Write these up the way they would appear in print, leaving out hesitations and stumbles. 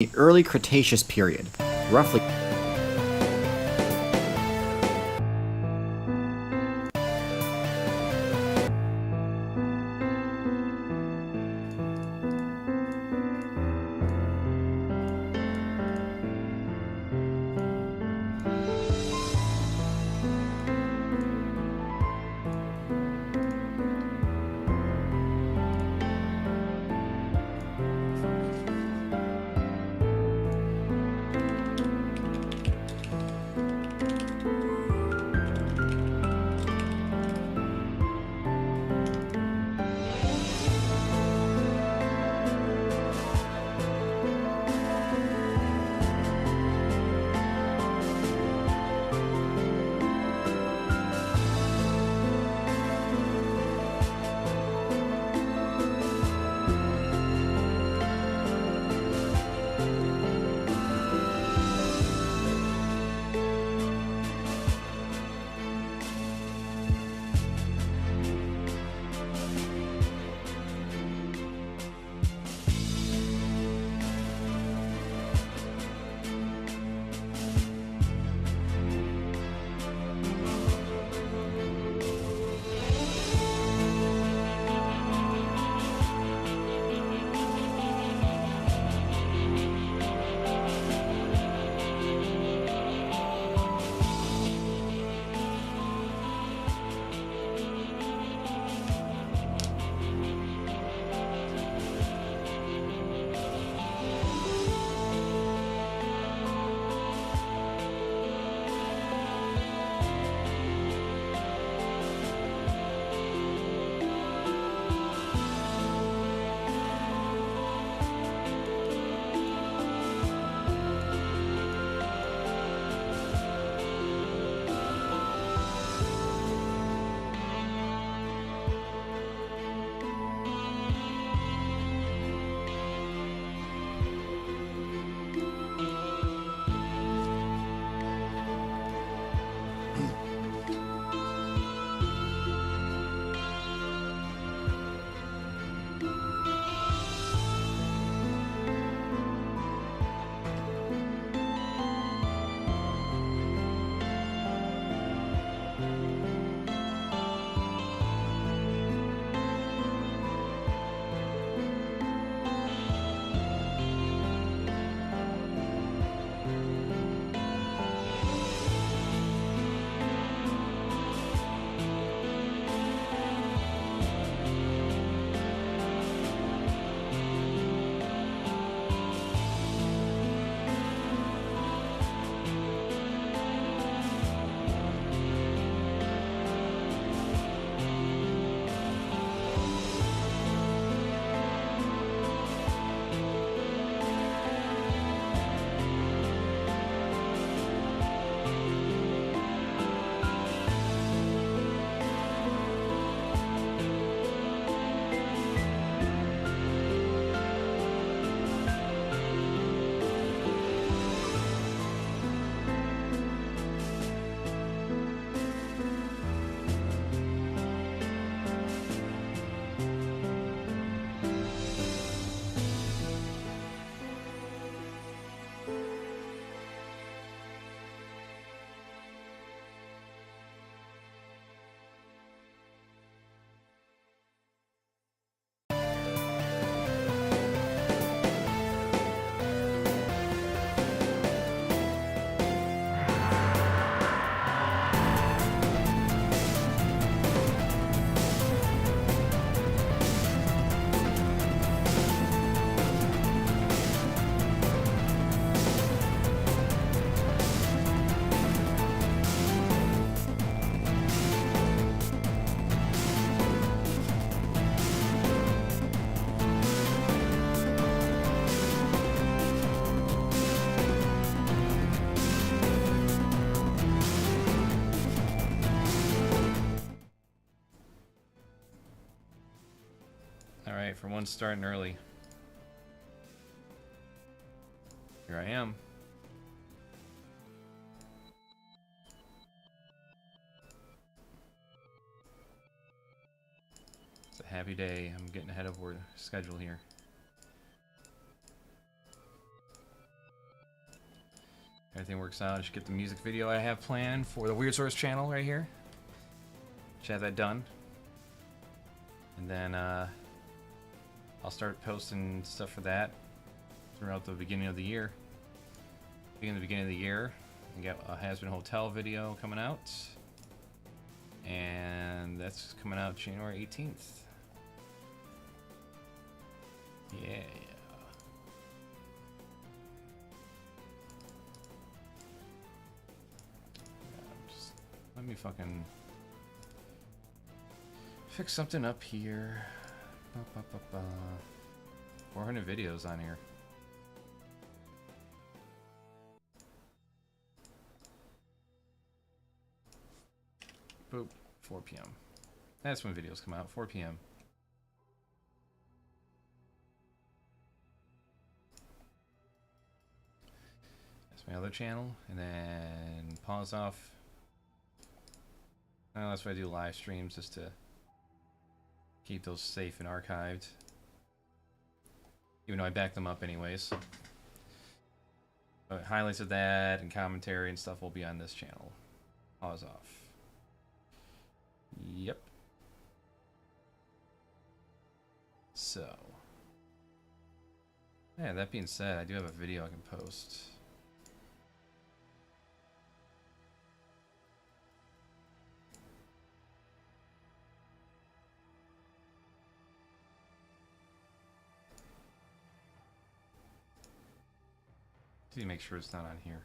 the early Cretaceous period, roughly. Alright, for one starting early. Here I am. It's a happy day. I'm getting ahead of our schedule here. everything works out, I should get the music video I have planned for the WeirdZoRs channel right here. Should have that done. And then I'll start posting stuff for that throughout the beginning of the year. Beginning of the year, we got a Has Been Hotel video coming out. And that's coming out January 18th. Yeah. Let me fucking fix something up here. 400 videos on here. Boop. 4 p.m. That's when videos come out. 4 p.m. That's my other channel. And then PawsOff. Oh, that's why I do live streams, just to keep those safe and archived. Even though I back them up anyways. But highlights of that and commentary and stuff will be on this channel. PawsOff. Yep. So. Yeah, that being said, I do have a video I can post. To make sure it's not on here.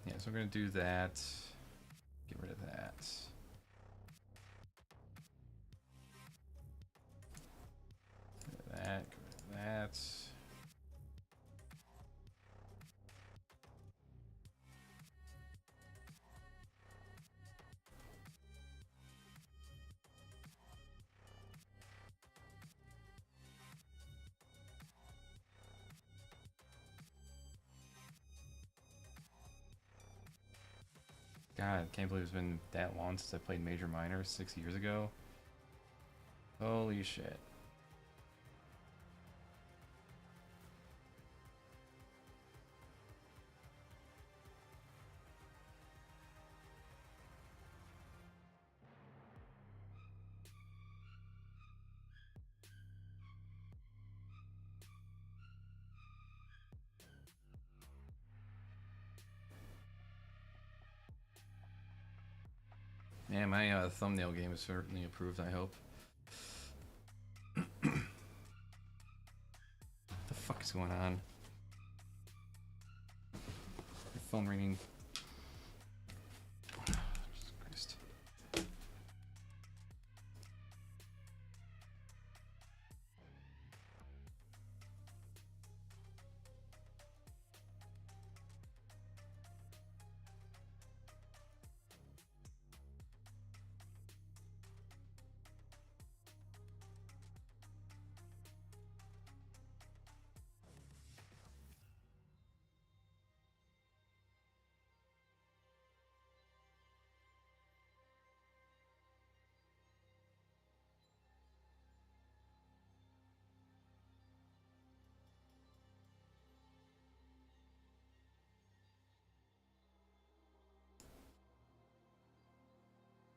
Yeah, so we're gonna do that. Get rid of that. Get rid of that. Get rid of that. God, I can't believe it's been that long since I played Major Minor 6 years ago. Holy shit. Yeah, my thumbnail game is certainly improved, I hope. What the fuck is going on? Your phone ringing. Jesus Christ.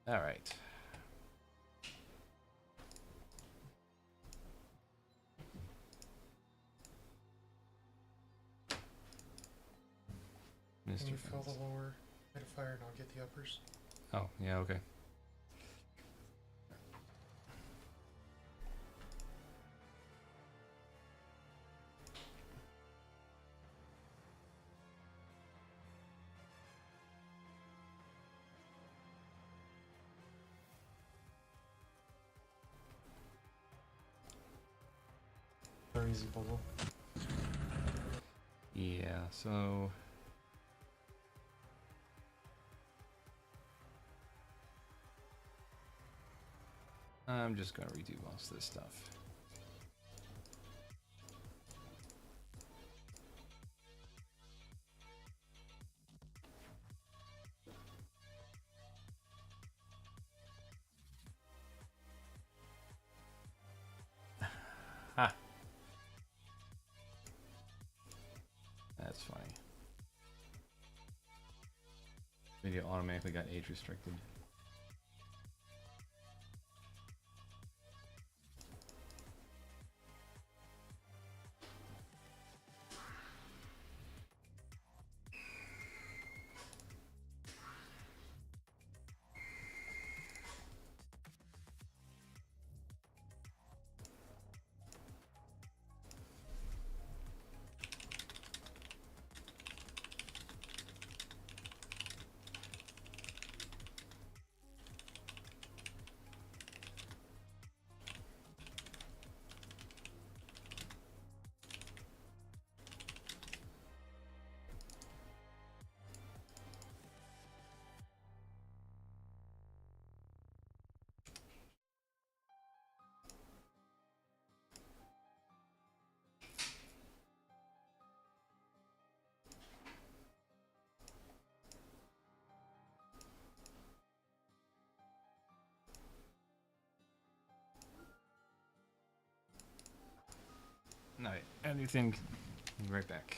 All right. Can you fill the lower at a fire and I'll get the uppers? Oh, yeah, okay. Very easy puzzle. Yeah, so I'm just gonna redo most of this stuff. automatically got age restricted. Alright, anything. I'll be right back.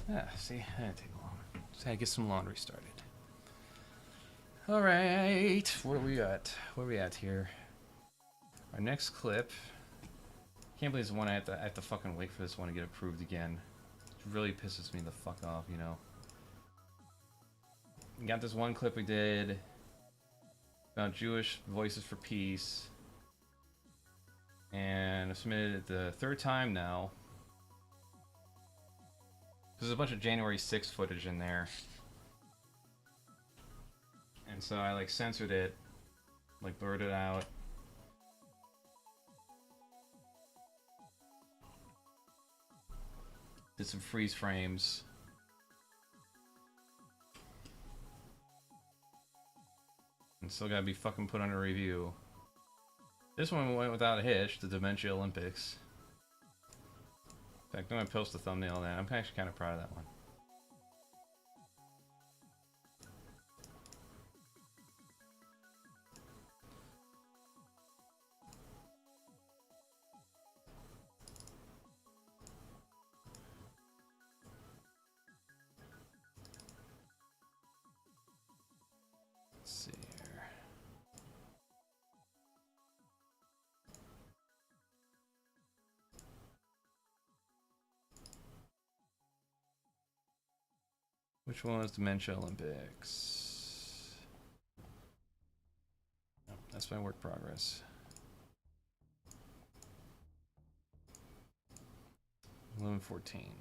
See, that didn't take long. Just had to get some laundry started. All right, what are we at? Where are we at here? Our next clip. Can't believe this one. I have to fucking wait for this one to get approved again. It really pisses me the fuck off, you know. We got this one clip we did about Jewish Voices for Peace, and I submitted it the third time now. There's a bunch of January 6th footage in there. And so I like censored it, like blurred it out. Did some freeze frames. And still gotta be fucking put under review. This one went without a hitch, the Dementia Olympics. In fact, I'm gonna post a thumbnail of that. I'm actually kind of proud of that one. Let's see here. Which one was Dementia Olympics? Oh, that's my work progress. 11:14.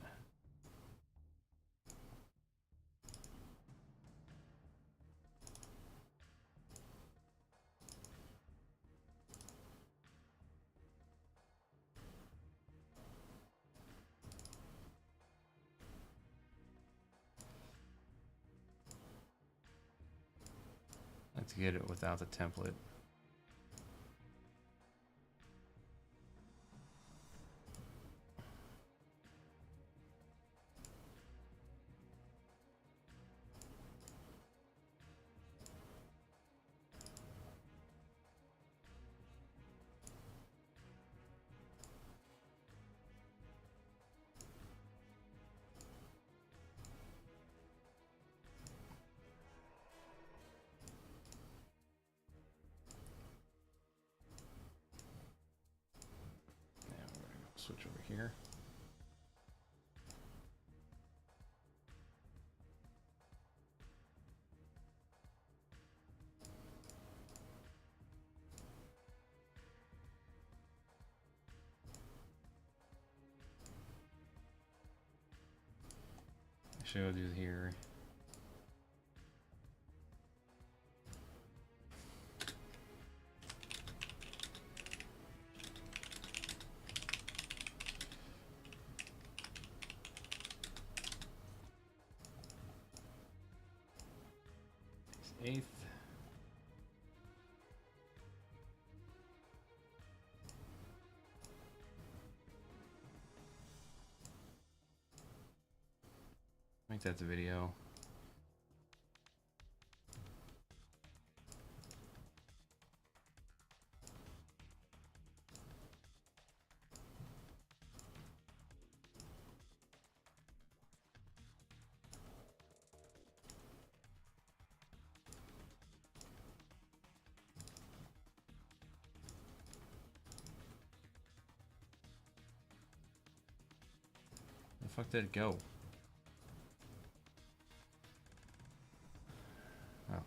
I like to get it without the template. Switch over here. Actually, I'll do here. Eighth. Make that the video. Where the fuck did it go? Oh.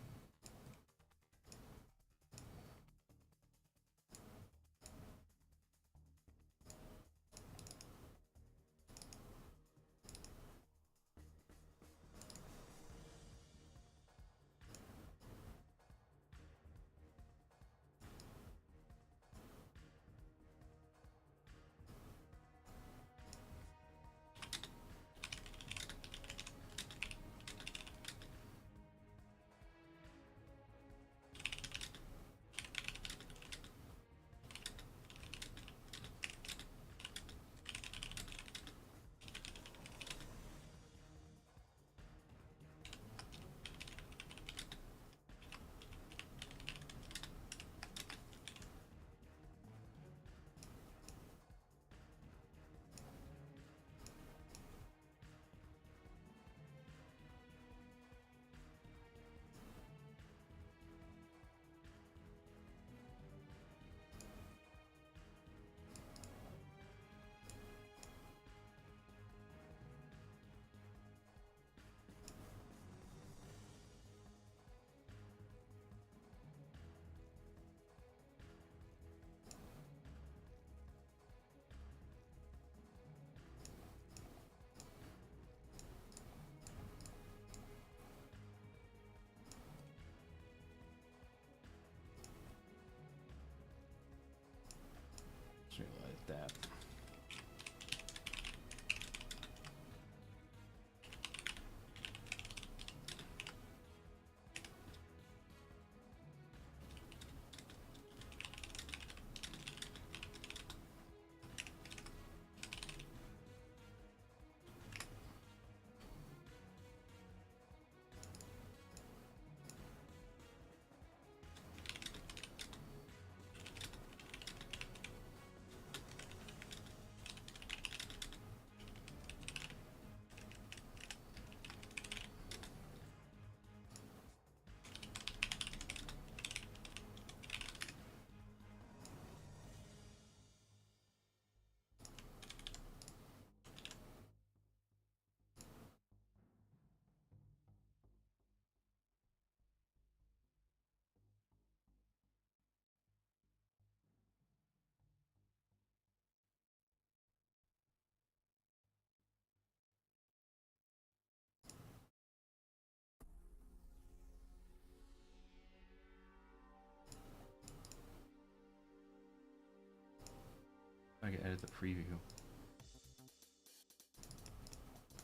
edit the preview.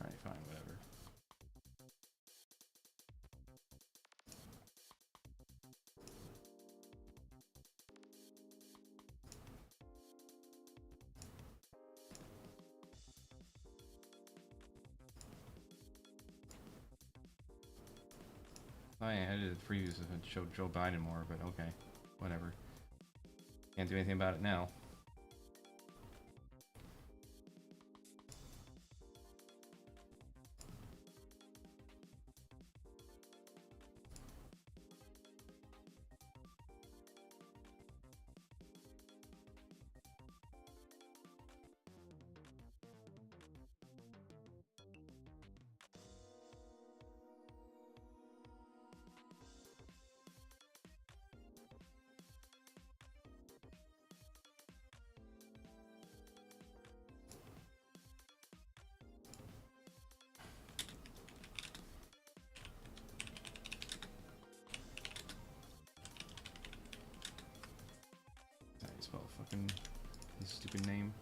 Alright, fine, whatever. I edited the previews if it showed Joe Biden more, but okay, whatever. Can't do anything about it now. Spell fucking his stupid name.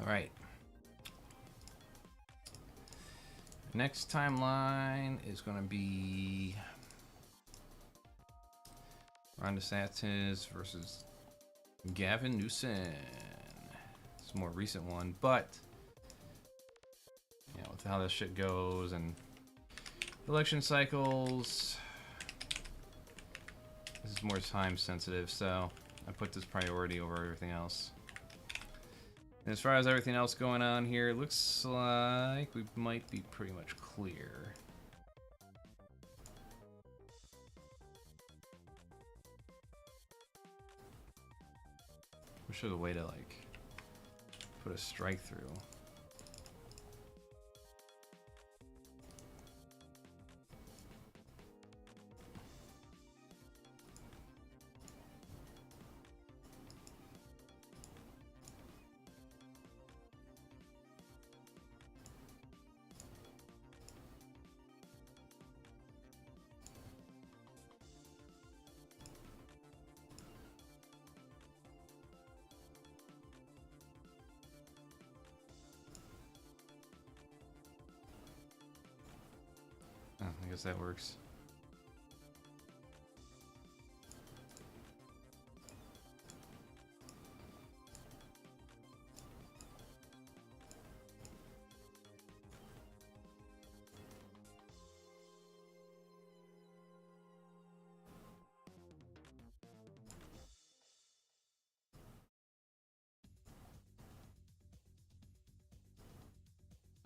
Alright. Next timeline is going to be Ron DeSantis versus Gavin Newsom. It's a more recent one, but you know, with how this shit goes and election cycles, this is more time sensitive, so I put this priority over everything else. As far as everything else going on here, it looks like we might be pretty much clear. Wish there was a way to, like, put a strike through. Oh, I guess that works.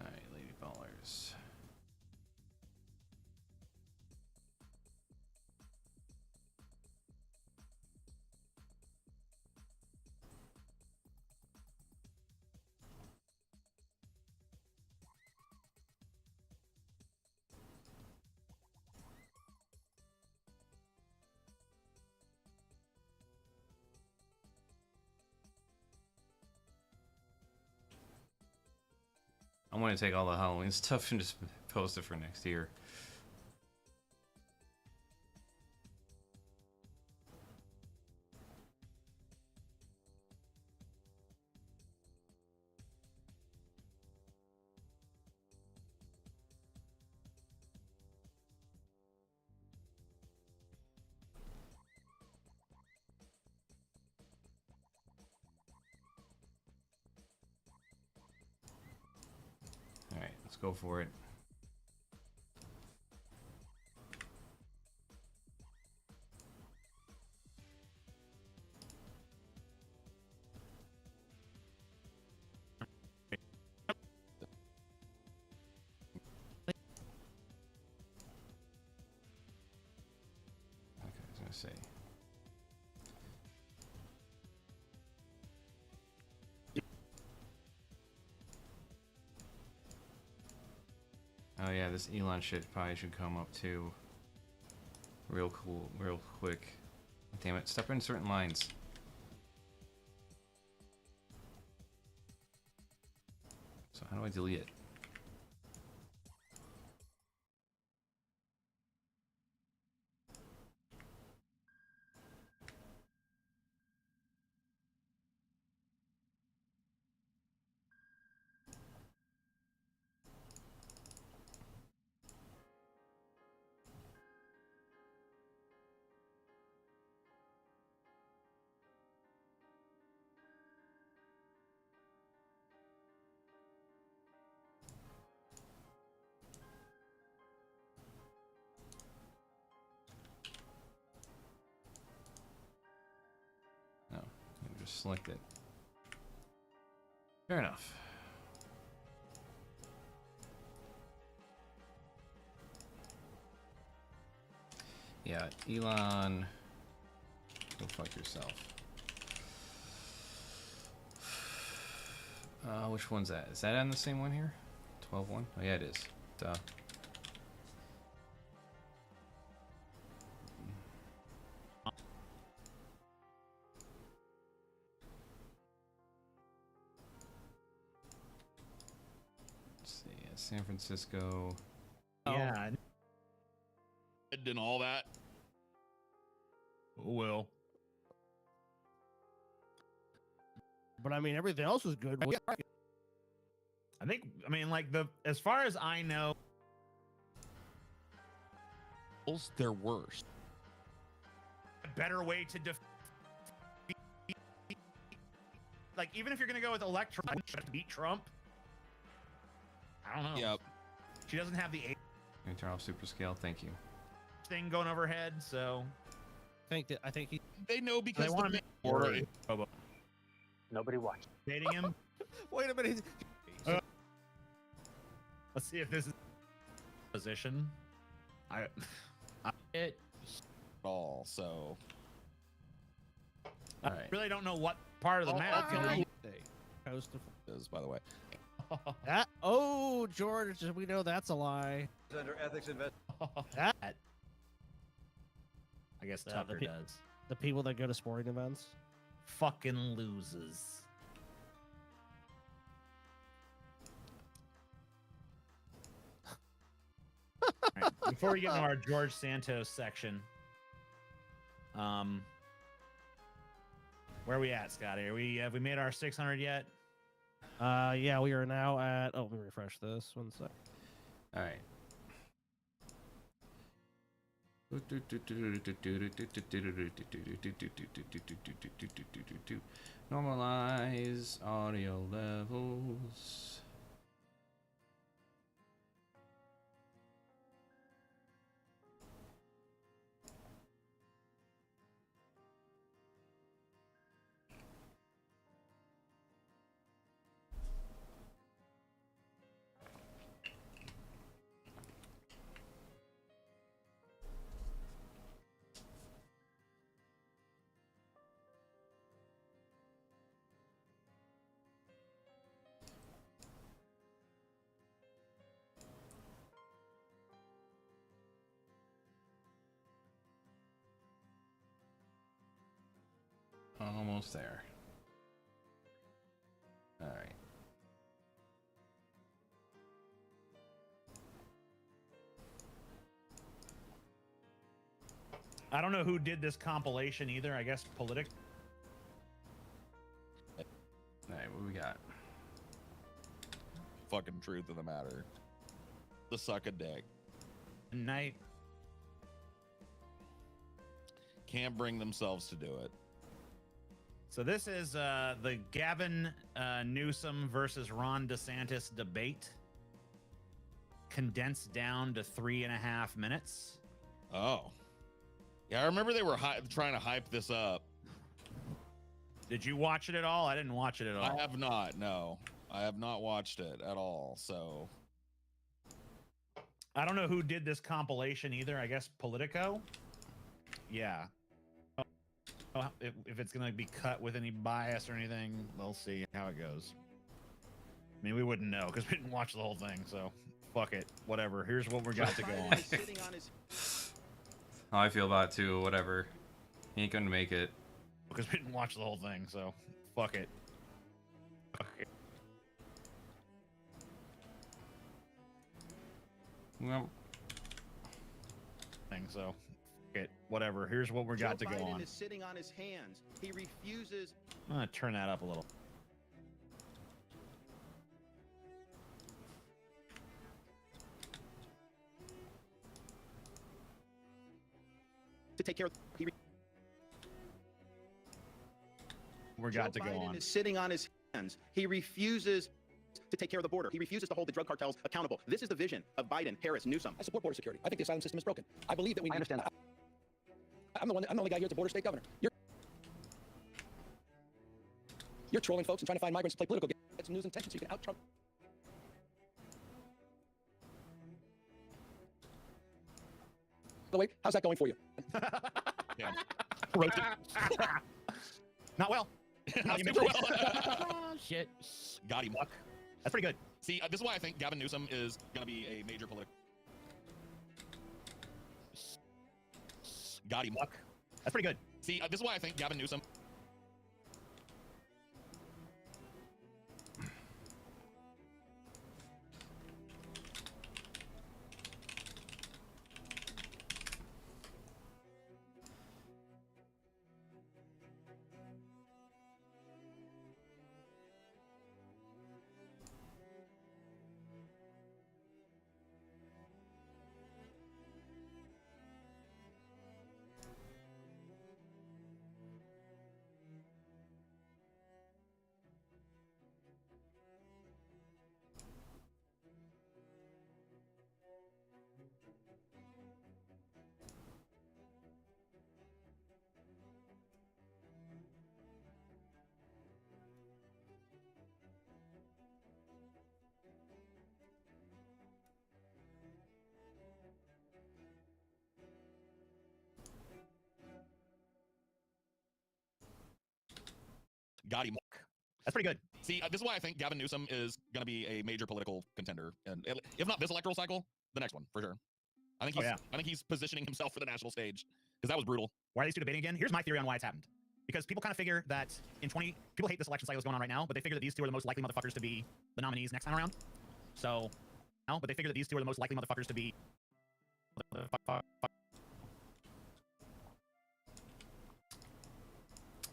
Alright, lady ballers. I want to take all the Halloween stuff and just post it for next year. Alright, let's go for it. Okay, I was gonna say. Oh yeah, this Elon shit probably should come up too. Real cool, real quick. Damn it, stop in certain lines. So how do I delete it? No, I just select it. Fair enough. Yeah, Elon, go fuck yourself. Which one's that? Is that on the same one here? 12-1? Oh yeah, it is. Duh. Let's see, San Francisco. Yeah. And all that. Oh, well. But I mean, everything else was good. I think, I mean, like, as far as I know, They're worse. a better way to defeat, like, even if you're going to go with Electron to beat Trump, I don't know. Yep. She doesn't have the Can you turn off super scale? Thank you. thing going over her head, so. I think he. They know because They the want to main- make Nobody watched. dating him. Wait a minute. Let's see if this is position. it all. So I Alright. really don't know what part of the map. Coast of is, by the way. that. Oh, George, we know that's a lie. Under ethics That I guess the Tucker pe- does. the people that go to sporting events. Fucking loses. All right, before we get into our George Santos section, where are we at, Scotty? Have we made our 600 yet? Yeah, we are now at. Oh, let me refresh this. 1 sec. All right. Normalize audio levels. Almost there. All right. I don't know who did this compilation either. I guess Politic. All right, what we got? Fucking truth of the matter. The suck a dick. Night. Can't bring themselves to do it. So this is the Gavin Newsom versus Ron DeSantis debate, condensed down to 3.5 minutes. Oh. Yeah, I remember they were trying to hype this up. Did you watch it at all? I didn't watch it at all. I have not, no. I have not watched it at all, so. I don't know who did this compilation either. I guess Politico? Yeah. If it's going to be cut with any bias or anything, we'll see how it goes. I mean, we wouldn't know because we didn't watch the whole thing, so. fuck it, whatever. Here's what we got to go on. How I feel about it too. Whatever. He ain't gonna make it. Because we didn't watch the whole thing, so fuck it. Fuck it. Well, Thing, so fuck it, whatever. Here's what we got to go on. Is sitting on his hands. He refuses. I'm gonna turn that up a little. To take care of. We got to go on. Is sitting on his hands. He refuses to take care of the border. He refuses to hold the drug cartels accountable. This is the vision of Biden, Harris, Newsom. I support border security. I think the asylum system is broken. I believe that we need. I understand that. I'm the only guy here that's a border state governor. You're trolling folks and trying to find migrants to play political games. Get some news and attention so you can out Trump. By the way, how's that going for you? Yeah. Not well. Not super well. Shit. Got him. That's pretty good. See, this is why I think Gavin Newsom is going to be a major political. Got him. That's pretty good. See, this is why I think Gavin Newsom. Got him. That's pretty good. See, this is why I think Gavin Newsom is going to be a major political contender, and if not this electoral cycle, the next one for sure. I think I think he's positioning himself for the national stage because that was brutal. Why are these two debating again? Here's my theory on why it's happened. Because people kind of figure that people hate this election cycle that's going on right now, but they figure that these two are the most likely motherfuckers to be the nominees next time around. So, no, but they figure that these two are the most likely motherfuckers to be.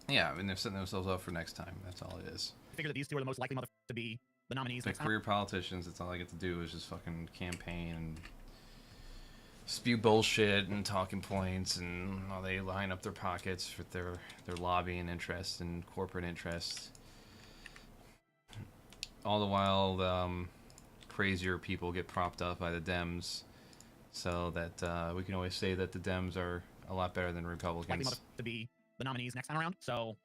yeah, I mean, they're setting themselves up for next time. That's all it is. I figure that these two are the most likely motherfuckers to be the nominees Like next time. career politicians, that's all I get to do is just fucking campaign and spew bullshit and talking points, and while they line up their pockets with their lobbying interests and corporate interests. All the while, crazier people get propped up by the Dems, so that we can always say that the Dems are a lot better than Republicans. Likely to be the nominees next time around. So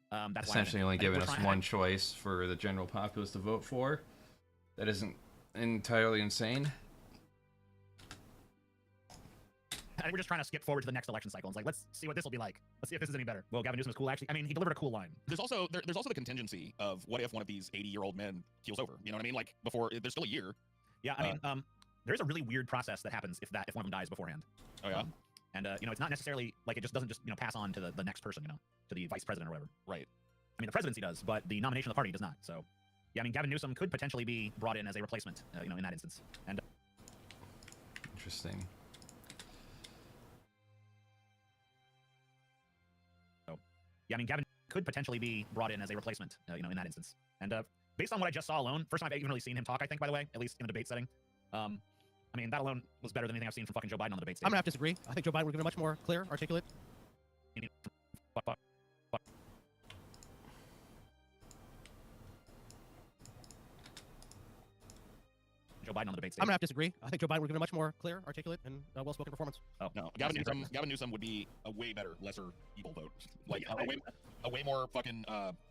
that's Essentially why only giving us one choice for the general populace to vote for. That isn't entirely insane. I think we're just trying to skip forward to the next election cycle. It's like, let's see what this will be like. Let's see if this is any better. Well, Gavin Newsom is cool. Actually, I mean, he delivered a cool line. There's also the contingency of what if one of these 80-year-old men keels over. You know what I mean? Like before, there's still a year. Yeah, I mean, there's a really weird process that happens if one of them dies beforehand. Oh yeah. And it's not necessarily like it just doesn't just pass on to the next person, to the vice president or whatever. Right. I mean, the presidency does, but the nomination of the party does not. So, yeah, I mean, Gavin Newsom could potentially be brought in as a replacement, in that instance. And Interesting. yeah, I mean, Gavin could potentially be brought in as a replacement, in that instance. And based on what I just saw alone, first time I've even really seen him talk, I think, by the way, at least in a debate setting. I mean, that alone was better than anything I've seen from fucking Joe Biden on the debate stage. I'm gonna have to disagree. I think Joe Biden would have been much more clear, articulate. Joe Biden on the debate stage. I'm gonna have to disagree. I think Joe Biden would have been a much more clear, articulate, and well-spoken performance. Oh No, Gavin Newsom would be a way better, lesser evil vote. Like a way more fucking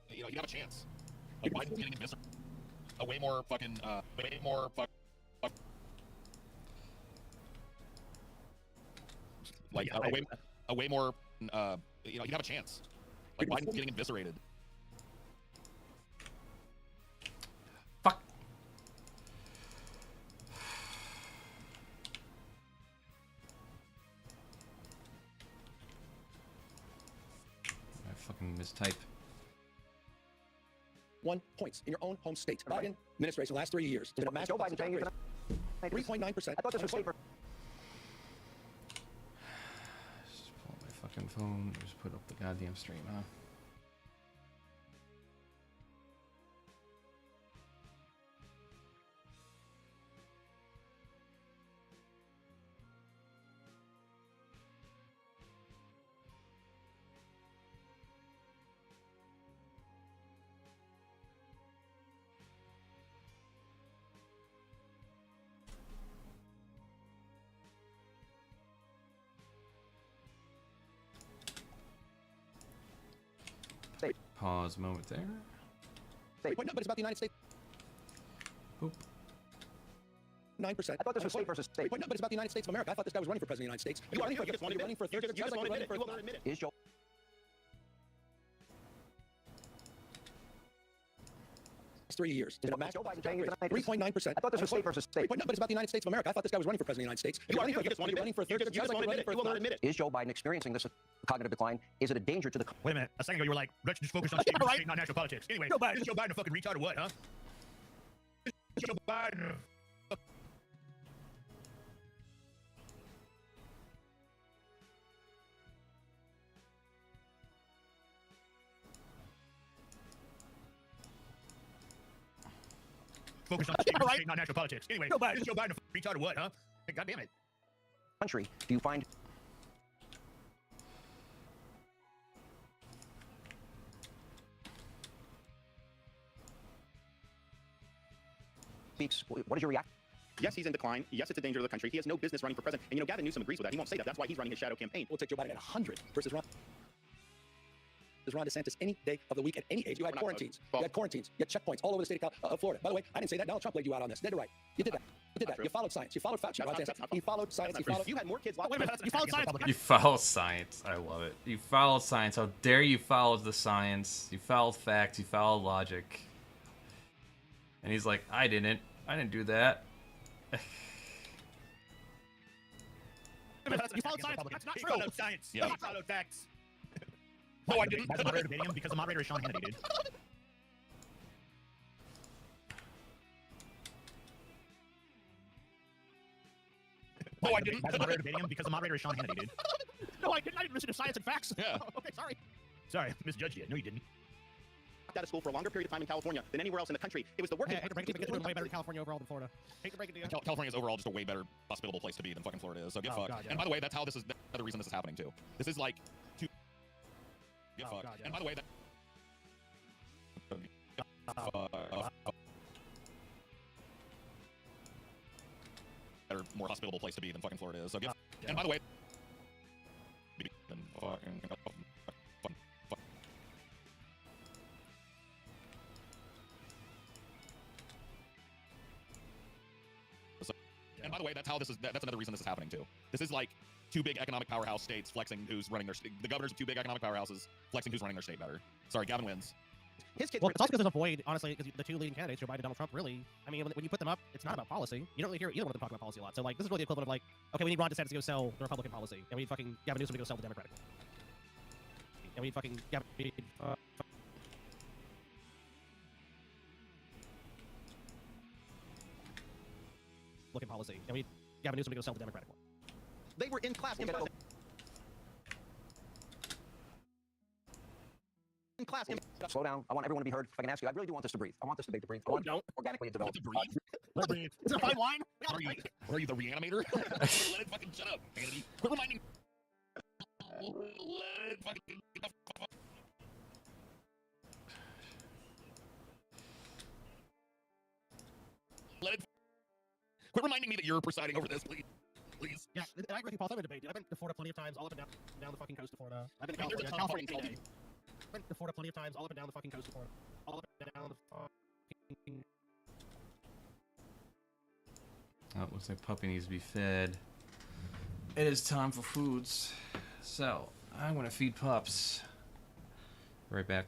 he'd have a chance. Like Biden's getting eviscerated. A way more fucking like a way more he'd have a chance. Like Biden's getting eviscerated. Fuck. Mistype. 1 points in your own home state. Biden administration the last 3 years. Joe Biden saying 3.9%. I thought this was safer. Just pull up my fucking phone. Just put up the goddamn stream, huh? Pause moment there. Wait, no, but it's about the United States. Boop. 9%. I thought this was state versus state. Wait, no, but it's about the United States of America. I thought this guy was running for president of the United States. You are running for Is Joe? It's 3 years. Joe Biden saying 3.9%. I thought this was state versus state. Wait, no, but it's about the United States of America. I thought this guy was running for president of the United States. You are running for Is Joe Biden experiencing this cognitive decline? Is it a danger to the... Wait a minute. A second ago you were like, let's just focus on state, right? Not national politics. Anyway, is Joe Biden a fucking retard or what, huh? Is Joe Biden... Focus on state, right? Not national politics. Anyway, is Joe Biden a retard or what, huh? Hey, God damn it. Country, do you find... What is your reaction? Yes, he's in decline. Yes, it's a danger to the country. He has no business running for president. And, Gavin Newsom agrees with that. He won't say that. That's why he's running his shadow campaign. We'll take Joe Biden at 100 versus Ron DeSantis any day of the week at any age. You had quarantines. You had quarantines. You had checkpoints all over the state of Florida. By the way, I didn't say that. Donald Trump laid you out on this. Dead to right. You did that. You did that. You followed science. You followed Fauci. He followed science. You had more kids. Wait a minute. You followed science. You follow science. I love it. You follow science. How dare you follow the science? You followed facts. You followed logic. And he's like, I didn't do that. You followed science. That's not true. You followed science. Yeah. You followed facts. No, I didn't. That's a moderator debating him because the moderator is Sean Hannity, dude. No, I didn't. That's a moderator debating him because the moderator is Sean Hannity, dude. No, I didn't. I didn't listen to science and facts. Yeah. Okay, sorry. Sorry, misjudged you. No, you didn't. Out of school for a longer period of time in California than anywhere else in the country. It was the working... Hey, I hate to break it, but you're doing way better in California overall than Florida. Hate to break it to you. California is overall just a way better hospitable place to be than fucking Florida is, so get fucked. God, yeah. And by the way, that's how this is, another reason this is happening too. This is like, to get fucked. God, yeah. And by the way, that... better, more hospitable place to be than fucking Florida is, so get fucked. Yeah. And by the way... than fucking... And by the way, that's how this is. That's another reason this is happening too. This is like two big economic powerhouse states flexing who's running their. The governors of two big economic powerhouses flexing who's running their state better. Sorry, Gavin wins. His kids well, it's also because there's a void, honestly, because the two leading candidates, Joe Biden and Donald Trump, really, I mean, when you put them up, it's not about policy. You don't really hear either one of them talk about policy a lot. So, like, this is really the equivalent of, like, okay, we need Ron DeSantis to go sell the Republican policy, and we need fucking Gavin Newsom to go sell the Democratic. And we need fucking Gavin... Republican policy, and we need Gavin Newsom to go sell the Democratic one. They were in class. In class. Slow down. I want everyone to be heard. If I can ask you, I really do want this to breathe. I want this debate to breathe. I want don't. Organically develop. To breathe. Let breathe. Is it a fine wine? Are you the reanimator? Let it fucking shut up, Andy. Quit reminding. Let it fucking. Let it. Quit reminding me that you're presiding over this, please. Please. Yeah, I agree with Paul. I'm a debate, dude. I've been to Florida plenty of times, all up and down the fucking coast of Florida. I've been to There's a California ton of all day. I've been to Florida plenty of times, all up and down the fucking coast of Florida. All up and down the fucking... Oh, it looks like puppy needs to be fed. It is time for foods. So, I'm gonna feed pups. Right back.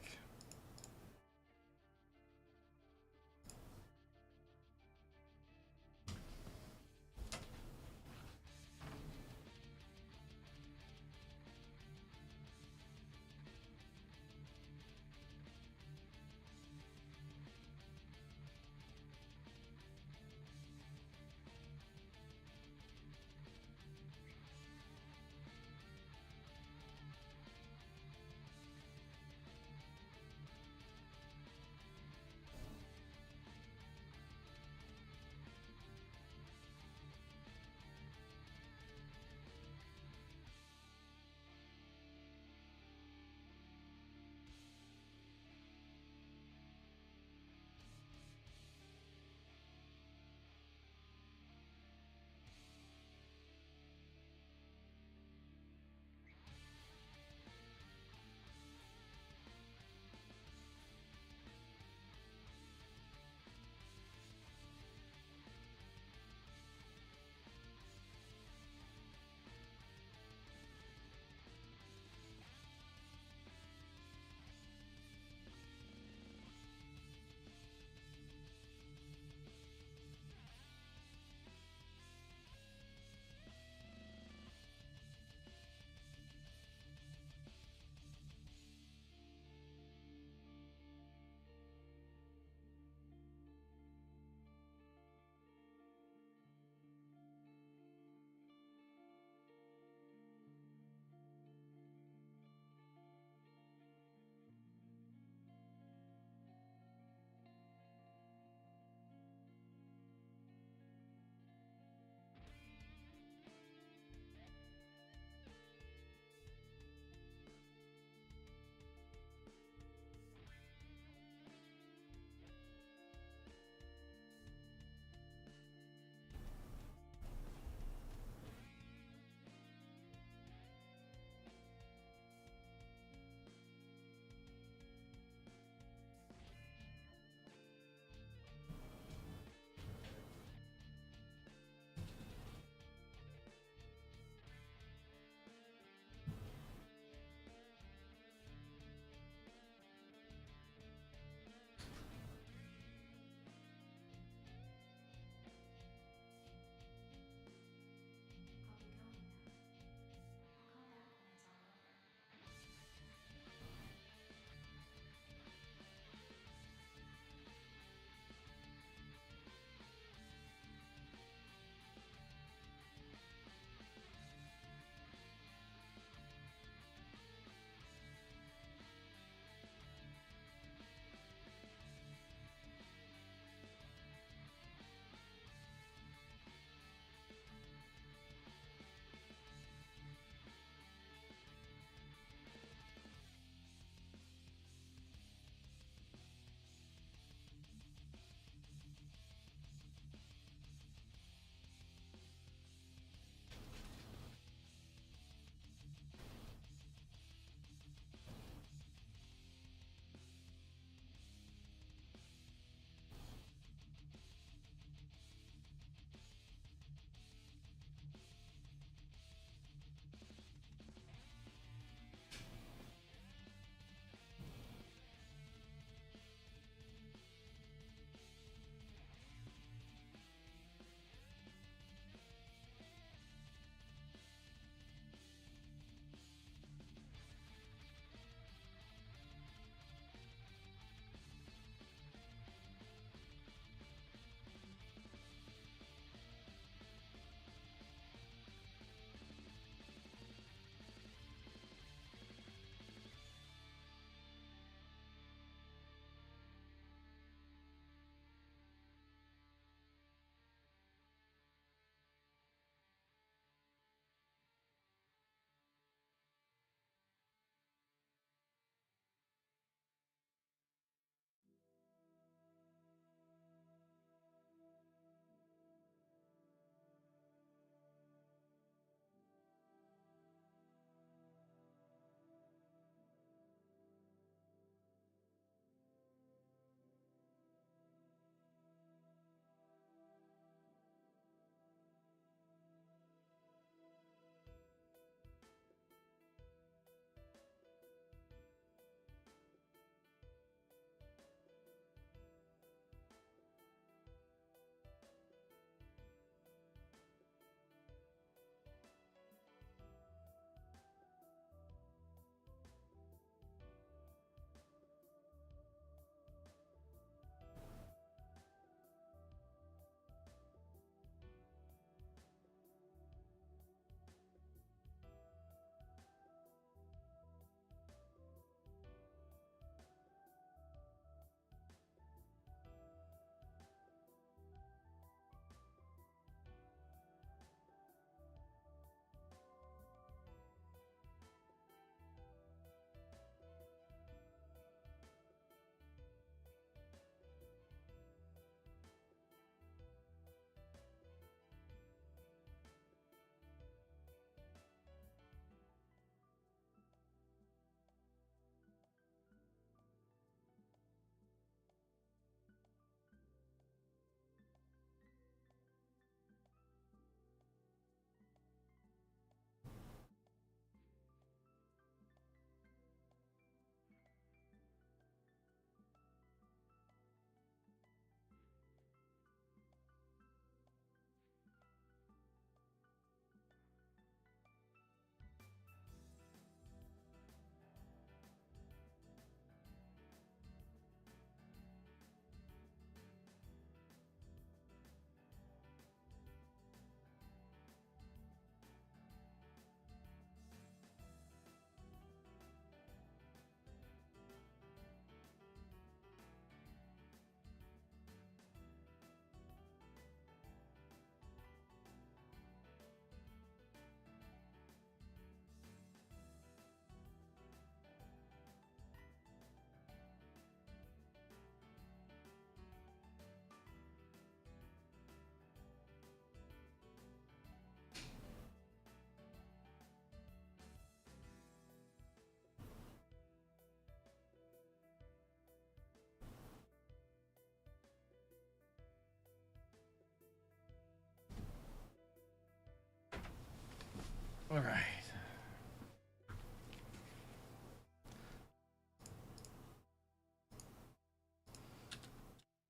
All right.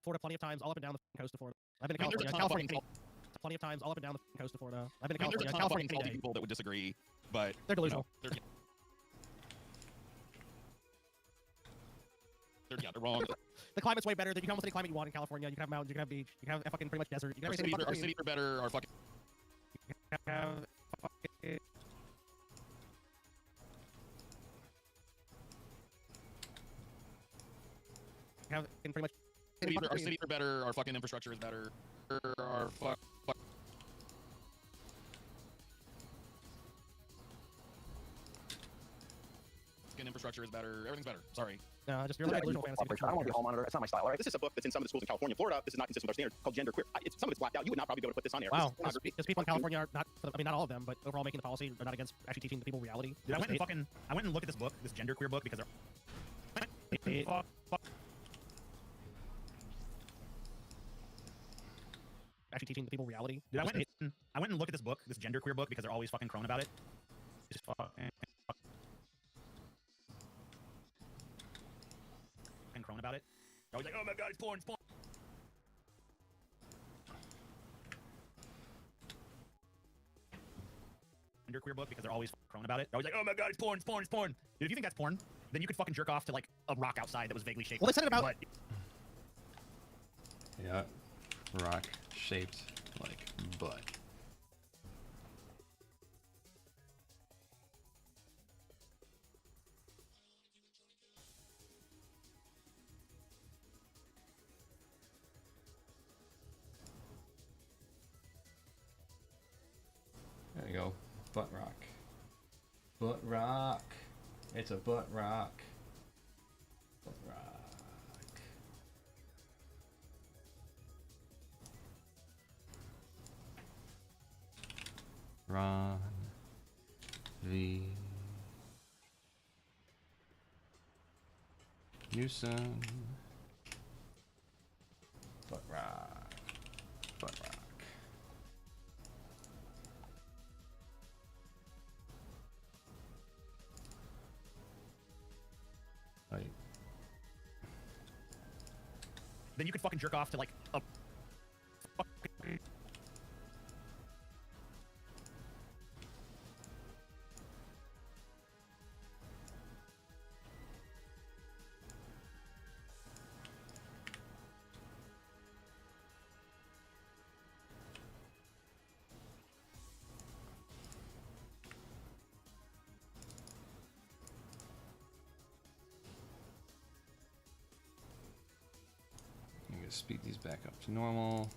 Florida plenty of times, all up and down the coast of Florida. I've been to I mean, there's a California. ton of California plenty of times, all up and down the coast of Florida. I've been to I mean, there's a California. ton of fucking California any salty day. people that would disagree, but They're delusional. You know, they're wrong. The climate's way better. You can almost any climate you want in California. You can have mountains, you can have beach, you can have fucking pretty much desert. You can Our have everything. cities are better. Our fucking You can have fucking... You have pretty much... our cities are better. Our fucking infrastructure is better. Our fucking infrastructure is better. Everything's better. Sorry. No, just you're like a delusional fantasy. I don't want to be a hall monitor. That's not my style, all right? This is a book that's in some of the schools in California. Florida, this is not consistent with our standards, called genderqueer. Some of it's blacked out. You would not probably be able to put this on there. Wow, This is pornography. because people in California are not, I mean, not all of them, but overall making the policy, they're not against actually teaching the people reality. Dude, I went and looked at this book, this genderqueer book, because actually teaching the people reality. Dude, I went and looked at this book, this genderqueer book, because they're always fucking crowing about it. Just fucking crowing about it. They're always like, oh my god, it's porn, it's porn. Genderqueer book, because they're always crowing about it. They're always like, oh my god, it's porn, it's porn, it's porn. Dude, if you think that's porn, then you could fucking jerk off to like a rock outside that was vaguely shaped. Well, they said it about... Yeah. Rock shaped like butt. There you go. Butt rock. Butt rock. It's a butt rock. Butt rock. Ron V. Newsom. Butt rock. Butt rock. Like. Then you could fucking jerk off to like a fucking... I'm gonna speed these back up to normal.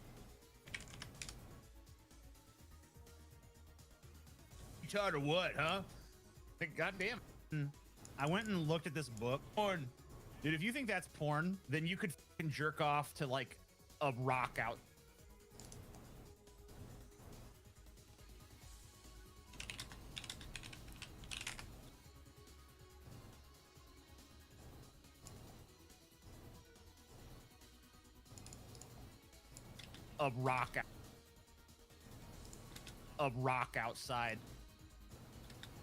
You tired or what, huh? Like, goddamn. I went and looked at this book. Porn. Dude, if you think that's porn, then you could fucking jerk off to like a rock out. A rock outside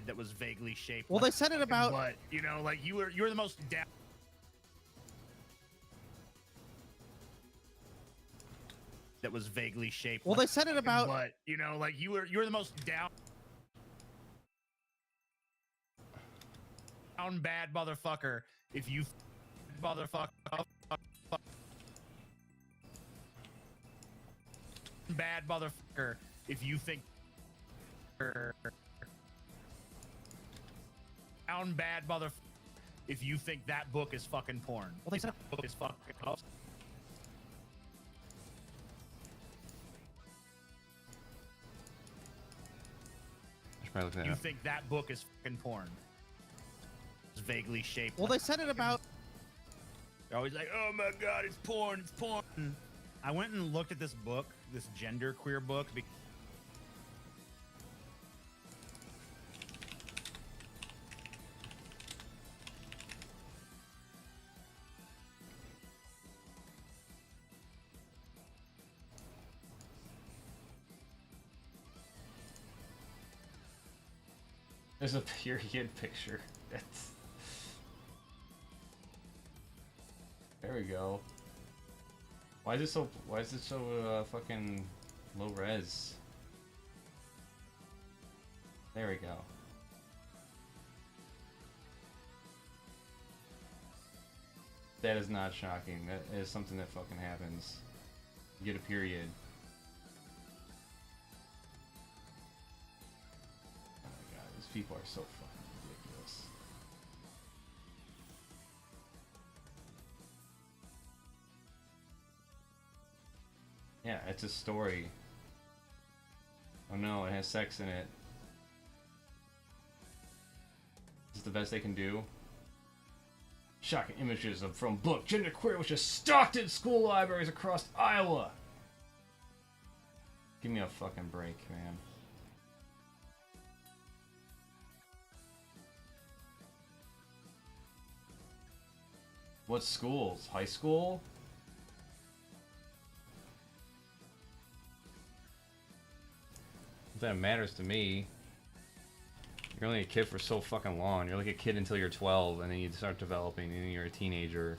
that was vaguely shaped. Well, like they said it about... But you know, like you were the most down. That was vaguely shaped. Well, like they said it about... But you know, like you were the most down bad motherfucker. If you motherfucker. Bad motherfucker if you think down bad motherfucker if you think that book is fucking porn. Well, they said book is fucking awesome. I should probably look that You up. think that book is fucking porn. It's vaguely shaped. Well, they said it about... They're always like, oh my god, it's porn, it's porn. I went and looked at this book, this genderqueer book. There's a period picture. That's... There we go. Why is it so fucking low res? There we go. That is not shocking. That is something that fucking happens. You get a period. Oh my god, these people are so fucking ridiculous. Yeah, it's a story. Oh no, it has sex in it. Is this the best they can do? Shocking images from book Genderqueer, which is stocked in school libraries across Iowa. Give me a fucking break, man. What schools? High school? That matters to me. You're only a kid for so fucking long. You're like a kid until you're 12, and then you start developing, and then you're a teenager.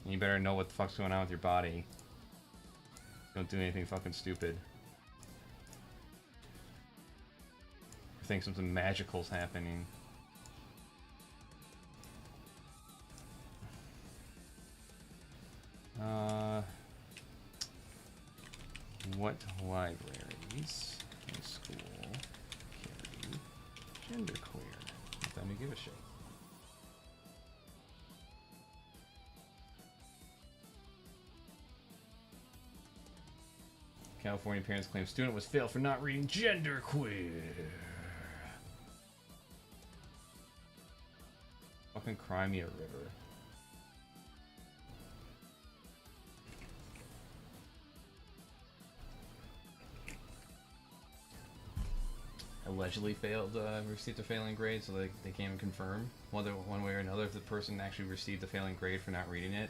And you better know what the fuck's going on with your body. Don't do anything fucking stupid. I think something magical's happening. What libraries in school carry genderqueer? Not time to give a shit. California parents claim student was failed for not reading genderqueer. Fucking cry me a river. Allegedly failed, received a failing grade, so they can't even confirm whether one way or another if the person actually received a failing grade for not reading it.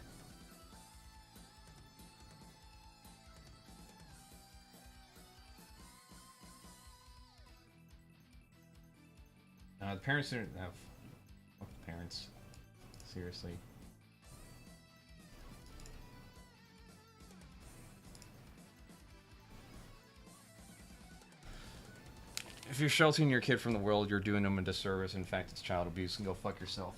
The parents are... fuck the parents. Seriously. If you're sheltering your kid from the world, you're doing them a disservice. In fact, it's child abuse, and go fuck yourself.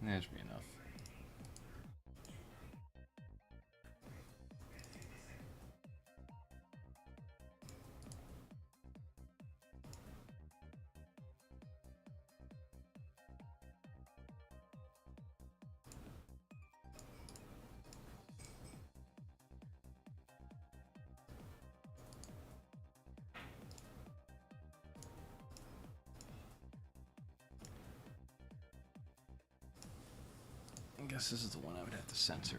That should be enough. I guess this is the one I would have to censor.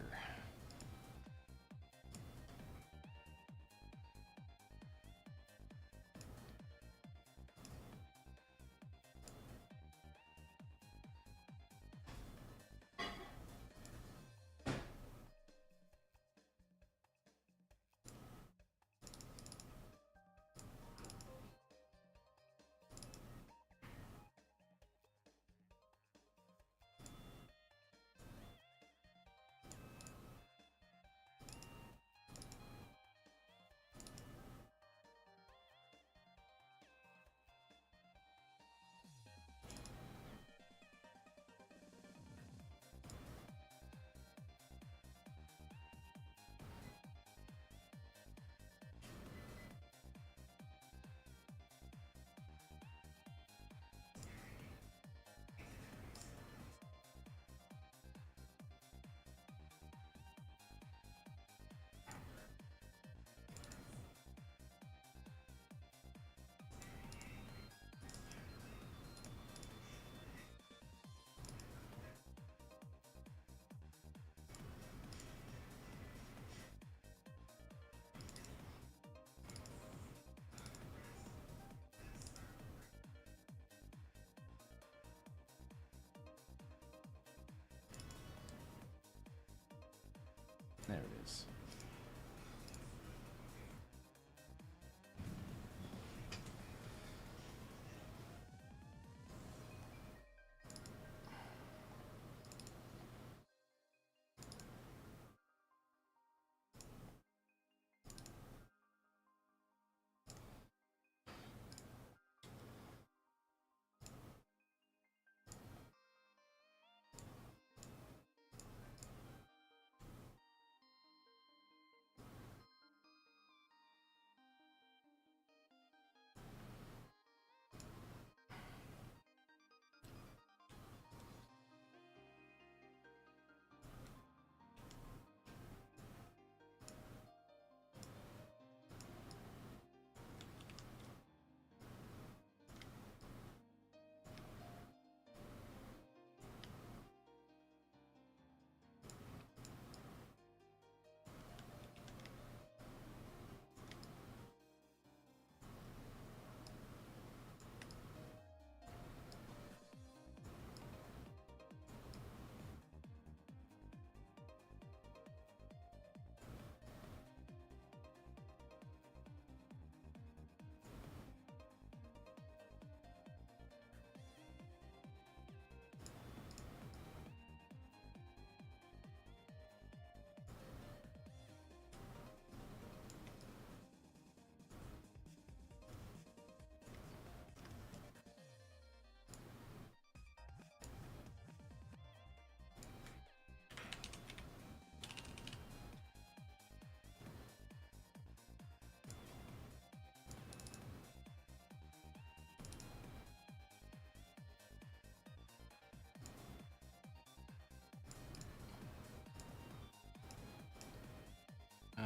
There it is.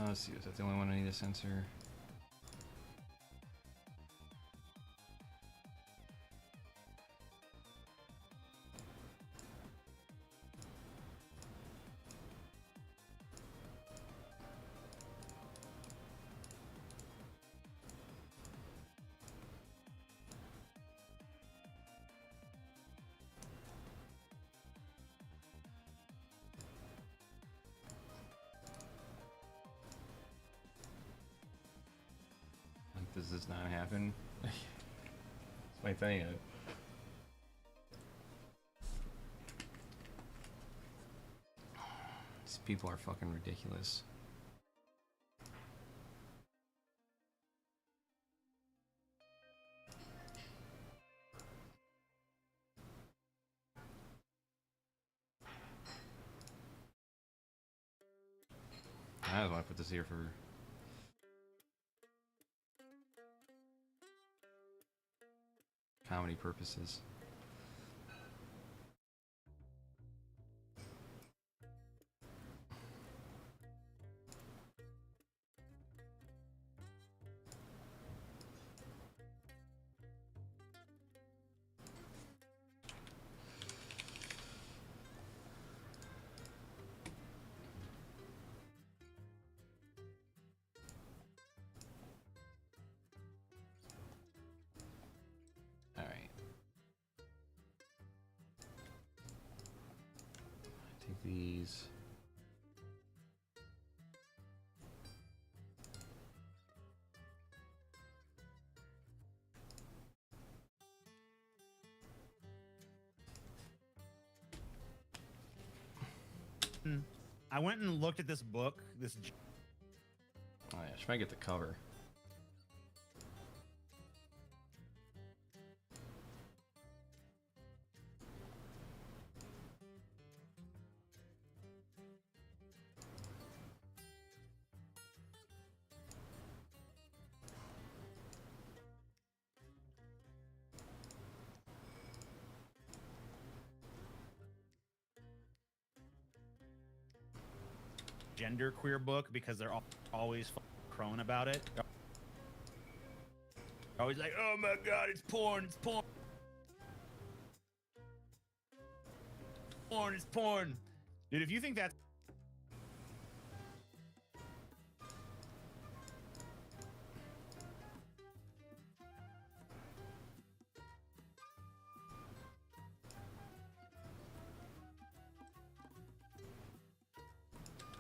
Let's see, is that the only one I need to censor? Does this not happen? That's my thing. These people are fucking ridiculous. I just want to put this here for comedy purposes. All right. Take these. I went and looked at this book. Oh yeah, should I get the cover? Genderqueer book because they're always crone about it. Always like, oh my god, it's porn, it's porn. Porn, it's porn. Dude, if you think that's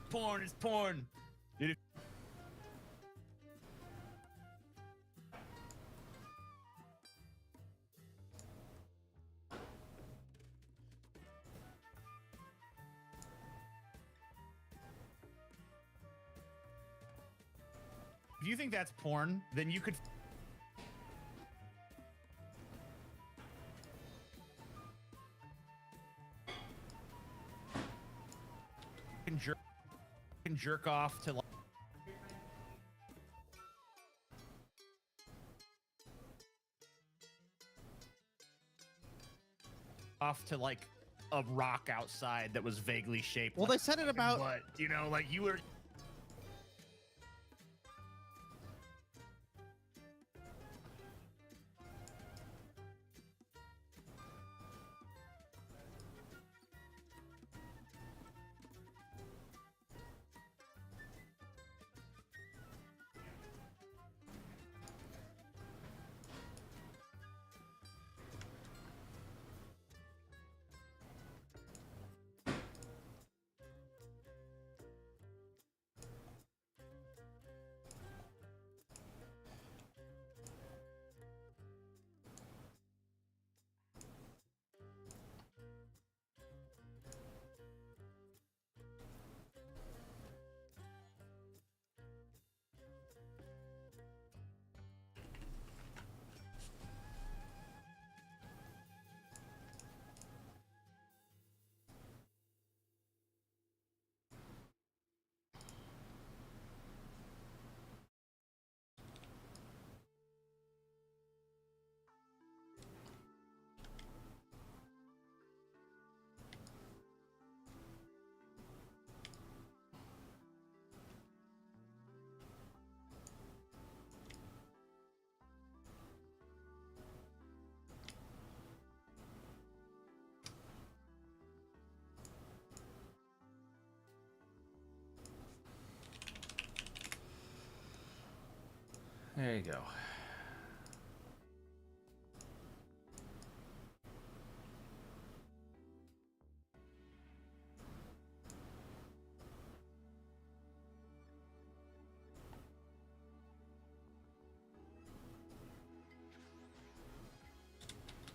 porn, it's porn. Dude, if you think that's porn, then you could jerk off to like a rock outside that was vaguely shaped. Well, like they said it about. But you know, like you were. There you go.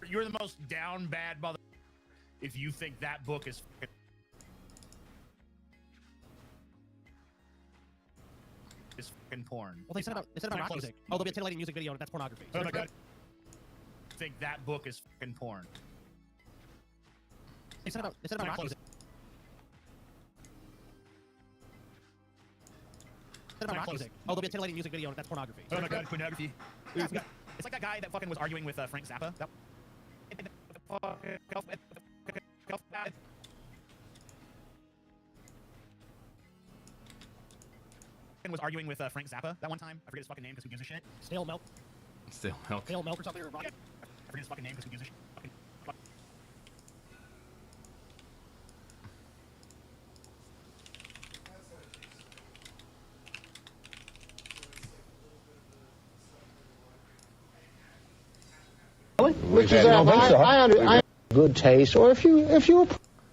You're the most down bad mother. If you think that book is fucking porn. Well, they said about rock music. Oh, there'll be a titillating music video, and that's pornography. Oh my god. Think that book is fucking porn. They said about rock music. about rock music. Oh, there'll be a titillating music video, and that's pornography. Oh my god, pornography. It's like that guy that fucking was arguing with Frank Zappa. Was arguing with Frank Zappa that one time. I forget his fucking name because who gives a shit. Stale milk. Still milk. Stale milk or something. Or I forget his fucking name because who gives a shit. Fucking. Which is I good taste, or if you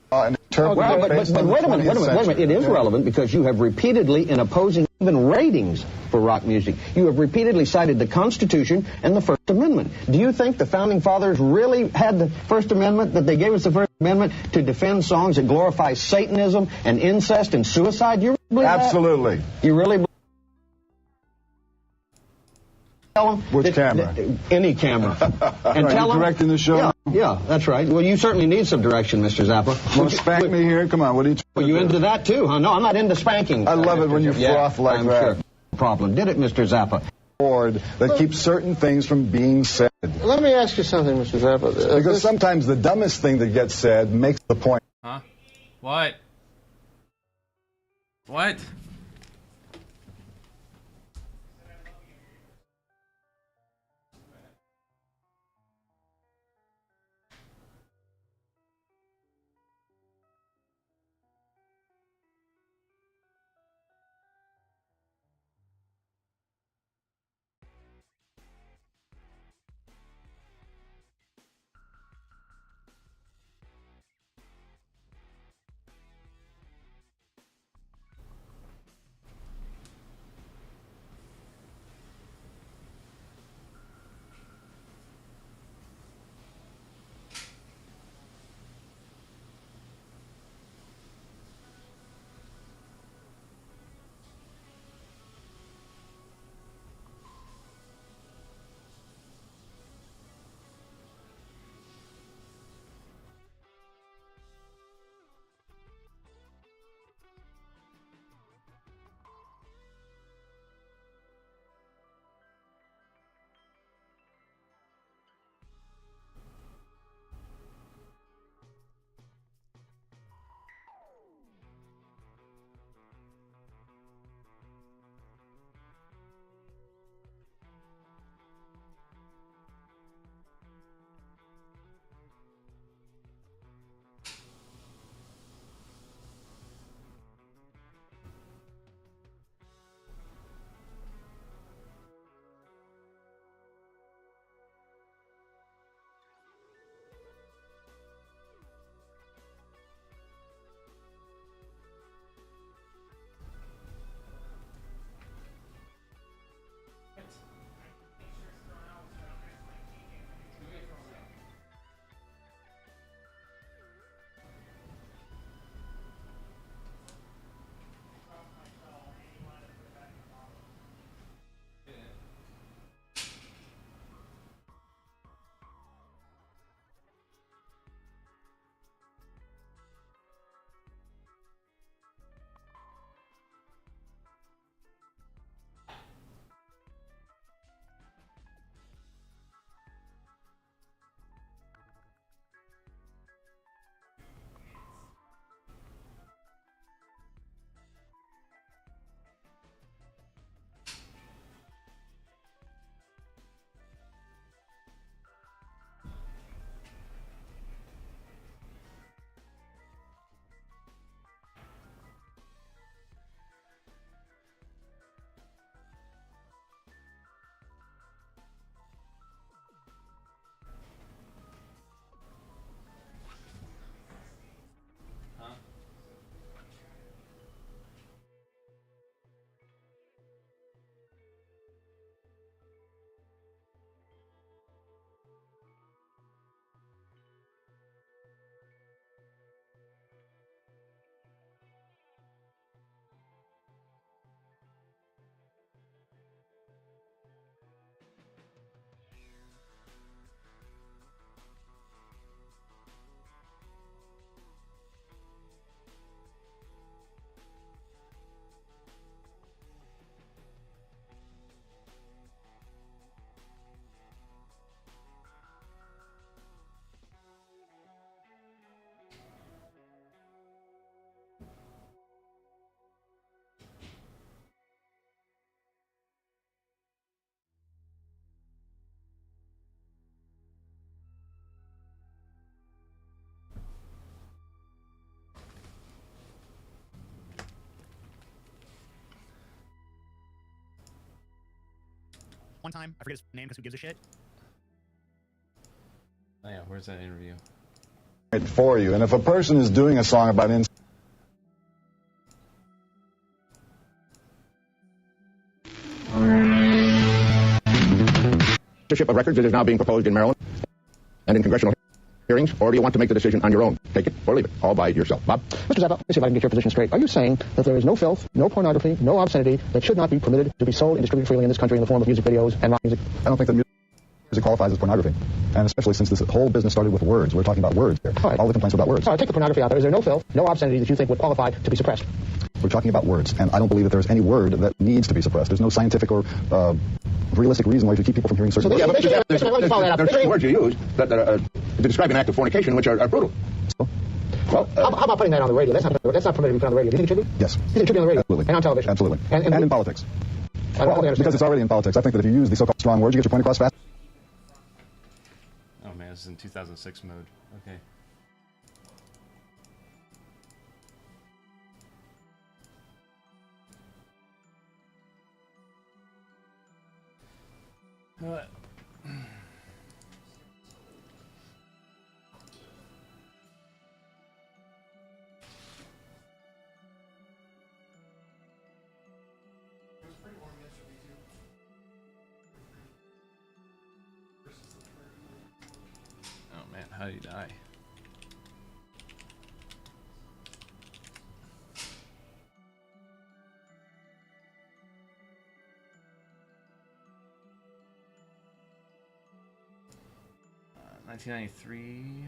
Well, but wait a minute. It is relevant because you have repeatedly, in opposing even ratings for rock music, you have repeatedly cited the Constitution and the First Amendment. Do you think the Founding Fathers really had the First Amendment, that they gave us the First Amendment to defend songs that glorify Satanism and incest and suicide? You really believe absolutely. That? You really believe tell them which camera? Any camera. And tell them directing the show. Yeah, that's right. Well, you certainly need some direction, Mr. Zappa. Well, spank me here. Come on. What are you? Well, you into that too, huh? No, I'm not into spanking. I love it when you froth like I'm that. Sure. Problem. Did it, Mr. Zappa? Board that keeps certain things from being said. Let me ask you something, Mr. Zappa. Because sometimes the dumbest thing that gets said makes the point. Huh? What? What? one time. I forget his name because who gives a shit. Oh yeah, where's that interview? For you, and if a person is doing a song about censorship of records that is now being proposed in Maryland and in congressional hearings, or do you want to make the decision on your own? Take it or leave it, all by yourself. Bob? Mr. Zappa, let me see if I can get your position straight. Are you saying that there is no filth, no pornography, no obscenity that should not be permitted to be sold and distributed freely in this country in the form of music videos and rock music? I don't think that music qualifies as pornography, and especially since this whole business started with words. We're talking about words here. All the complaints are about words. All right, take the pornography out there. Is there no filth, no obscenity that you think would qualify to be suppressed? We're talking about words, and I don't believe that there's any word that needs to be suppressed. There's no scientific or realistic reason why you should keep people from hearing certain words. There's certain words you use that to describe an act of fornication which are brutal. So? Well, how about putting that on the radio? That's not permitted to be put on the radio. Do you think it should be? Yes. You think it should be on the radio? Absolutely. And on television? Absolutely. And in politics. Well, because it's already in politics. I think that if you use these so-called strong words, you get your point across fast. Oh man, this is in 2006 mode. Okay. What? Oh man, how did he die? Uh, 1993.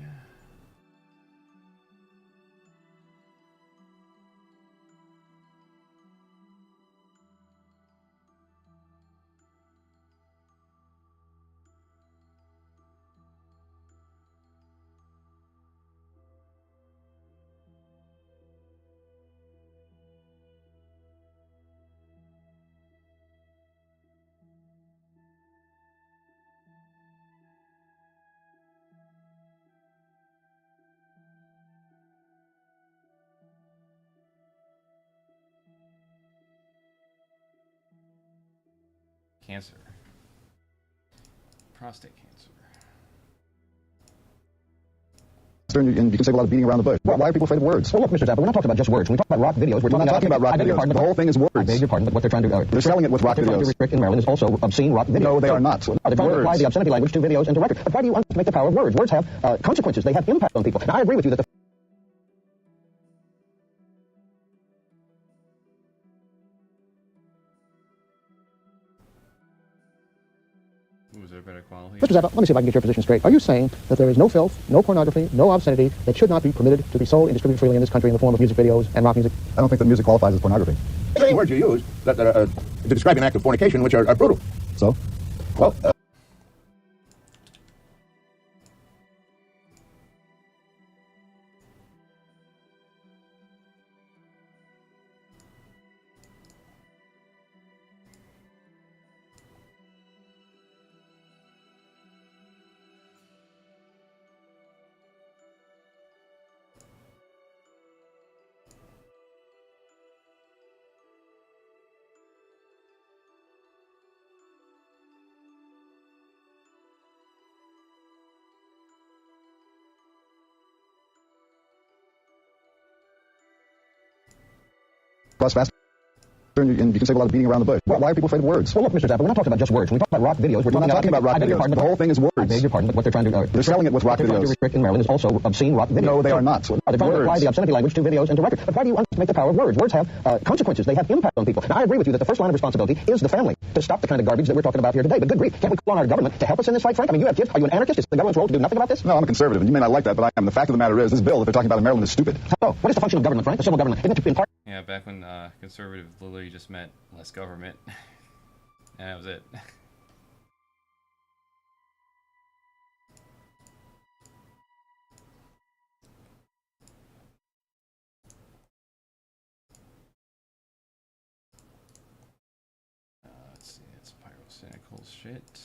Cancer. Prostate cancer. And you can say a lot of beating around the bush. Well, why are people afraid of words? Well, look, Mr. Zappa, we're not talking about just words. When we talk about rock videos, we're not talking about rock videos. The whole thing is words. I beg your pardon, but what they're trying to they're selling it with rock videos. What they're trying to restrict in Maryland is also obscene rock videos. No, they are not. They're trying to apply the obscenity language to videos and to records. But why do you underestimate the power of words? Words have consequences. They have impact on people. Now, I agree with you that the Ooh, is there better quality? Mr. Zappa, let me see if I can get your position straight. Are you saying that there is no filth, no pornography, no obscenity that should not be permitted to be sold and distributed freely in this country in the form of music videos and rock music? I don't think that music qualifies as pornography. Certain words you use that to describe an act of fornication which are brutal. So? Well, Cross fast. And you can say a lot of beating around the bush. Well, why are people afraid of words? Well, look, Mr. Zappa, we're not talking about just words. When we talk about rock videos, we're not talking about rock videos. Pardon, the whole thing is words. I beg your pardon, but what they're trying to they're selling it with rock videos. What they're trying to restrict in Maryland is also obscene rock videos. No, they are not. They're trying to apply the obscenity language to videos and to records. But why do you underestimate the power of words? Words have consequences. They have impact on people. Now, I agree with you that the first line of responsibility is the family to stop the kind of garbage that we're talking about here today. But good grief, can't we call on our government to help us in this fight, Frank? I mean, you have kids. Are you an anarchist? Is the government's role to do nothing about this? No, I'm a conservative, and you may not like that, but I am. The fact of the matter is, this bill that they're talking about in Maryland is stupid. So, what is the function of government, Frank? The civil government? Isn't it in part? Yeah, back when conservative literally just meant less government. And that was it. Let's see, it's pyrocynical shit.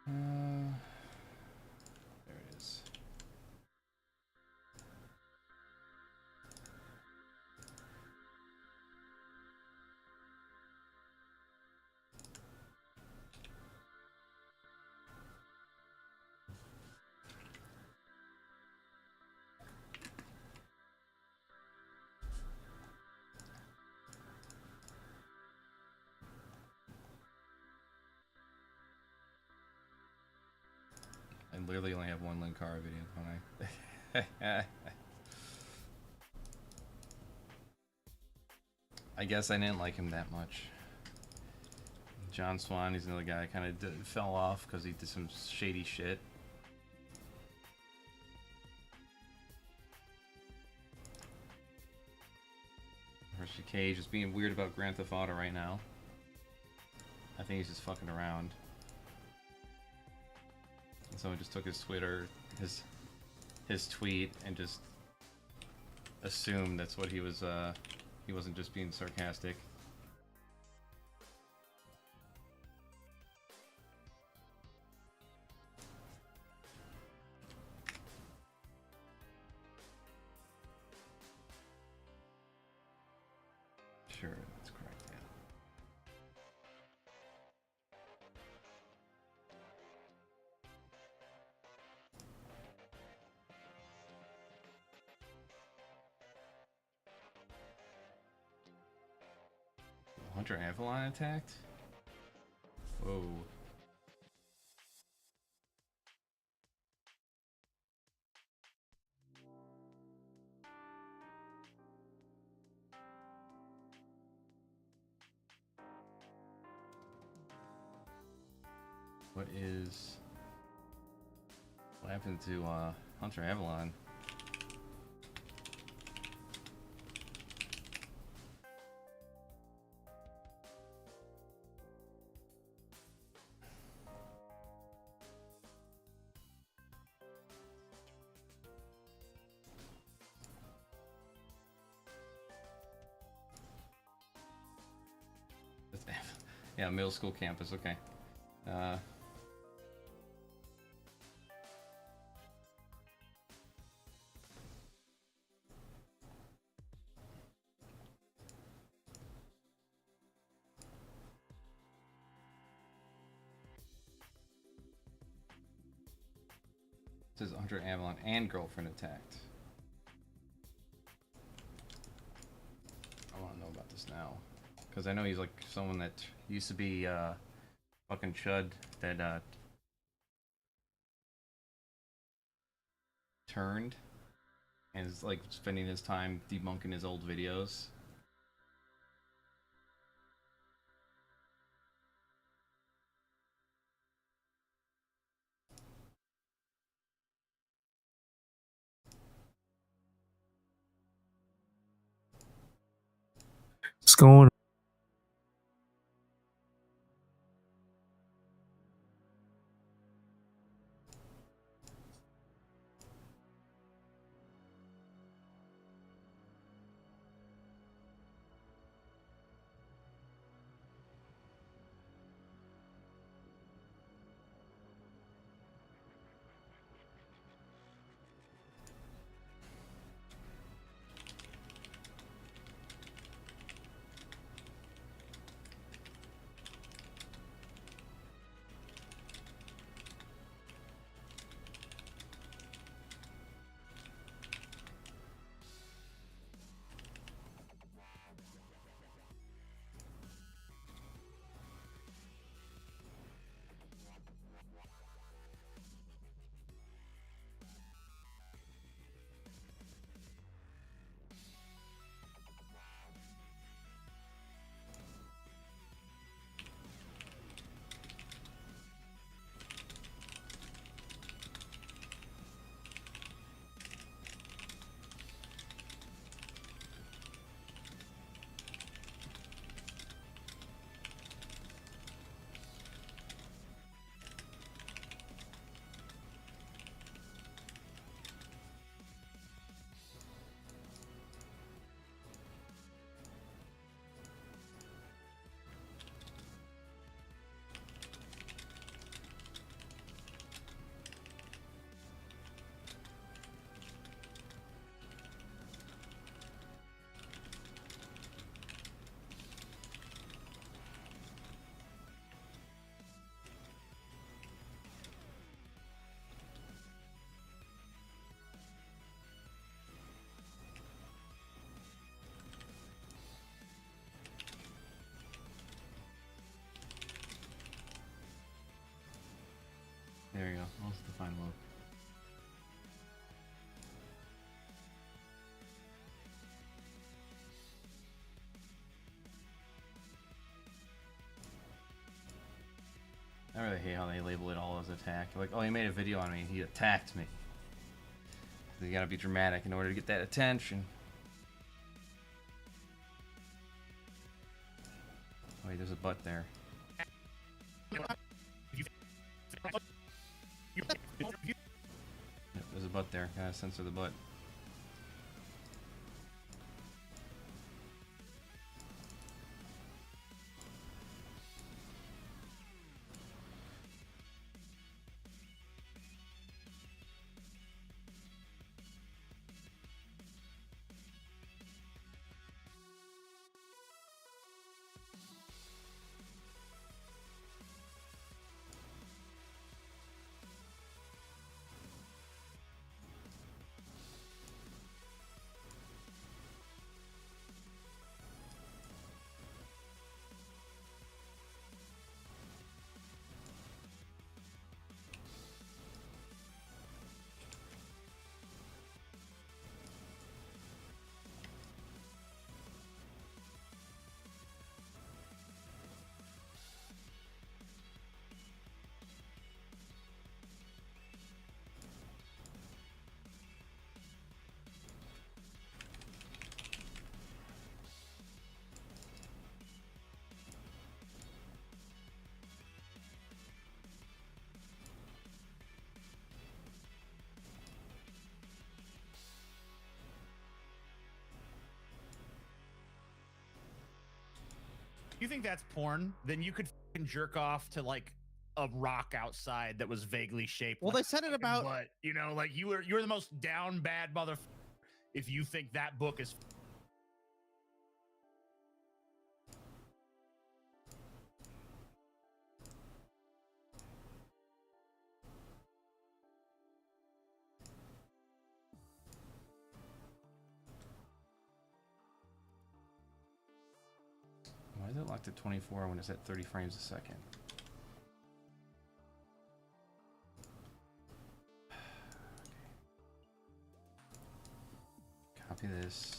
There it is. literally only have one Linkara video, don't I? I guess I didn't like him that much. John Swan, he's another guy kind of fell off because he did some shady shit. Hershey Cage is being weird about Grand Theft Auto right now. I think he's just fucking around. And someone just took his Twitter, his tweet, and just assumed that's what he was. He wasn't just being sarcastic. Sure, that's correct, yeah. Hunter Avalon attacked? Whoa. What happened to Hunter Avalon? Yeah, middle school campus, okay. This is Hunter Avalon and girlfriend attacked. I want to know about this now. Because I know he's like someone that used to be fucking chud that turned and is like spending his time debunking his old videos. What's going on? There you go. That's the fine look. I really hate how they label it all as attack. Like, oh, he made a video on me. He attacked me. You gotta be dramatic in order to get that attention. Wait, there's a butt there. Yep, there's a butt there. Gotta censor the butt. You think that's porn? Then you could fucking jerk off to like a rock outside that was vaguely shaped. Well, like they said it about. But you know, like you're the most down bad motherfucker if you think that book is. Why is it locked at 24 when it's at 30 frames a second? Okay. Copy this.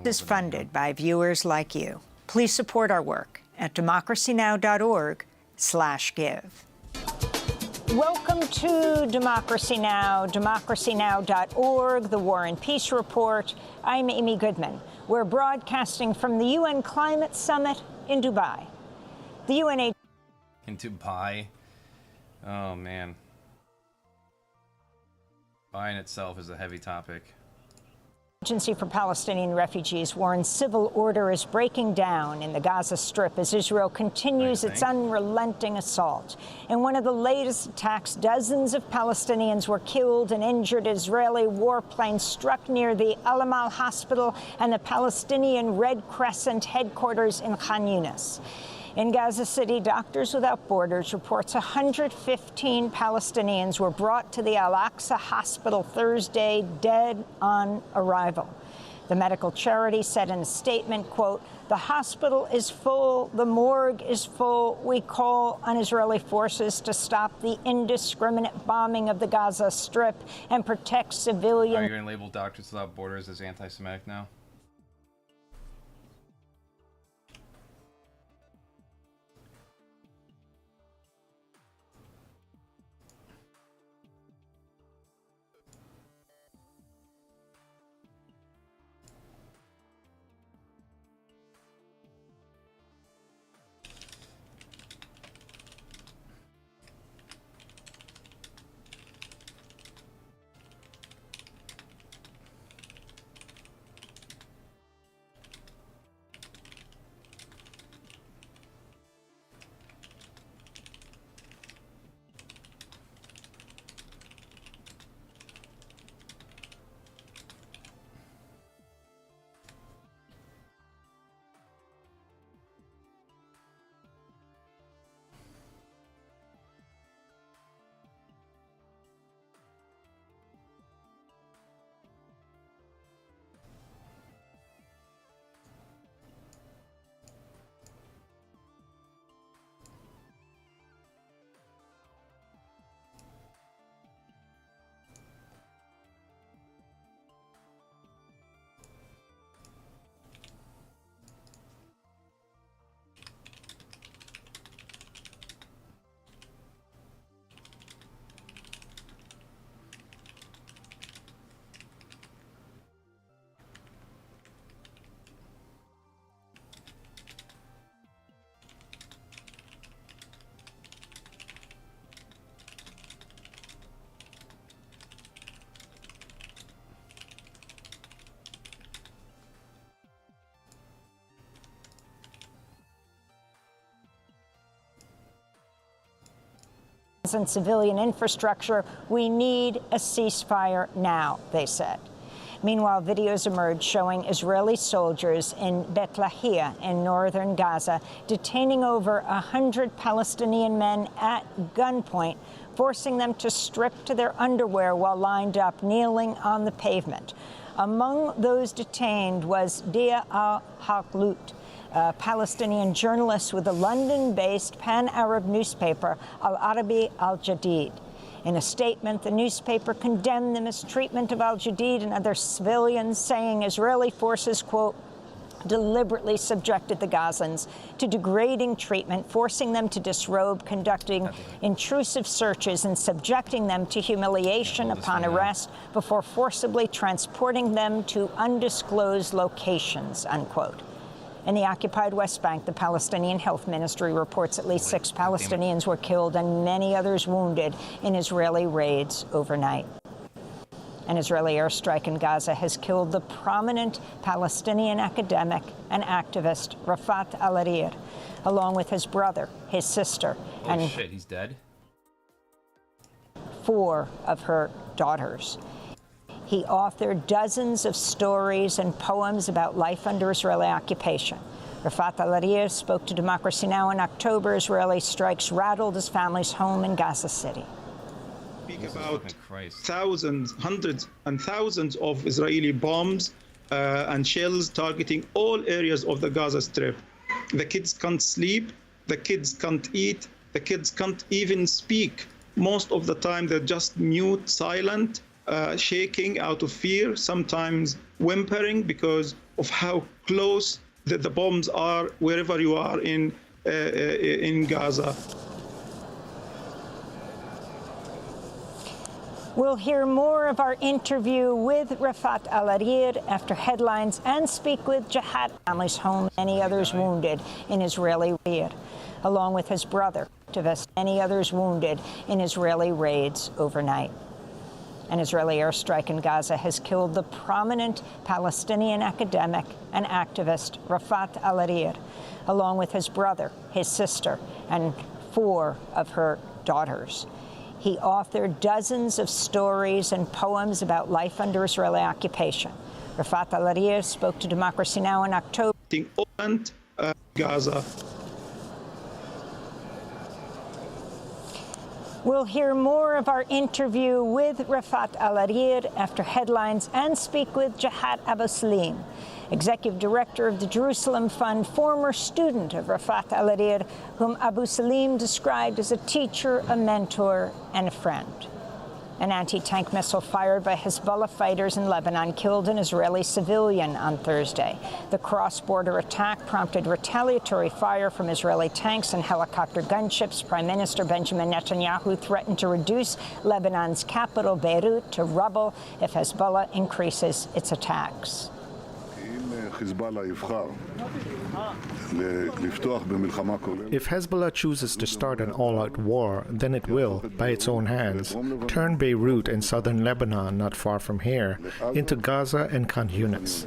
This is funded by viewers like you. Please support our work at democracynow.org/give. Welcome to Democracy Now!, democracynow.org, the War and Peace Report. I'm Amy Goodman. We're broadcasting from the UN Climate Summit in Dubai. The UN In Dubai? Oh, man. Dubai in itself is a heavy topic. Agency for Palestinian Refugees warns civil order is breaking down in the Gaza Strip as Israel continues its unrelenting assault. In one of the latest attacks, dozens of Palestinians were killed and injured. Israeli warplanes struck near the Al-Amal hospital and the Palestinian Red Crescent headquarters in Khan Yunis. In Gaza City, Doctors Without Borders reports 115 Palestinians were brought to the Al-Aqsa hospital Thursday, dead on arrival. The medical charity said in a statement, quote, "The hospital is full, the morgue is full. We call on Israeli forces to stop the indiscriminate bombing of the Gaza Strip and protect civilians." Are you going to label Doctors Without Borders as anti-Semitic now? Gazan civilian infrastructure. We need a ceasefire now, they said. Meanwhile, videos emerged showing Israeli soldiers in Bet Lahia in northern Gaza detaining over 100 Palestinian men at gunpoint, forcing them to strip to their underwear while lined up, kneeling on the pavement. Among those detained was Dia al-Haqlut, a Palestinian journalist with the London-based pan-Arab newspaper Al-Arabi Al-Jadid. In a statement, the newspaper condemned the mistreatment of Al-Jadid and other civilians, saying Israeli forces, quote, deliberately subjected the Gazans to degrading treatment, forcing them to disrobe, conducting intrusive searches, and subjecting them to humiliation upon arrest before forcibly transporting them to undisclosed locations, unquote. In the occupied West Bank, the Palestinian Health Ministry reports at least 6 Palestinians were killed and many others wounded in Israeli raids overnight. An Israeli airstrike in Gaza has killed the prominent Palestinian academic and activist Rafat al-Hariri, along with his brother, his sister, and shit, he's dead? 4 of her daughters. He authored dozens of stories and poems about life under Israeli occupation. Rafat al-Hariri spoke to Democracy Now! In October. Israeli strikes rattled his family's home in Gaza City. Speak about thousands, hundreds and thousands of Israeli bombs and shells targeting all areas of the Gaza Strip. The kids can't sleep, the kids can't eat, the kids can't even speak. Most of the time they're just mute, silent, shaking out of fear, sometimes whimpering because of how close the bombs are wherever you are in Gaza. We'll hear more of our interview with Rafat al-Hariri after headlines and speak with Jihad family's home, many others wounded in Israeli raids, along with his brother, activist, many others wounded in Israeli raids overnight. An Israeli airstrike in Gaza has killed the prominent Palestinian academic and activist Rafat al-Hariri, along with his brother, his sister, and 4 of her daughters. He authored dozens of stories and poems about life under Israeli occupation. Rafat al-Hariri spoke to Democracy Now! In October. Gaza. We'll hear more of our interview with Rafat al-Hariri after headlines and speak with Jihad Abu Salim, Executive Director of the Jerusalem Fund, former student of Rafat al-Hariri, whom Abu Salim described as a teacher, a mentor, and a friend. An anti-tank missile fired by Hezbollah fighters in Lebanon killed an Israeli civilian on Thursday. The cross-border attack prompted retaliatory fire from Israeli tanks and helicopter gunships. Prime Minister Benjamin Netanyahu threatened to reduce Lebanon's capital, Beirut, to rubble if Hezbollah increases its attacks. If Hezbollah chooses to start an all-out war, then it will, by its own hands, turn Beirut and southern Lebanon, not far from here, into Gaza and Khan Yunis.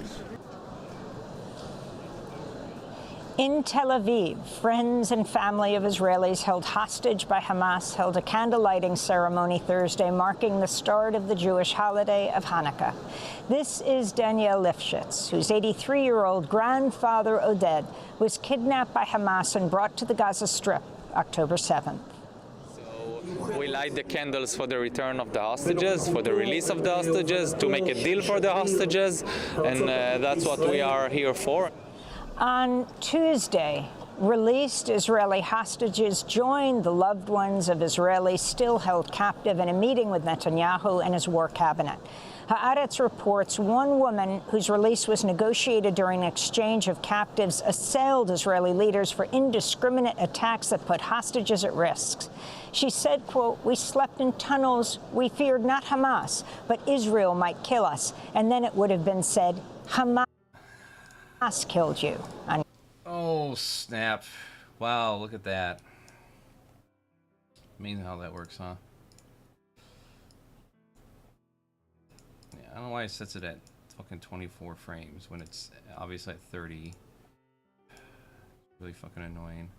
In Tel Aviv, friends and family of Israelis held hostage by Hamas held a candle-lighting ceremony Thursday, marking the start of the Jewish holiday of Hanukkah. This is Daniel Lifshitz, whose 83-year-old grandfather, Oded, was kidnapped by Hamas and brought to the Gaza Strip October 7th. We light the candles for the return of the hostages, for the release of the hostages, to make a deal for the hostages, and that's what we are here for. On Tuesday, released Israeli hostages joined the loved ones of Israelis still held captive in a meeting with Netanyahu and his war cabinet. Haaretz reports one woman whose release was negotiated during an exchange of captives assailed Israeli leaders for indiscriminate attacks that put hostages at risk. She said, quote, "We slept in tunnels. We feared not Hamas, but Israel might kill us." And then it would have been said, Hamas killed you. Oh, snap. Wow, look at that. Amazing how that works, huh? Yeah, I don't know why it sets it at fucking 24 frames when it's obviously at 30. Really fucking annoying.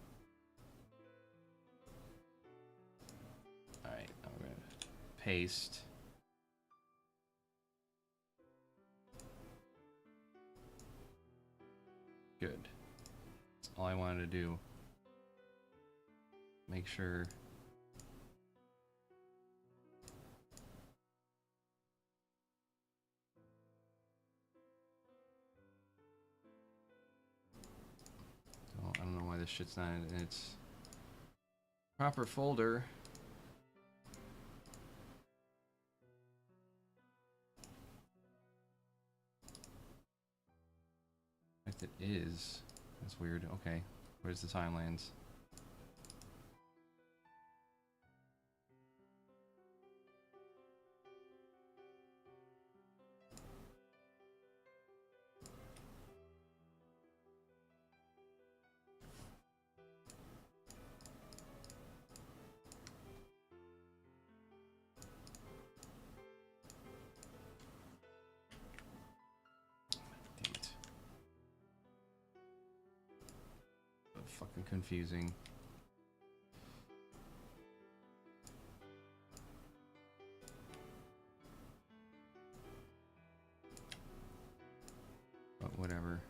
paste. Good. That's all I wanted to do. Make sure. Oh, I don't know why this shit's not in its proper folder. If it is, that's weird. Okay, where's the timelines? Fucking confusing. But whatever.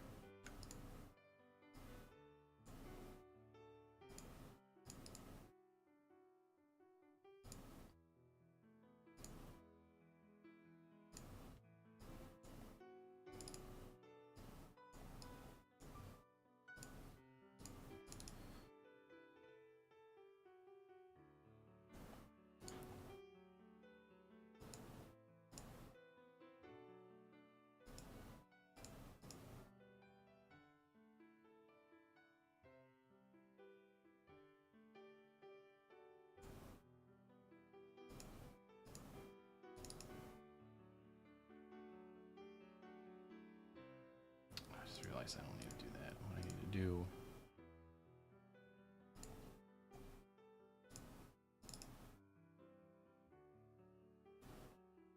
I don't need to do that. What I need to do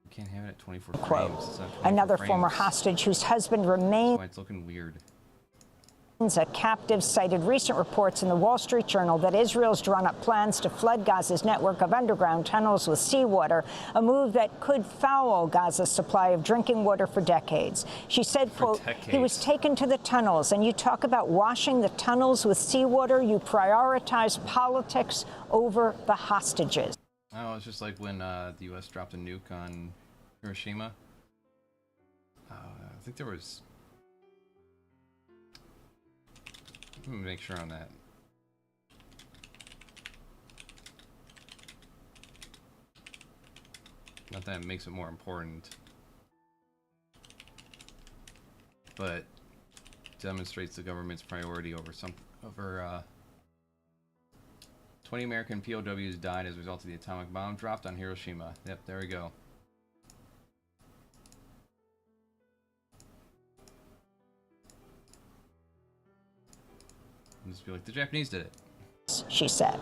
you can't have it at 24 frames. It's not 24 Another frames. former hostage whose husband remains That's why it's looking weird. A captive cited recent reports in the Wall Street Journal that Israel's drawn up plans to flood Gaza's network of underground tunnels with seawater, a move that could foul Gaza's supply of drinking water for decades. She said, quote, he was taken to the tunnels, and you talk about washing the tunnels with seawater, you prioritize politics over the hostages. Oh, it's just like when the U.S. dropped a nuke on Hiroshima. I think there was... Let me make sure on that. Not that it makes it more important, but demonstrates the government's priority over 20 American POWs died as a result of the atomic bomb dropped on Hiroshima. Yep, there we go. Just be like, the Japanese did it. She said.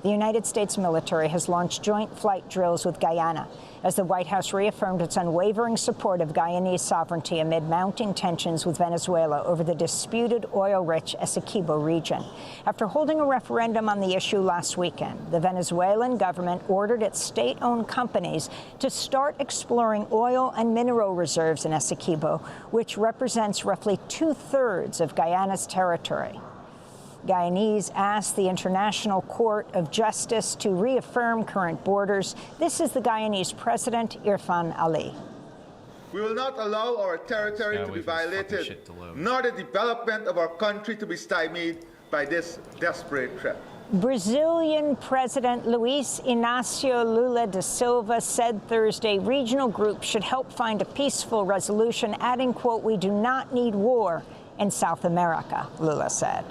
The United States military has launched joint flight drills with Guyana as the White House reaffirmed its unwavering support of Guyanese sovereignty amid mounting tensions with Venezuela over the disputed oil-rich Essequibo region. After holding a referendum on the issue last weekend, the Venezuelan government ordered its state-owned companies to start exploring oil and mineral reserves in Essequibo, which represents roughly 2/3 of Guyana's territory. Guyanese asked the International Court of Justice to reaffirm current borders. This is the Guyanese president, Irfan Ali. We will not allow our territory to be violated, nor the development of our country to be stymied by this desperate threat. Brazilian President Luiz Inácio Lula da Silva said Thursday regional groups should help find a peaceful resolution, adding, quote, "We do not need war in South America," Lula said.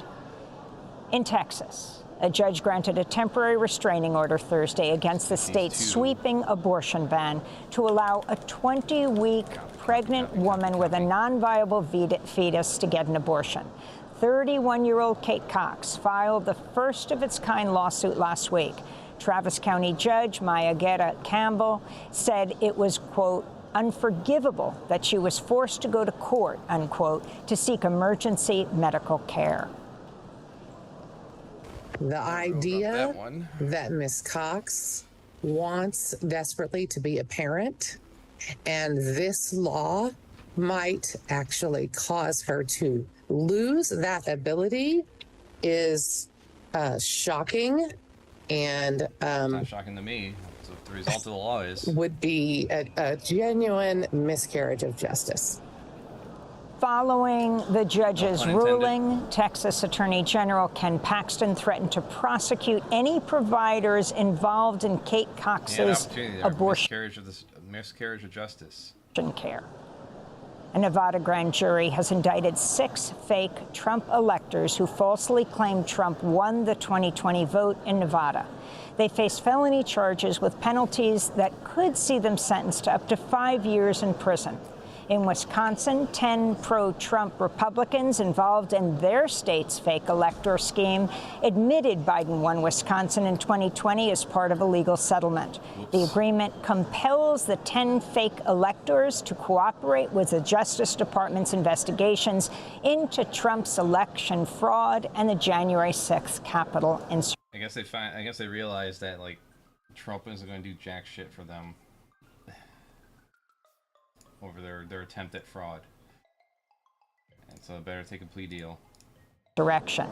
In Texas, a judge granted a temporary restraining order Thursday against the state's sweeping abortion ban to allow a 20-week pregnant woman with a non-viable fetus to get an abortion. 31-year-old Kate Cox filed the first of its kind lawsuit last week. Travis County Judge Maya Guerra Campbell said it was, quote, unforgivable that she was forced to go to court, unquote, to seek emergency medical care. The idea that Ms. Cox wants desperately to be a parent, and this law might actually cause her to lose that ability is shocking, and It's not shocking to me. That's what the result of the law is. would be a genuine miscarriage of justice. Following the judge's ruling, Texas Attorney General Ken Paxton threatened to prosecute any providers involved in Kate Cox's abortion miscarriage of justice care. A Nevada grand jury has indicted 6 fake Trump electors who falsely claimed Trump won the 2020 vote in Nevada. They face felony charges with penalties that could see them sentenced to up to 5 years in prison. In Wisconsin, 10 pro-Trump Republicans involved in their state's fake elector scheme admitted Biden won Wisconsin in 2020 as part of a legal settlement. The agreement compels the 10 fake electors to cooperate with the Justice Department's investigations into Trump's election fraud and the January 6th Capitol insurrection. I guess they realized that like Trump isn't going to do jack shit for them over their attempt at fraud, and so better take a plea deal. Direction.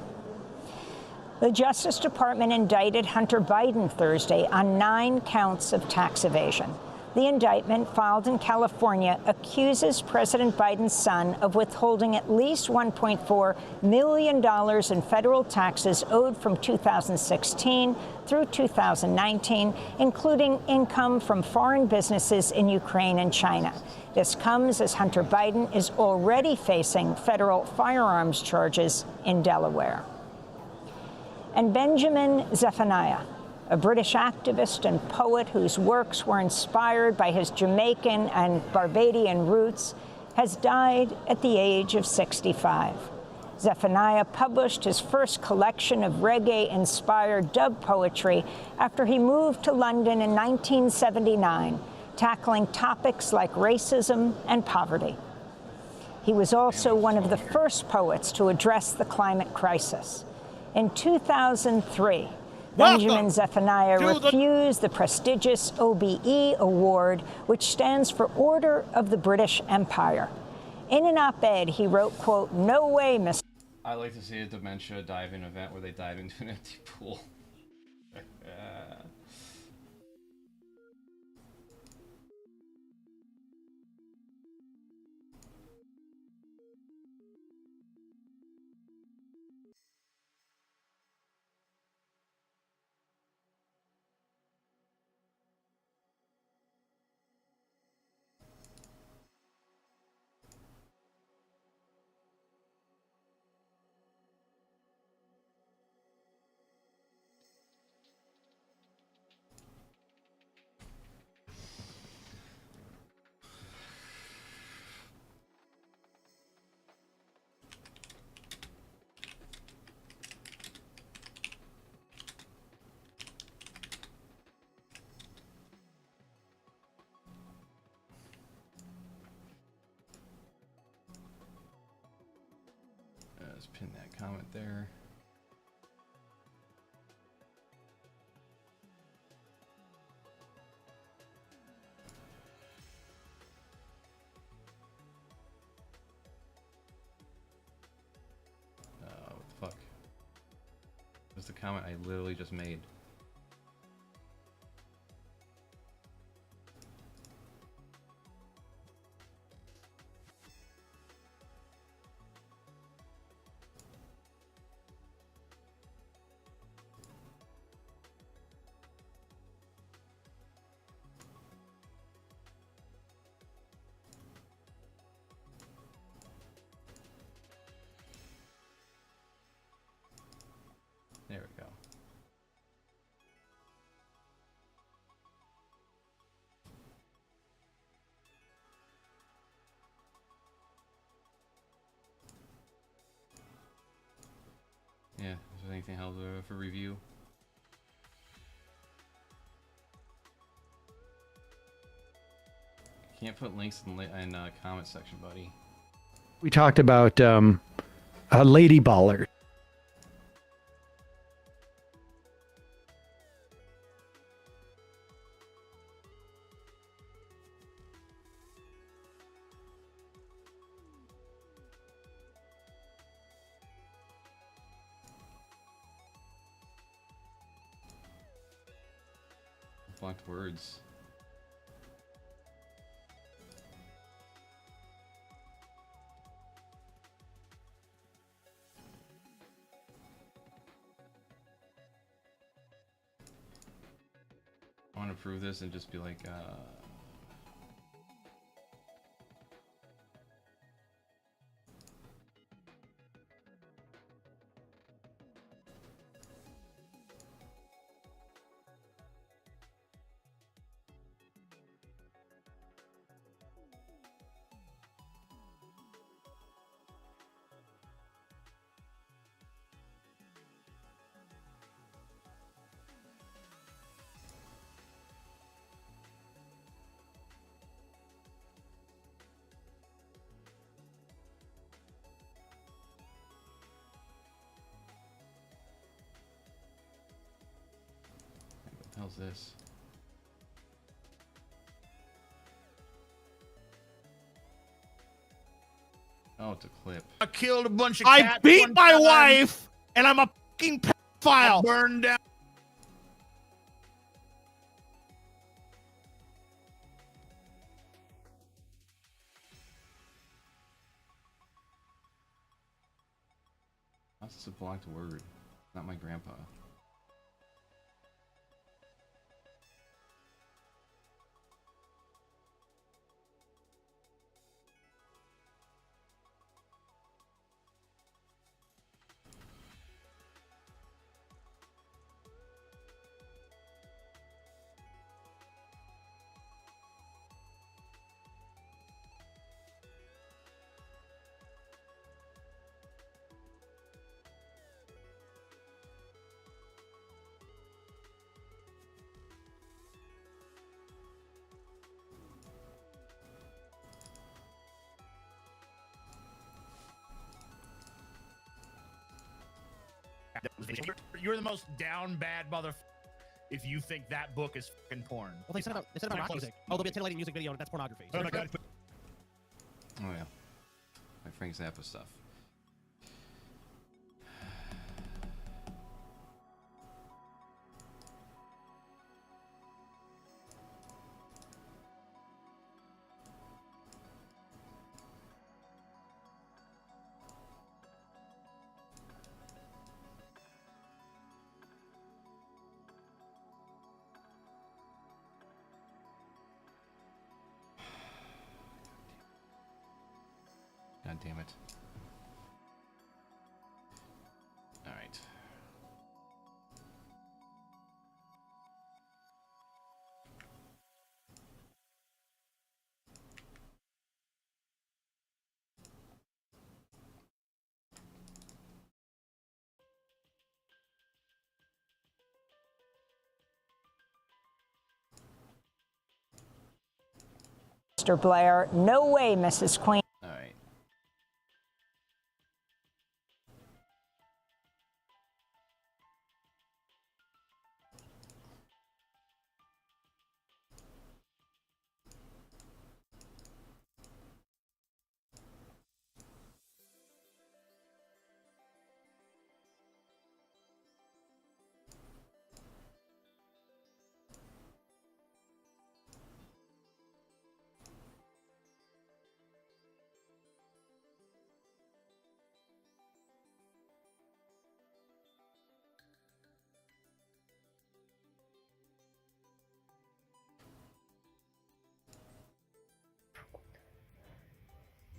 The Justice Department indicted Hunter Biden Thursday on 9 counts of tax evasion. The indictment, filed in California, accuses President Biden's son of withholding at least $1.4 million in federal taxes owed from 2016 through 2019, including income from foreign businesses in Ukraine and China. This comes as Hunter Biden is already facing federal firearms charges in Delaware. And Benjamin Zephaniah, a British activist and poet whose works were inspired by his Jamaican and Barbadian roots, has died at the age of 65. Zephaniah published his first collection of reggae-inspired dub poetry after he moved to London in 1979, tackling topics like racism and poverty. He was also one of the first poets to address the climate crisis. In 2003, Benjamin Zephaniah refused the prestigious OBE award, which stands for Order of the British Empire. In an op-ed, he wrote, quote, "No way, Mr. I like to see a dementia diving event where they dive into an empty pool." Let's pin that comment there. What the fuck? That's the comment I literally just made. There we go. Yeah, is there anything else for review? Can't put links in comment section, buddy. We talked about Lady Baller. Blocked words. I want to prove this and just be like, what the hell's this? Oh, it's a clip. I killed a bunch of I cats beat one my time. wife, and I'm a fucking pedophile. I burned down. How's this a blocked word? Not my grandpa. You're the most down bad motherfucker if you think that book is fucking porn. Well, they said about rock music. Oh, there'll be a titillating music video, and that's pornography. Oh my god. Oh yeah. My Frank Zappa stuff. God damn it. All right. Mr. Blair, no way, Mrs. Queen. All right.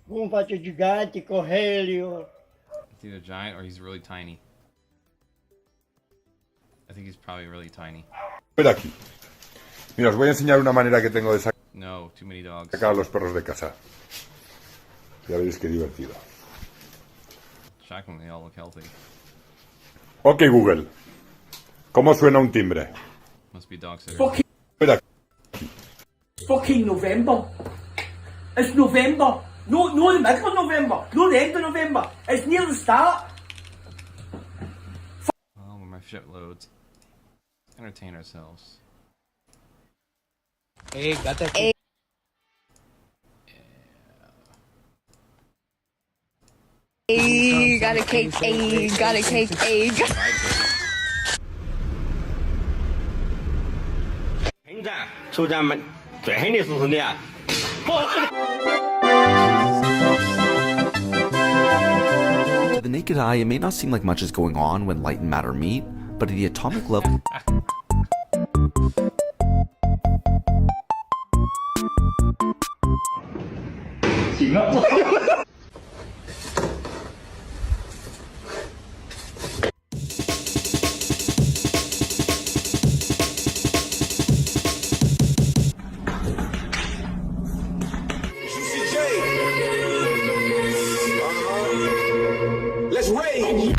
Un faccio gigantico, Helio. It's either giant or he's really tiny. I think he's probably really tiny. Espera aquí. Mira, os voy a enseñar una manera que tengo de No, too many dogs. sacar a los perros de casa. Ya veréis qué divertido. Shockingly, they all look healthy. Ok, Google. ¿Cómo suena un timbre? Must be dog sitters. Fucking, Espera. fucking November. It's November. No, the middle of November. No, the end of November. It's near the start. Oh, when my ship loads. Entertain ourselves. Hey, got that. Hey. Hey, got a cake, hey, got a cake, hey. 是不是们最狠的是不是你啊？ To the naked eye, it may not seem like much is going on when light and matter meet, but at the atomic level... Let's rage!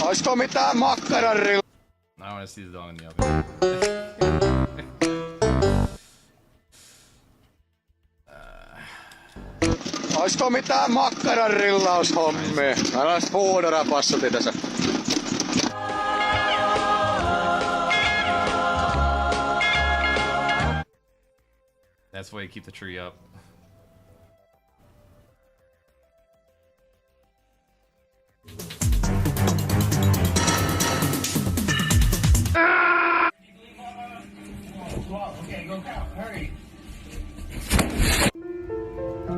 Olisiko mitään makkararilla? I want to see the dog in the oven. Olisiko mitään makkararillaushommia? Älä puudora passuti tässä. That's why you keep the tree up.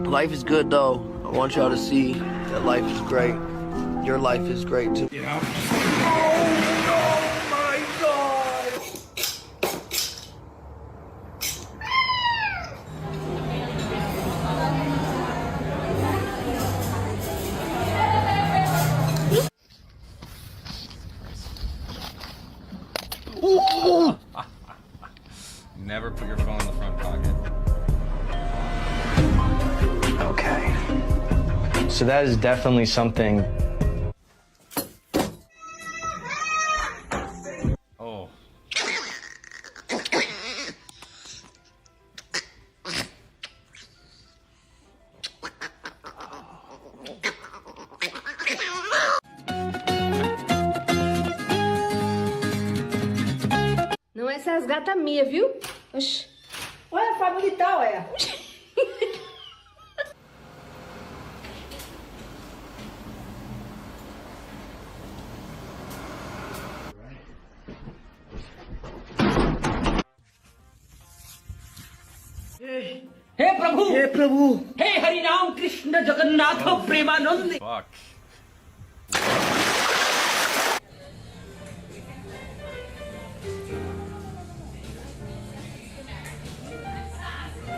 Life is good though. I want y'all to see that life is great. Your life is great too. You know? Never put your phone in the front pocket. Okay. So that is definitely something. Oh. Não, essas gatas minhas, viu? Oxi. Olha, foi bonitão, é. Hey Prabhu hey Hari Ram Krishna Jagannath Premanand Fuck.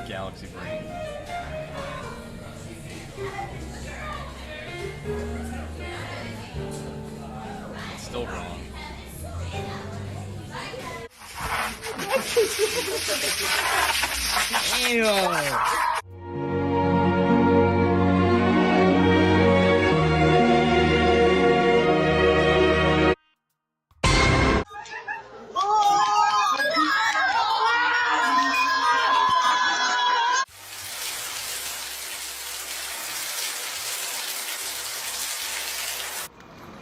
Galaxy brain. It's still wrong.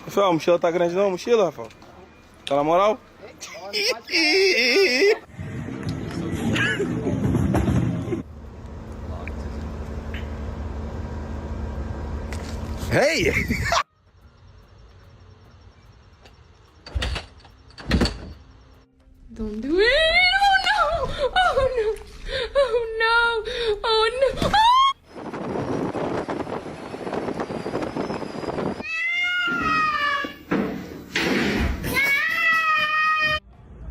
Pessoal, a mochila tá grande não, a mochila, Rafael? Tá na moral? Hey! Don't do it! Oh no! Oh no! Oh no! Oh no! Ah!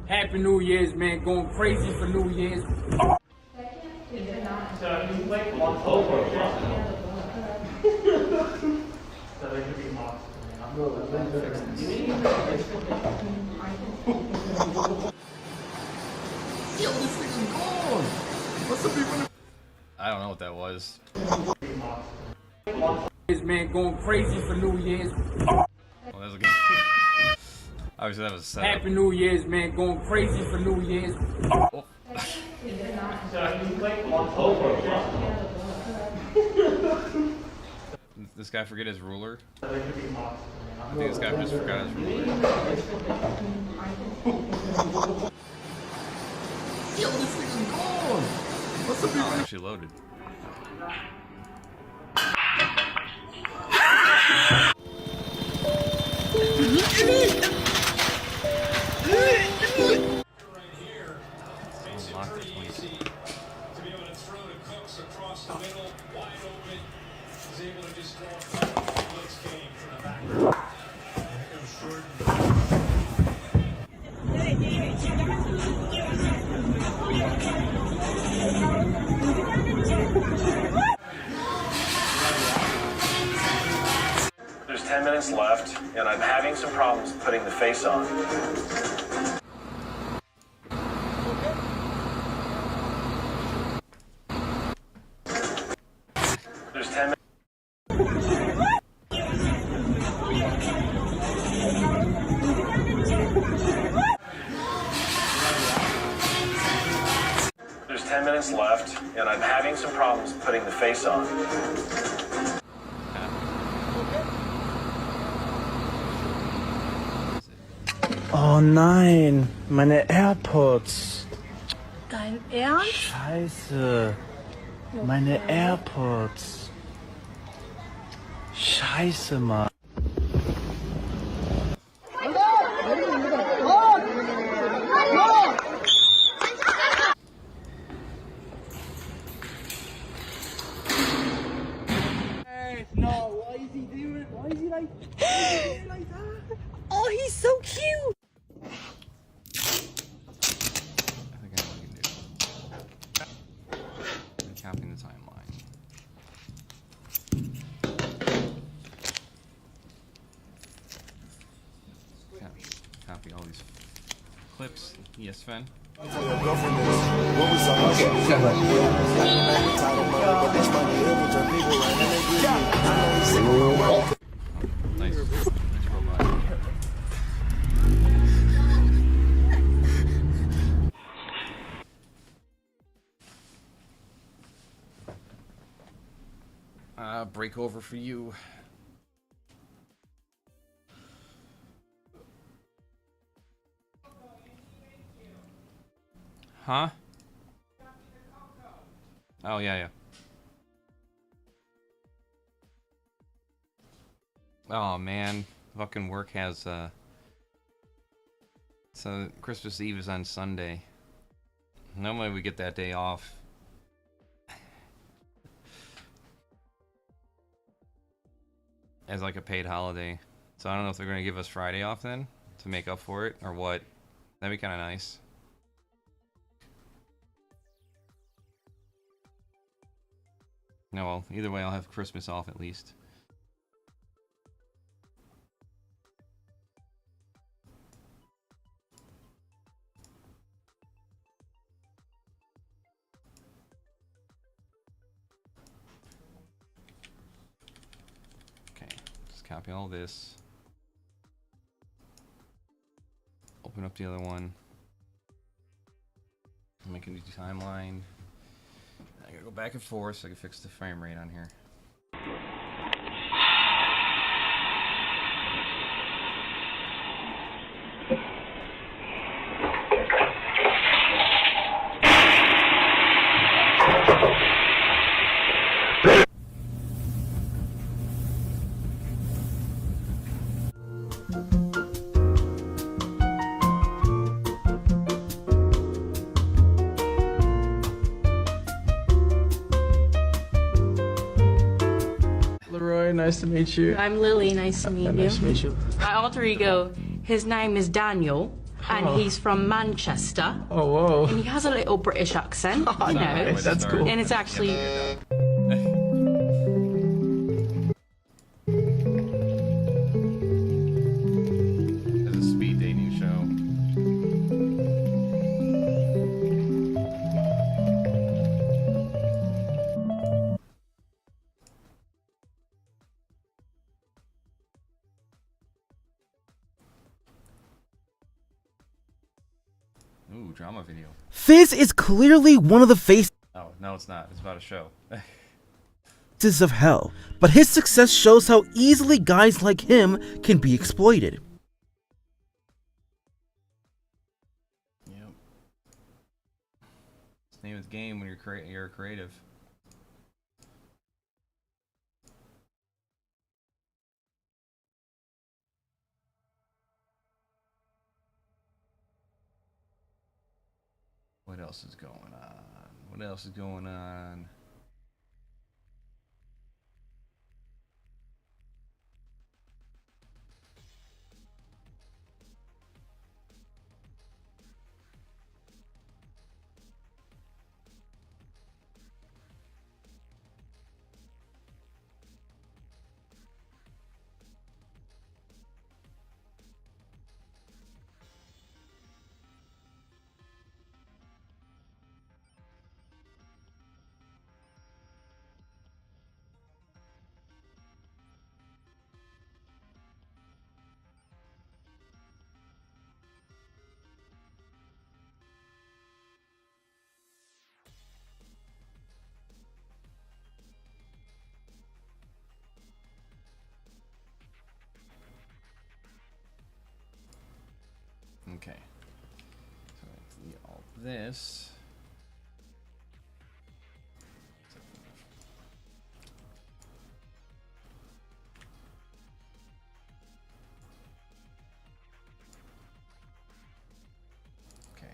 Happy New Year's, man. Going crazy for New Year's. Oh. I don't know what that was. This man going crazy for New Year's. Oh, that was a good. Obviously, that was a setup. Happy New Year's, man. Going crazy for New Year's. Oh. This guy forget his ruler? I think this guy just forgot his ruler. Yo, this thing is gone! What's the Oh, actually loaded. across the middle, wide open. Was able to just throw a blitz game from the back. It was short. There's 10 minutes left, and I'm having some problems putting the face on. There's 10 minutes. There's 10 minutes left, and I'm having some problems putting the face on. Oh nein, meine AirPods. Dein Ernst? Scheiße. Meine AirPods. Scheiße, Mann. No, why is he doing it? Why is he like that? Oh, he's so cute. I think I know what you can do. I'm copying the timeline. Copy all these clips. Yes, Sven. Nice. Break over for you. Huh? Oh, yeah. Oh, man. Fucking work has, So, Christmas Eve is on Sunday. Normally we get that day off. As like a paid holiday. So I don't know if they're going to give us Friday off then to make up for it or what. That'd be kind of nice. No, well, either way I'll have Christmas off at least. Copy all this. Open up the other one. Make a new timeline. I gotta go back and forth so I can fix the frame rate on here. Nice to meet you. I'm Lily. Nice to meet you. Nice to meet you. My alter ego, his name is Daniel, and he's from Manchester. Oh, whoa. And he has a little British accent, you know. Nice. That's cool. And it's actually... It's a speed dating show. Ooh, drama video. Fizz is clearly one of the faces Oh, no, it's not. It's about a show. of hell, but his success shows how easily guys like him can be exploited. Yep. It's the name of the game when you're creative. What else is going on? What else is going on? Okay. So delete all this. Okay.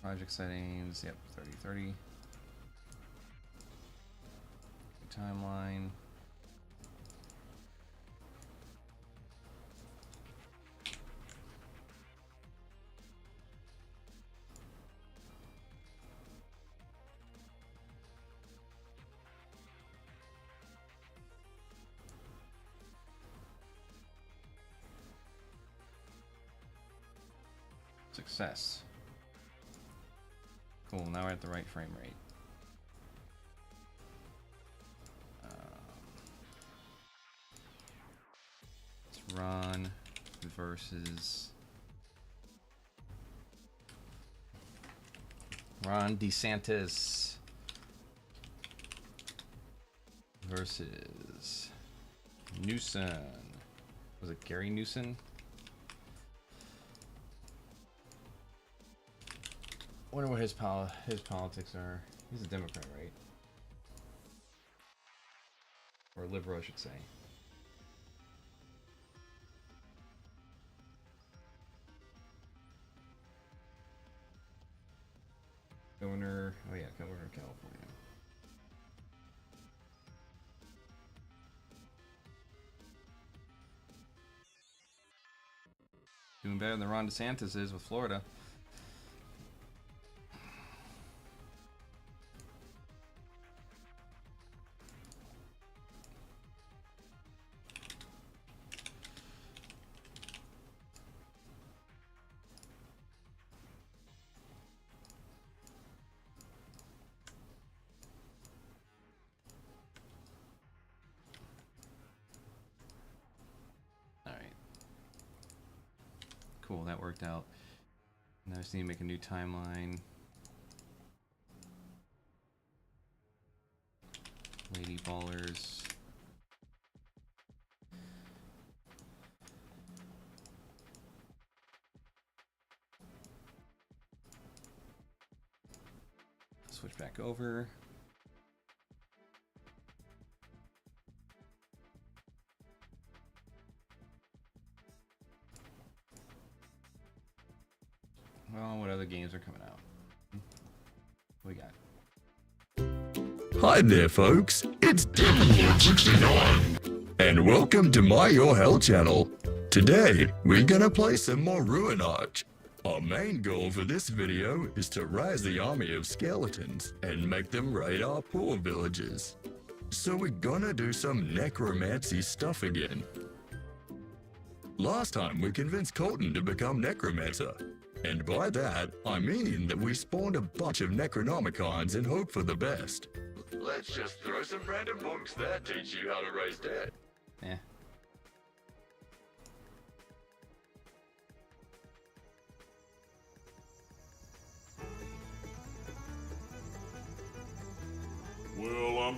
Project settings, yep, 3030. Timeline. Success. Cool, now we're at the right frame rate. Let's run versus Ron DeSantis versus Newsom. Was it Gary Newsom? I wonder what his politics are. He's a Democrat, right? Or liberal, I should say. Governor, oh yeah, Governor of California. Doing better than Ron DeSantis is with Florida. Cool, that worked out. Now I just need to make a new timeline. Lady Ballers. Switch back over. Well, what other games are coming out? What we got? Hi there, folks. It's Devilwood69, and welcome to My Your Hell channel. Today, we're gonna play some more Ruin Arch. Our main goal for this video is to rise the army of skeletons and make them raid our poor villages. So we're gonna do some necromancy stuff again. Last time, we convinced Colton to become Necromancer. And by that, I mean that we spawned a bunch of Necronomicons and hope for the best. Let's just throw some random monks that teach you how to raise dead. Yeah. Well,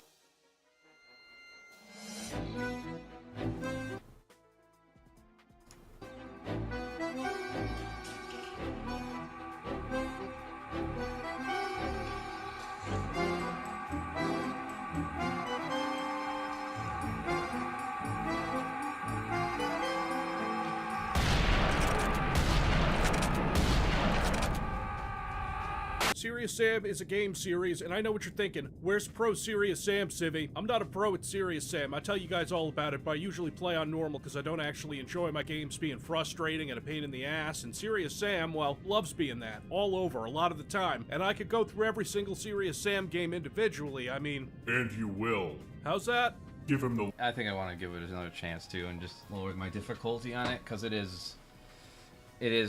Serious Sam is a game series, and I know what you're thinking. Where's Pro Serious Sam, Civvy? I'm not a pro at Serious Sam. I tell you guys all about it, but I usually play on normal because I don't actually enjoy my games being frustrating and a pain in the ass, and Serious Sam, well, loves being that. All over, a lot of the time. And I could go through every single Serious Sam game individually, I mean... And you will. How's that? Give him the... I think I want to give it another chance, too, and just lower my difficulty on it, because it is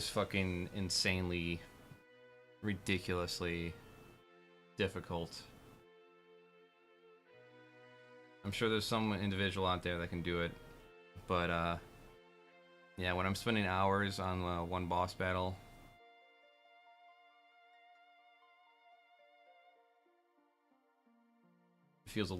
fucking insanely... ridiculously difficult. I'm sure there's some individual out there that can do it, but yeah, when I'm spending hours on one boss battle, it feels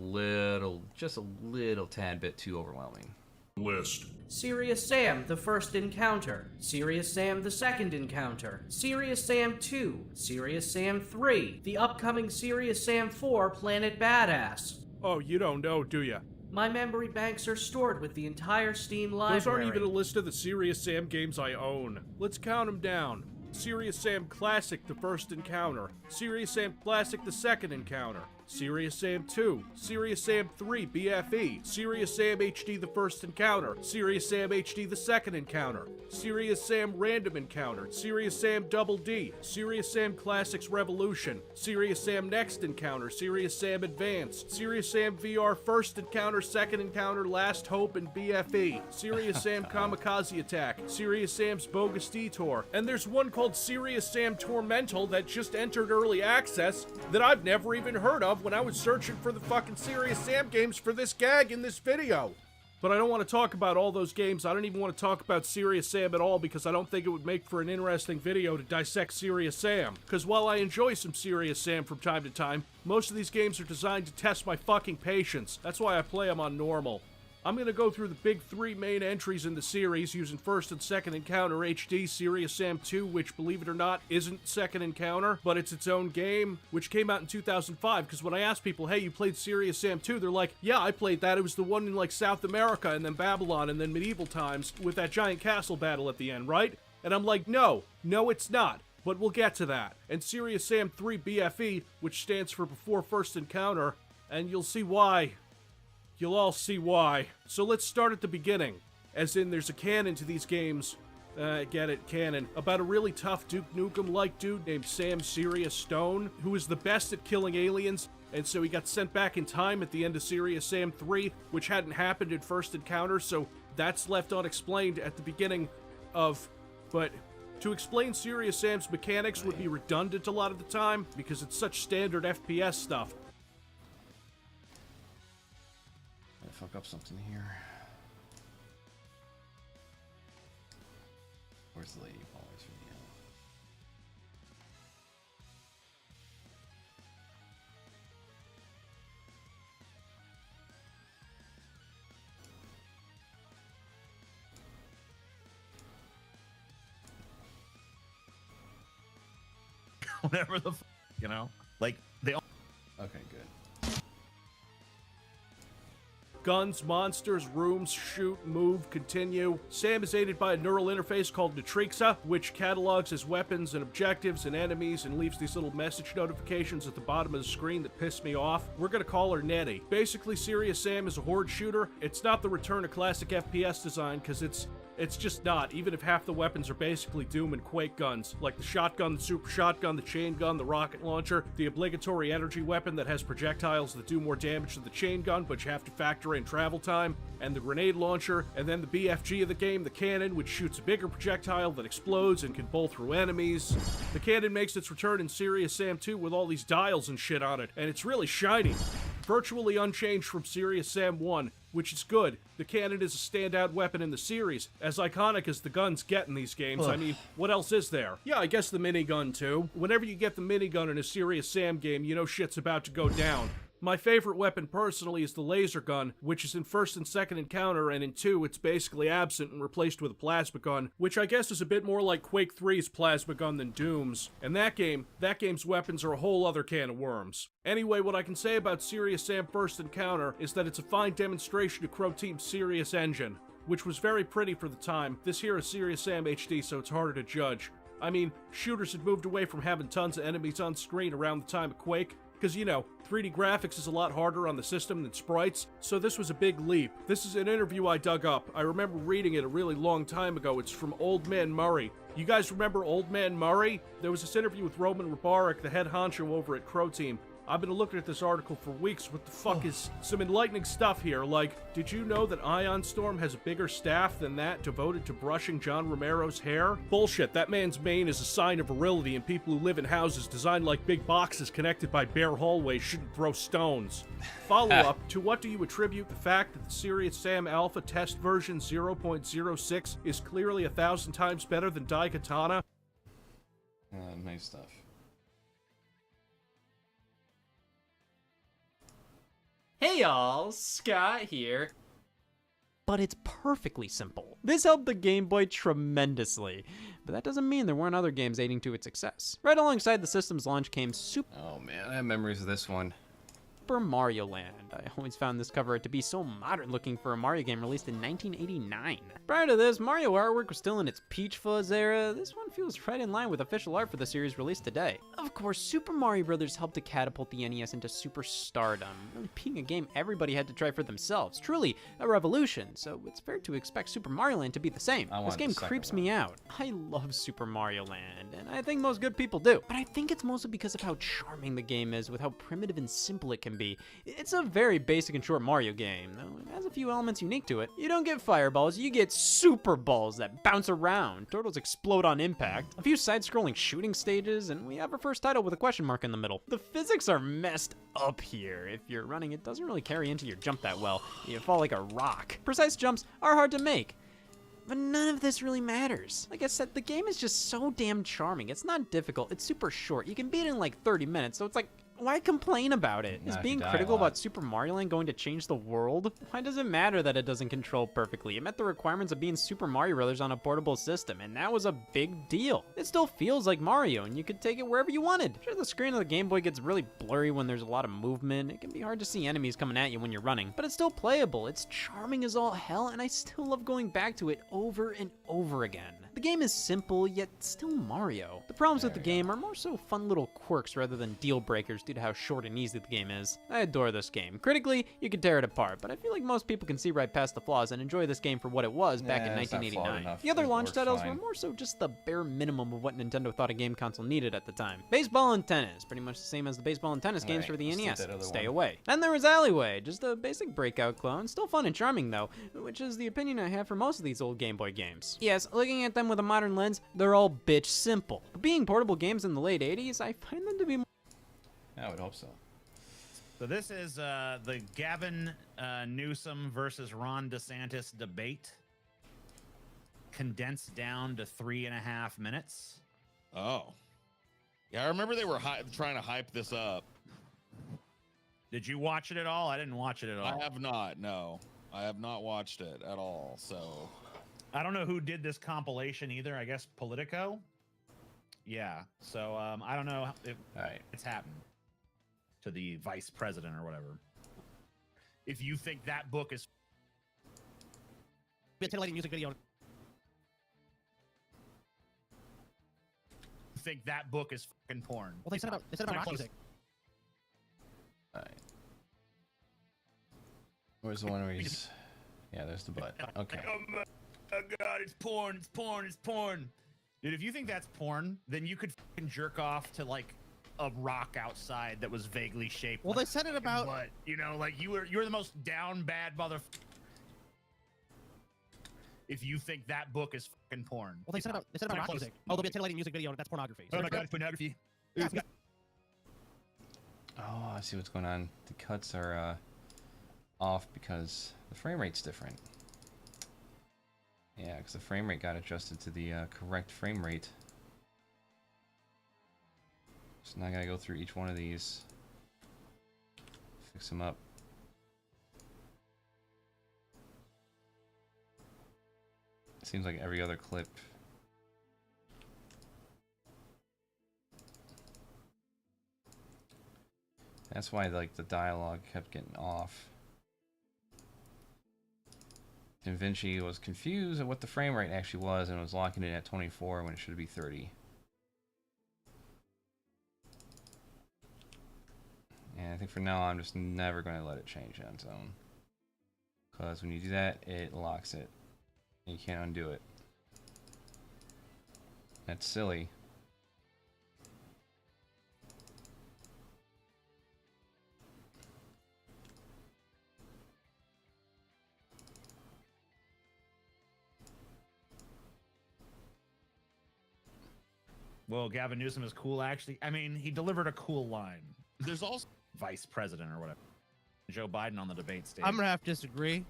just a little tad bit too overwhelming. list. Serious Sam, the first encounter. Serious Sam, the second encounter. Serious Sam 2. Serious Sam 3. The upcoming Serious Sam 4, Planet Badass. Oh, you don't know, do ya? My memory banks are stored with the entire Steam library. Those aren't even a list of the Serious Sam games I own. Let's count them down. Serious Sam Classic, the first encounter. Serious Sam Classic, the second encounter. Serious Sam 2, Serious Sam 3 BFE, Serious Sam HD the first encounter, Serious Sam HD the second encounter, Serious Sam Random Encounter, Serious Sam Double D, Serious Sam Classics Revolution, Serious Sam Next Encounter, Serious Sam Advance, Serious Sam VR First Encounter, Second Encounter, Last Hope, and BFE, Serious Sam Kamikaze Attack, Serious Sam's Bogus Detour, and there's one called Serious Sam Tormental that just entered early access that I've never even heard of when I was searching for the fucking Serious Sam games for this gag in this video. But I don't want to talk about all those games. I don't even want to talk about Serious Sam at all because I don't think it would make for an interesting video to dissect Serious Sam. Because while I enjoy some Serious Sam from time to time, most of these games are designed to test my fucking patience. That's why I play them on normal. I'm going to go through the big three main entries in the series using First and Second Encounter HD, Serious Sam 2, which, believe it or not, isn't Second Encounter, but it's its own game, which came out in 2005, because when I asked people, hey, you played Serious Sam 2, they're like, yeah, I played that. It was the one in, like, South America, and then Babylon, and then Medieval Times, with that giant castle battle at the end, right? And I'm like, no, it's not. But we'll get to that. And Serious Sam 3 BFE, which stands for Before First Encounter, and you'll see why. You'll all see why. So let's start at the beginning. As in, there's a canon to these games. Get it, canon. About a really tough Duke Nukem-like dude named Sam Serious Stone, who is the best at killing aliens, and so he got sent back in time at the end of Serious Sam 3, which hadn't happened in First Encounter, so that's left unexplained at the beginning of... But to explain Serious Sam's mechanics would be redundant a lot of the time, because it's such standard FPS stuff. Fuck up something here. Where's the lady always video? Whatever the you know? Like, they all... Okay, good. Guns, monsters, rooms, shoot, move, continue. Sam is aided by a neural interface called Natrixa, which catalogs his weapons and objectives and enemies and leaves these little message notifications at the bottom of the screen that piss me off. We're gonna call her Nettie. Basically, Serious Sam is a horde shooter. It's not the return of classic FPS design, because it's just not, even if half the weapons are basically Doom and Quake guns, like the shotgun, the super shotgun, the chain gun, the rocket launcher, the obligatory energy weapon that has projectiles that do more damage than the chain gun, but you have to factor in travel time, and the grenade launcher, and then the BFG of the game, the cannon, which shoots a bigger projectile that explodes and can bowl through enemies. The cannon makes its return in Serious Sam 2 with all these dials and shit on it, and it's really shiny. Virtually unchanged from Serious Sam 1, which is good. The cannon is a standout weapon in the series, as iconic as the guns get in these games. I mean, what else is there? Yeah, I guess the minigun too. Whenever you get the minigun in a Serious Sam game, you know shit's about to go down. My favorite weapon personally is the laser gun, which is in First and Second Encounter, and in 2 it's basically absent and replaced with a plasma gun, which I guess is a bit more like Quake 3's plasma gun than Doom's. And that game's weapons are a whole other can of worms. Anyway, what I can say about Serious Sam First Encounter is that it's a fine demonstration of Crow Team's Serious engine, which was very pretty for the time. This here is Serious Sam HD, so it's harder to judge. I mean, shooters had moved away from having tons of enemies on screen around the time of Quake, because, you know, 3D graphics is a lot harder on the system than sprites, so this was a big leap. This is an interview I dug up. I remember reading it a really long time ago. It's from Old Man Murray. You guys remember Old Man Murray? There was this interview with Roman Rabarek, the head honcho over at Crow Team. I've been looking at this article for weeks. What the fuck is some enlightening stuff here? Like, did you know that Ion Storm has a bigger staff than that devoted to brushing John Romero's hair? Bullshit, that man's mane is a sign of virility, and people who live in houses designed like big boxes connected by bare hallways shouldn't throw stones. Follow-up, to what do you attribute the fact that the Serious Sam Alpha test version 0.06 is clearly 1,000 times better than Daikatana? Nice stuff. Hey y'all, Scott here. but it's perfectly simple. This helped the Game Boy tremendously, but that doesn't mean there weren't other games aiding to its success. Right alongside the system's launch came Oh man, I have memories of this one. Super Mario Land. I always found this cover art to be so modern looking for a Mario game released in 1989. Prior to this, Mario artwork was still in its Peach Fuzz era. This one feels right in line with official art for the series released today. Of course, Super Mario Bros. Helped to catapult the NES into superstardom, really being a game everybody had to try for themselves. Truly a revolution, so it's fair to expect Super Mario Land to be the same. This game creeps me out. I love Super Mario Land, and I think most good people do. But I think it's mostly because of how charming the game is with how primitive and simple it can be. It's a very basic and short Mario game, though it has a few elements unique to it. You don't get fireballs, you get super balls that bounce around. Turtles explode on impact. A few side-scrolling shooting stages, and we have our first title with a question mark in the middle. The physics are messed up here. If you're running, it doesn't really carry into your jump that well. You fall like a rock. Precise jumps are hard to make. But none of this really matters. Like I said, the game is just so damn charming. It's not difficult, it's super short. You can beat it in like 30 minutes, so it's like, why complain about it? Is being critical about Super Mario Land going to change the world? Why does it matter that it doesn't control perfectly? It met the requirements of being Super Mario Bros. On a portable system, and that was a big deal. It still feels like Mario, and you could take it wherever you wanted. Sure, the screen of the Game Boy gets really blurry when there's a lot of movement. It can be hard to see enemies coming at you when you're running, but it's still playable. It's charming as all hell, and I still love going back to it over and over again. The game is simple, yet still Mario. The problems with the game are more so fun little quirks rather than deal breakers due to how short and easy the game is. I adore this game. Critically, you could tear it apart, but I feel like most people can see right past the flaws and enjoy this game for what it was back in 1989. The other launch titles were more so just the bare minimum of what Nintendo thought a game console needed at the time. Baseball and tennis, pretty much the same as the baseball and tennis games for the NES. Stay away. Then there was Alleyway, just a basic breakout clone, still fun and charming though, which is the opinion I have for most of these old Game Boy games. Yes, looking at them with a modern lens, they're all bitch simple. But being portable games in the late 80s, I find them to be more... I would hope so. So this is the Gavin Newsom versus Ron DeSantis debate, condensed down to 3.5 minutes. Oh. Yeah, I remember they were trying to hype this up. Did you watch it at all? I didn't watch it at all. I have not, no. I have not watched it at all, so... I don't know who did this compilation either. I guess Politico? Yeah, so I don't know if it's happened to the vice president or whatever. If you think that book is... music video. Think that book is fucking porn. Well, they said about rock music. Alright. Where's the one where he's... Yeah, there's the butt. Okay. Oh god, it's porn, it's porn, it's porn. Dude, if you think that's porn, then you could fucking jerk off to like a rock outside that was vaguely shaped. Well, like they said it about... butt. You know, like you're the most down bad mother... If you think that book is fucking porn. Well, they said about rock music. Oh, there'll be a titillating music video, and that's pornography. Oh my god, it's pornography. Yeah, Oh, I see what's going on. The cuts are off because the frame rate's different. Yeah, because the frame rate got adjusted to the correct frame rate. So now I gotta go through each one of these, fix them up. Seems like every other clip. That's why like the dialogue kept getting off. DaVinci was confused at what the frame rate actually was and was locking it at 24 when it should be 30. And I think for now I'm just never going to let it change on its own. Because when you do that, it locks it. And you can't undo it. That's silly. Well, Gavin Newsom is cool, actually. I mean, he delivered a cool line. There's also vice president or whatever. Joe Biden on the debate stage. I'm gonna have to disagree.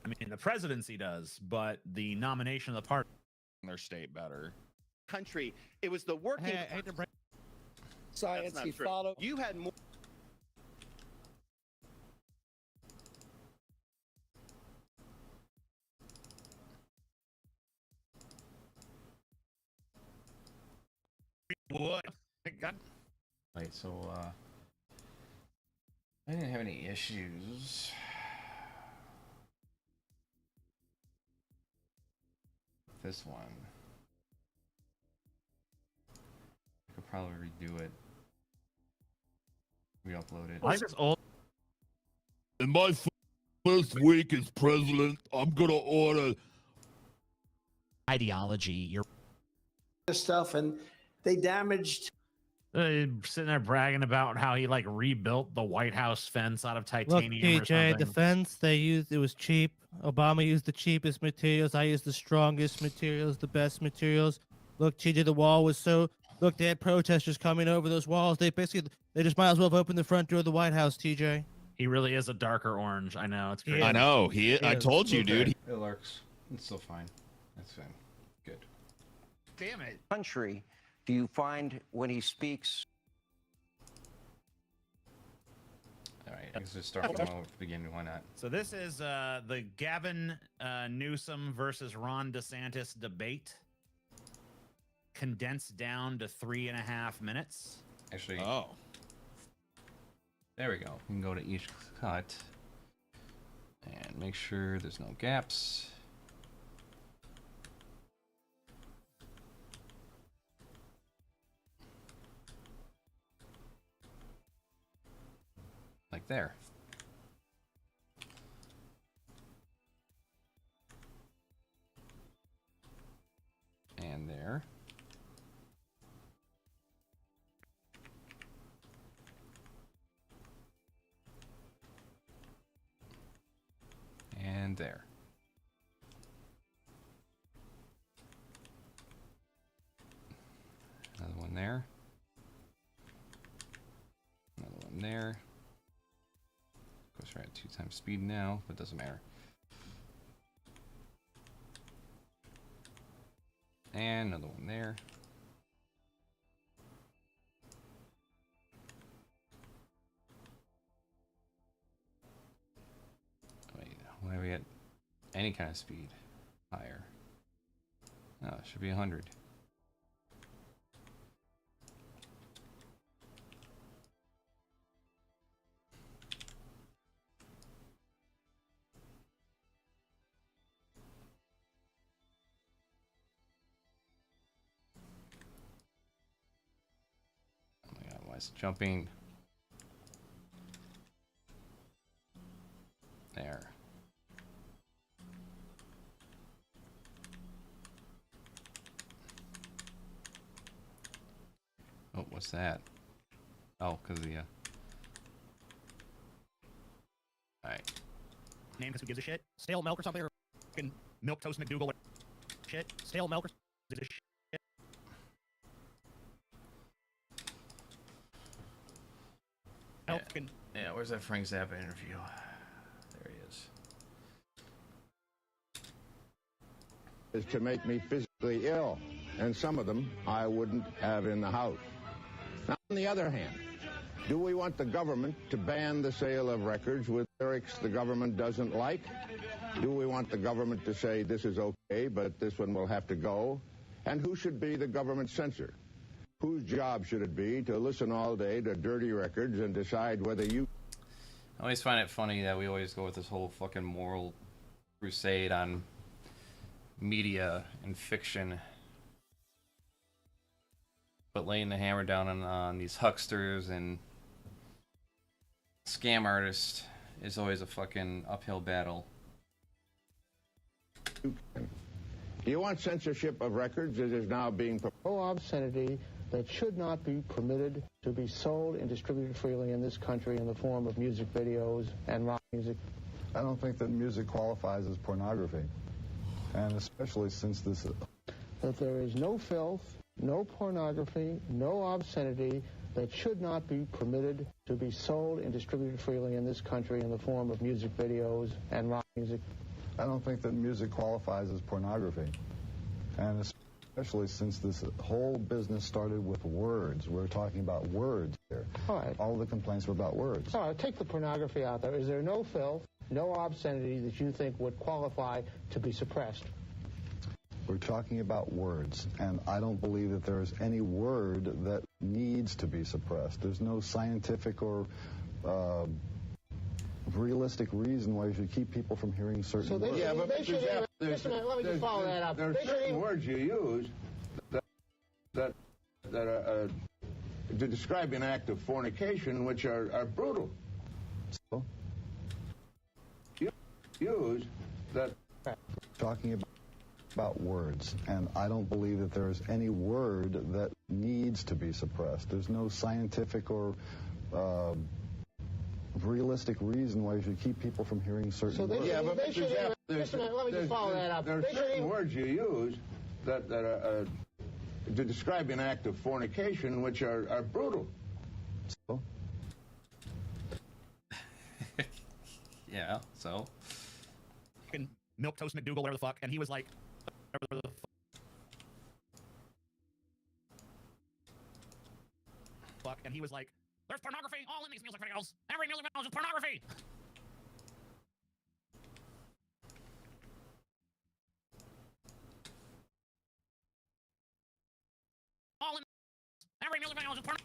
I mean, the presidency does, but the nomination of the party their state better. country. It was the working Science he followed. You had more. What? Wait, so I didn't have any issues. This one. I could probably redo it. Re-upload it. Why is this old? In my first week as president, I'm gonna order Ideology. You're This stuff, and they damaged. sitting there bragging about how he like rebuilt the White House fence out of Look, titanium or TJ, something. the fence they used, it was cheap. Obama used the cheapest materials. I used the strongest materials, the best materials. Look, TJ, the wall was so. Look, they had protesters coming over those walls. They just might as well have opened the front door of the White House, TJ. He really is a darker orange. I know, it's crazy. I know. I told you, dude. It lurks. It's still fine. That's fine. Good. Damn it. Country, do you find when he speaks? All right, let's just start from the beginning. Why not? So this is the Gavin Newsom versus Ron DeSantis debate, condensed down to 3.5 minutes. Actually, there we go. We can go to each cut and make sure there's no gaps. Like there. And there. And there. Another one there. Another one there. Of course, we're at 2 times speed now, but it doesn't matter. And another one there. Wait, why are we at any kind of speed? Higher. Oh, it should be 100. It's jumping there. Oh, what's that? Oh, because the alright. Name because who gives a shit? Stale milk or something, or fucking milk toast McDougal? Shit, stale milk or gives a shit? Yeah, where's that Frank Zappa interview? There he is. Is to make me physically ill, and some of them I wouldn't have in the house. Now, on the other hand, do we want the government to ban the sale of records with lyrics the government doesn't like? Do we want the government to say this is okay, but this one will have to go? And who should be the government censor? Whose job should it be to listen all day to dirty records and decide whether you... I always find it funny that we always go with this whole fucking moral crusade on media and fiction, but laying the hammer down on these hucksters and scam artists is always a fucking uphill battle. Do you want censorship of records as is now being proposed? No obscenity that should not be permitted to be sold and distributed freely in this country in the form of music videos and rock music. I don't think that music qualifies as pornography, and especially since this is... That there is no filth, no pornography, no obscenity that should not be permitted to be sold and distributed freely in this country in the form of music videos and rock music. I don't think that music qualifies as pornography, and Especially since this whole business started with words. We're talking about words here. All right. All the complaints were about words. All right, take the pornography out there. Is there no filth, no obscenity that you think would qualify to be suppressed? We're talking about words, and I don't believe that there's any word that needs to be suppressed. There's no scientific or realistic reason why you should keep people from hearing certain words. Yeah, but they should just a minute, let me just follow that up. There are They should certain even- words you use that are to describe an act of fornication, which are brutal. So? You use that. Talking about words, and I don't believe that there's any word that needs to be suppressed. There's no scientific or realistic reason why you should keep people from hearing certain words. Yeah, but they should even- just a minute, let me just follow that up. There are They should certain even- words you use that are to describe an act of fornication, which are brutal. So? Yeah, so? Fucking Milquetoast McDougal, whatever the fuck, and he was like, whatever the fuck, and he was like, there's pornography all in these music videos. Every music video is pornography. All in every music video is pornography.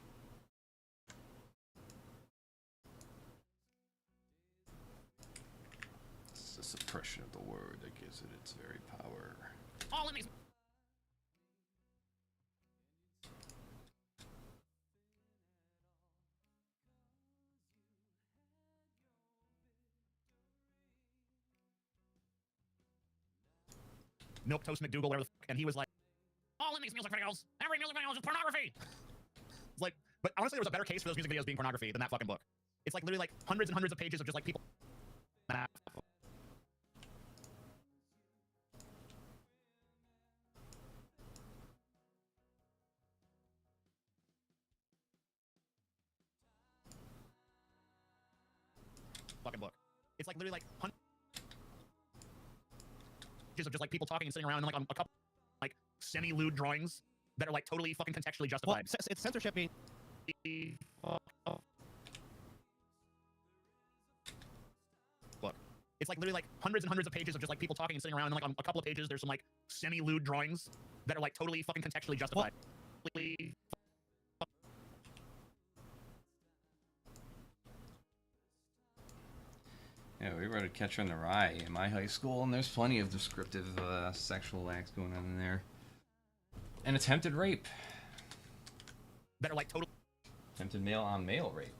It's the suppression of the word that gives it its very power. All in these. Milquetoast McDougal, whatever the fuck, and he was like, all in these music videos. Every music video is pornography. It's like, but honestly, there was a better case for those music videos being pornography than that fucking book. It's like literally like hundreds and hundreds of pages of just like people. Fucking book. It's like literally like hundreds of just like people talking and sitting around and like on a couple like semi-lewd drawings that are like totally fucking contextually justified. Well, it's censorship being. Look, it's like literally like hundreds and hundreds of pages of just like people talking and sitting around and like on a couple of pages there's some like semi-lewd drawings that are like totally fucking contextually justified. Yeah, we wrote a Catcher in the Rye in my high school, and there's plenty of descriptive sexual acts going on in there. And attempted rape. That are like total. Attempted male-on-male rape.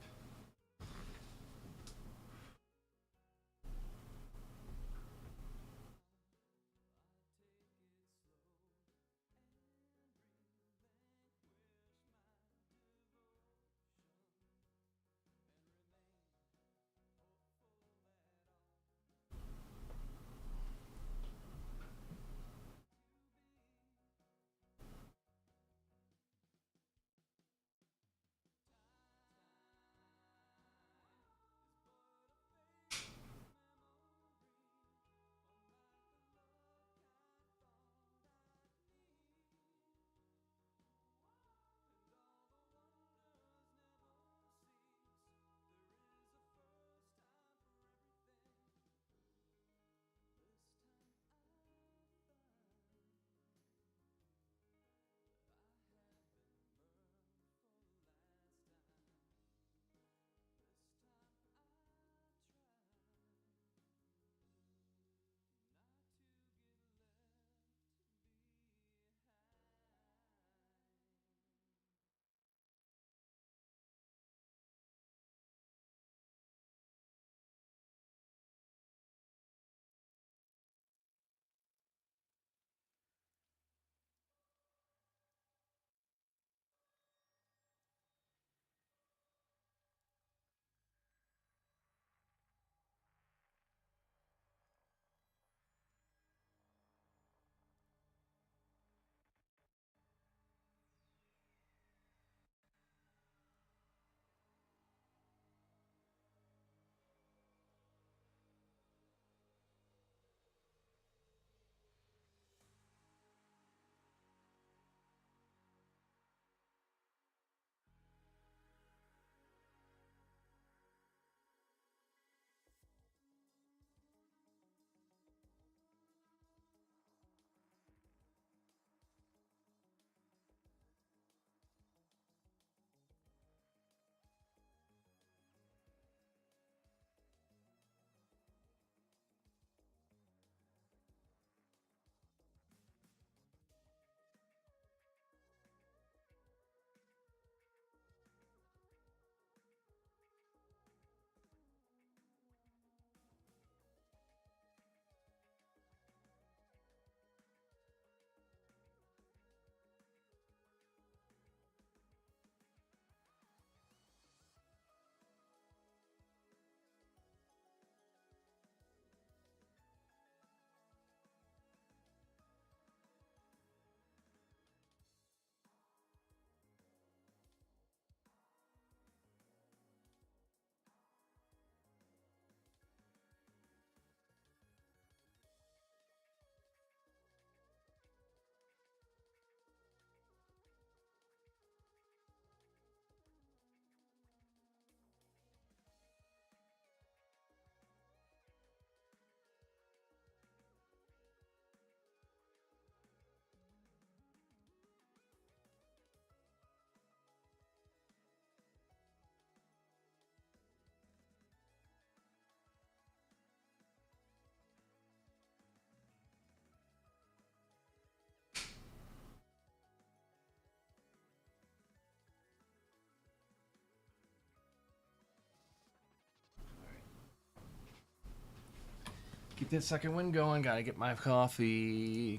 this second one going. Gotta get my coffee.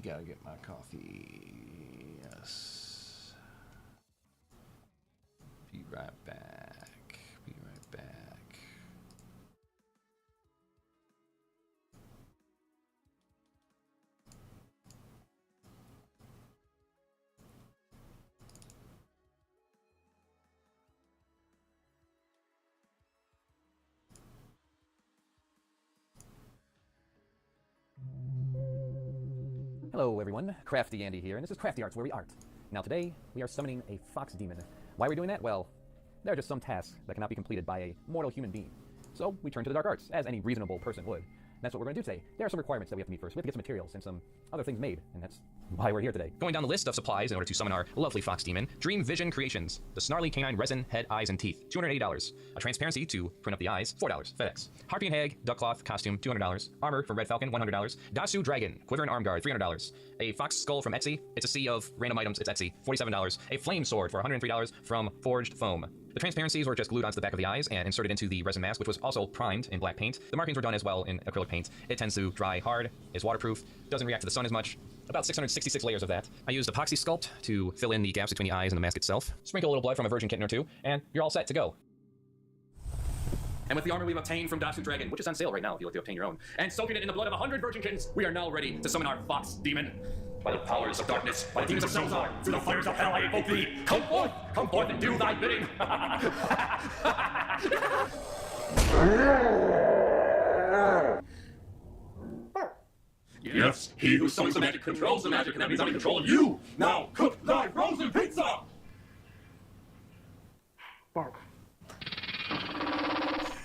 Yes. Be right back. Hello everyone, Crafty Andy here, and this is CraftyARts, where we art. Now today, we are summoning a fox demon. Why are we doing that? Well, there are just some tasks that cannot be completed by a mortal human being. So we turn to the dark arts, as any reasonable person would. And that's what we're going to do today. There are some requirements that we have to meet first. We have to get some materials and some other things made, and that's why we're here today. Going down the list of supplies in order to summon our lovely fox demon: Dream Vision Creations, the snarly canine resin, head, eyes, and teeth, $280. A transparency to print up the eyes, $4, FedEx. Harpy and Hag, duck cloth, costume, $200. Armor from Red Falcon, $100. Dasu Dragon, quiver and arm guard, $300. A fox skull from Etsy, it's a sea of random items, it's Etsy, $47. A flame sword for $103 from Forged Foam. The transparencies were just glued onto the back of the eyes and inserted into the resin mask, which was also primed in black paint. The markings were done as well in acrylic paint. It tends to dry hard, is waterproof, doesn't react to the sun as much. About 666 layers of that. I used epoxy sculpt to fill in the gaps between the eyes and the mask itself. Sprinkle a little blood from a virgin kitten or two, and you're all set to go. And with the armor we've obtained from Dasu Dragon, which is on sale right now if you like to obtain your own, and soaking it in the blood of 100 virgin kittens, we are now ready to summon our fox demon. By the powers of darkness, by the demons of Selzar, through the fires of hell I invoke thee. Come forth and do thy bidding. Yes, he who summons the magic controls the magic, and that means I'm in control of you. Now cook thy frozen pizza.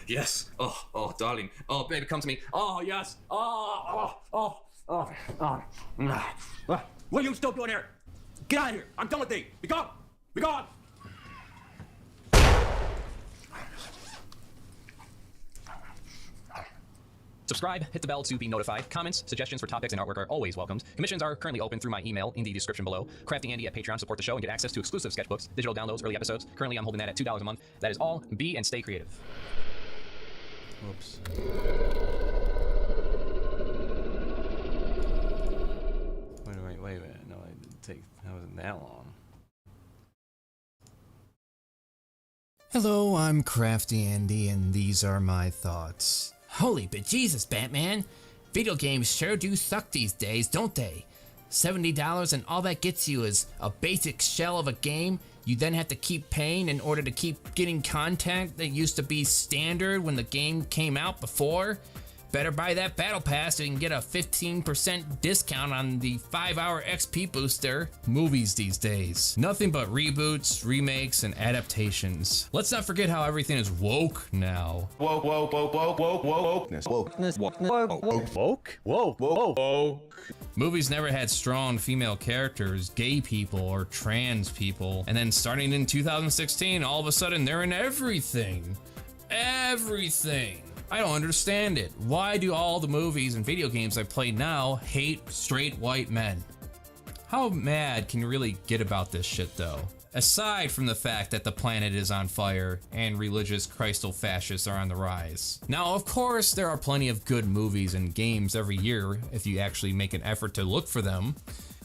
Yes. Oh, darling. Oh, baby, come to me. Oh, yes. What are you still doing here? Get out of here. I'm done with thee. Be gone. Be gone. Subscribe, hit the bell to be notified. Comments, suggestions for topics, and artwork are always welcomed. Commissions are currently open through my email in the description below. CraftyAndy at Patreon, support the show and get access to exclusive sketchbooks, digital downloads, early episodes. Currently, I'm holding that at $2 a month. That is all. Be and stay creative. Oops. Wait a minute. No, I didn't take. That wasn't that long. Hello, I'm CraftyAndy, and these are my thoughts. Holy bejesus, Batman! Video games sure do suck these days, don't they? $70 and all that gets you is a basic shell of a game you then have to keep paying in order to keep getting content that used to be standard when the game came out before. Better buy that battle pass so you can get a 15% discount on the 5-hour XP booster. Movies these days. Nothing but reboots, remakes, and adaptations. Let's not forget how everything is woke now. Woke. Movies never had strong female characters, gay people, or trans people. And then starting in 2016, all of a sudden they're in everything. Everything. I don't understand it. Why do all the movies and video games I play now hate straight white men? How mad can you really get about this shit though? Aside from the fact that the planet is on fire and religious Christo-fascists are on the rise. Now, of course, there are plenty of good movies and games every year if you actually make an effort to look for them.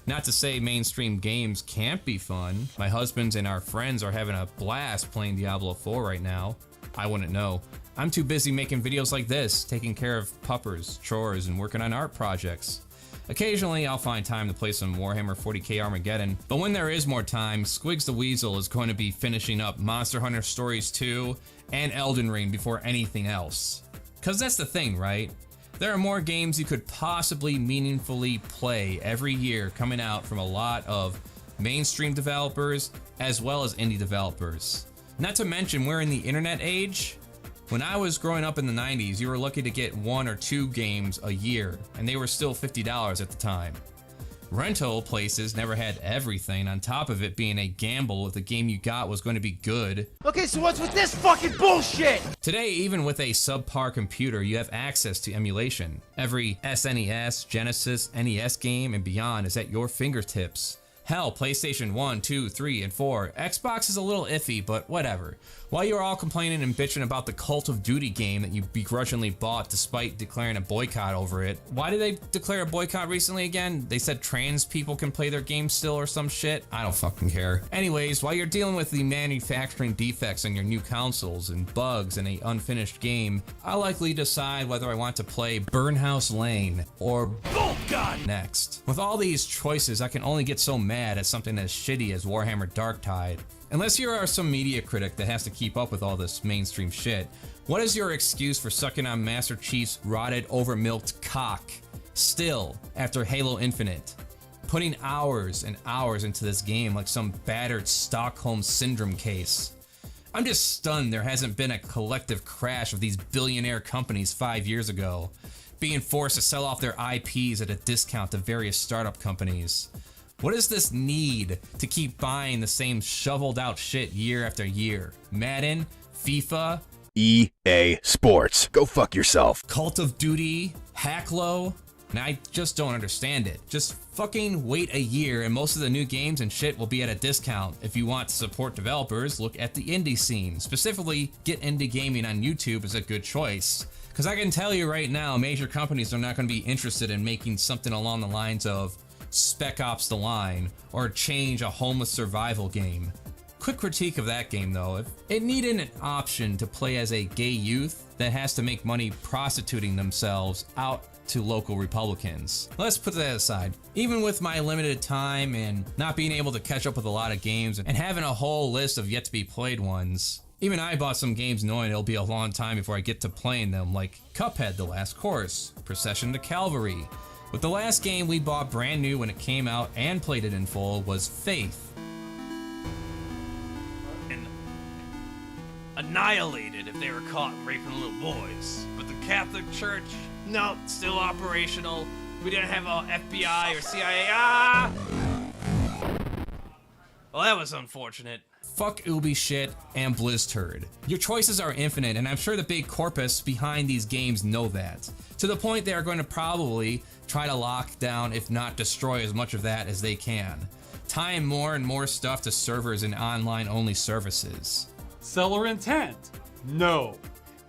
Not to say mainstream games can't be fun. My husband and our friends are having a blast playing Diablo 4 right now. I wouldn't know. I'm too busy making videos like this, taking care of puppers, chores, and working on art projects. Occasionally, I'll find time to play some Warhammer 40k Armageddon, but when there is more time, Squigs the Weasel is going to be finishing up Monster Hunter Stories 2 and Elden Ring before anything else. Cause that's the thing, right? There are more games you could possibly meaningfully play every year coming out from a lot of mainstream developers as well as indie developers. Not to mention, we're in the internet age. When I was growing up in the 90s, you were lucky to get 1 or 2 games a year, and they were still $50 at the time. Rental places never had everything, on top of it being a gamble if the game you got was going to be good. Okay, so what's with this fucking bullshit? Today, even with a subpar computer, you have access to emulation. Every SNES, Genesis, NES game, and beyond is at your fingertips. Hell, PlayStation 1, 2, 3, and 4. Xbox is a little iffy, but whatever. While you were all complaining and bitching about the Call of Duty game that you begrudgingly bought despite declaring a boycott over it, why did they declare a boycott recently again? They said trans people can play their game still or some shit? I don't fucking care. Anyways, while you're dealing with the manufacturing defects on your new consoles and bugs in an unfinished game, I'll likely decide whether I want to play Burnhouse Lane or next. With all these choices, I can only get so mad at something as shitty as Warhammer Darktide. Unless you are some media critic that has to keep up with all this mainstream shit, what is your excuse for sucking on Master Chief's rotted, over-milked cock? Still, after Halo Infinite, putting hours and hours into this game like some battered Stockholm Syndrome case. I'm just stunned there hasn't been a collective crash of these billionaire companies 5 years ago, being forced to sell off their IPs at a discount to various startup companies. What is this need to keep buying the same shoveled out shit year after year? Madden? FIFA? EA Sports. Go fuck yourself. Call of Duty? Hacklow? And I just don't understand it. Just fucking wait a year and most of the new games and shit will be at a discount. If you want to support developers, look at the indie scene. Specifically, get indie gaming on YouTube is a good choice. Because I can tell you right now, major companies are not going to be interested in making something along the lines of Spec Ops The Line or change a homeless survival game. Quick critique of that game though, if it needed an option to play as a gay youth that has to make money prostituting themselves out to local Republicans. Let's put that aside. Even with my limited time and not being able to catch up with a lot of games and having a whole list of yet to be played ones, even I bought some games knowing it'll be a long time before I get to playing them, like Cuphead The Last Course, Procession to Calvary. But the last game we bought brand new when it came out and played it in full was Faith. And annihilated if they were caught raping little boys. But the Catholic Church, no, still operational. We didn't have a FBI or CIA. Ah! Well, that was unfortunate. Fuck Ubi shit and BlizzTurd. Your choices are infinite, and I'm sure the big corpus behind these games know that. To the point they are going to probably try to lock down, if not destroy, as much of that as they can. Tying more and more stuff to servers and online-only services. Seller intent? No.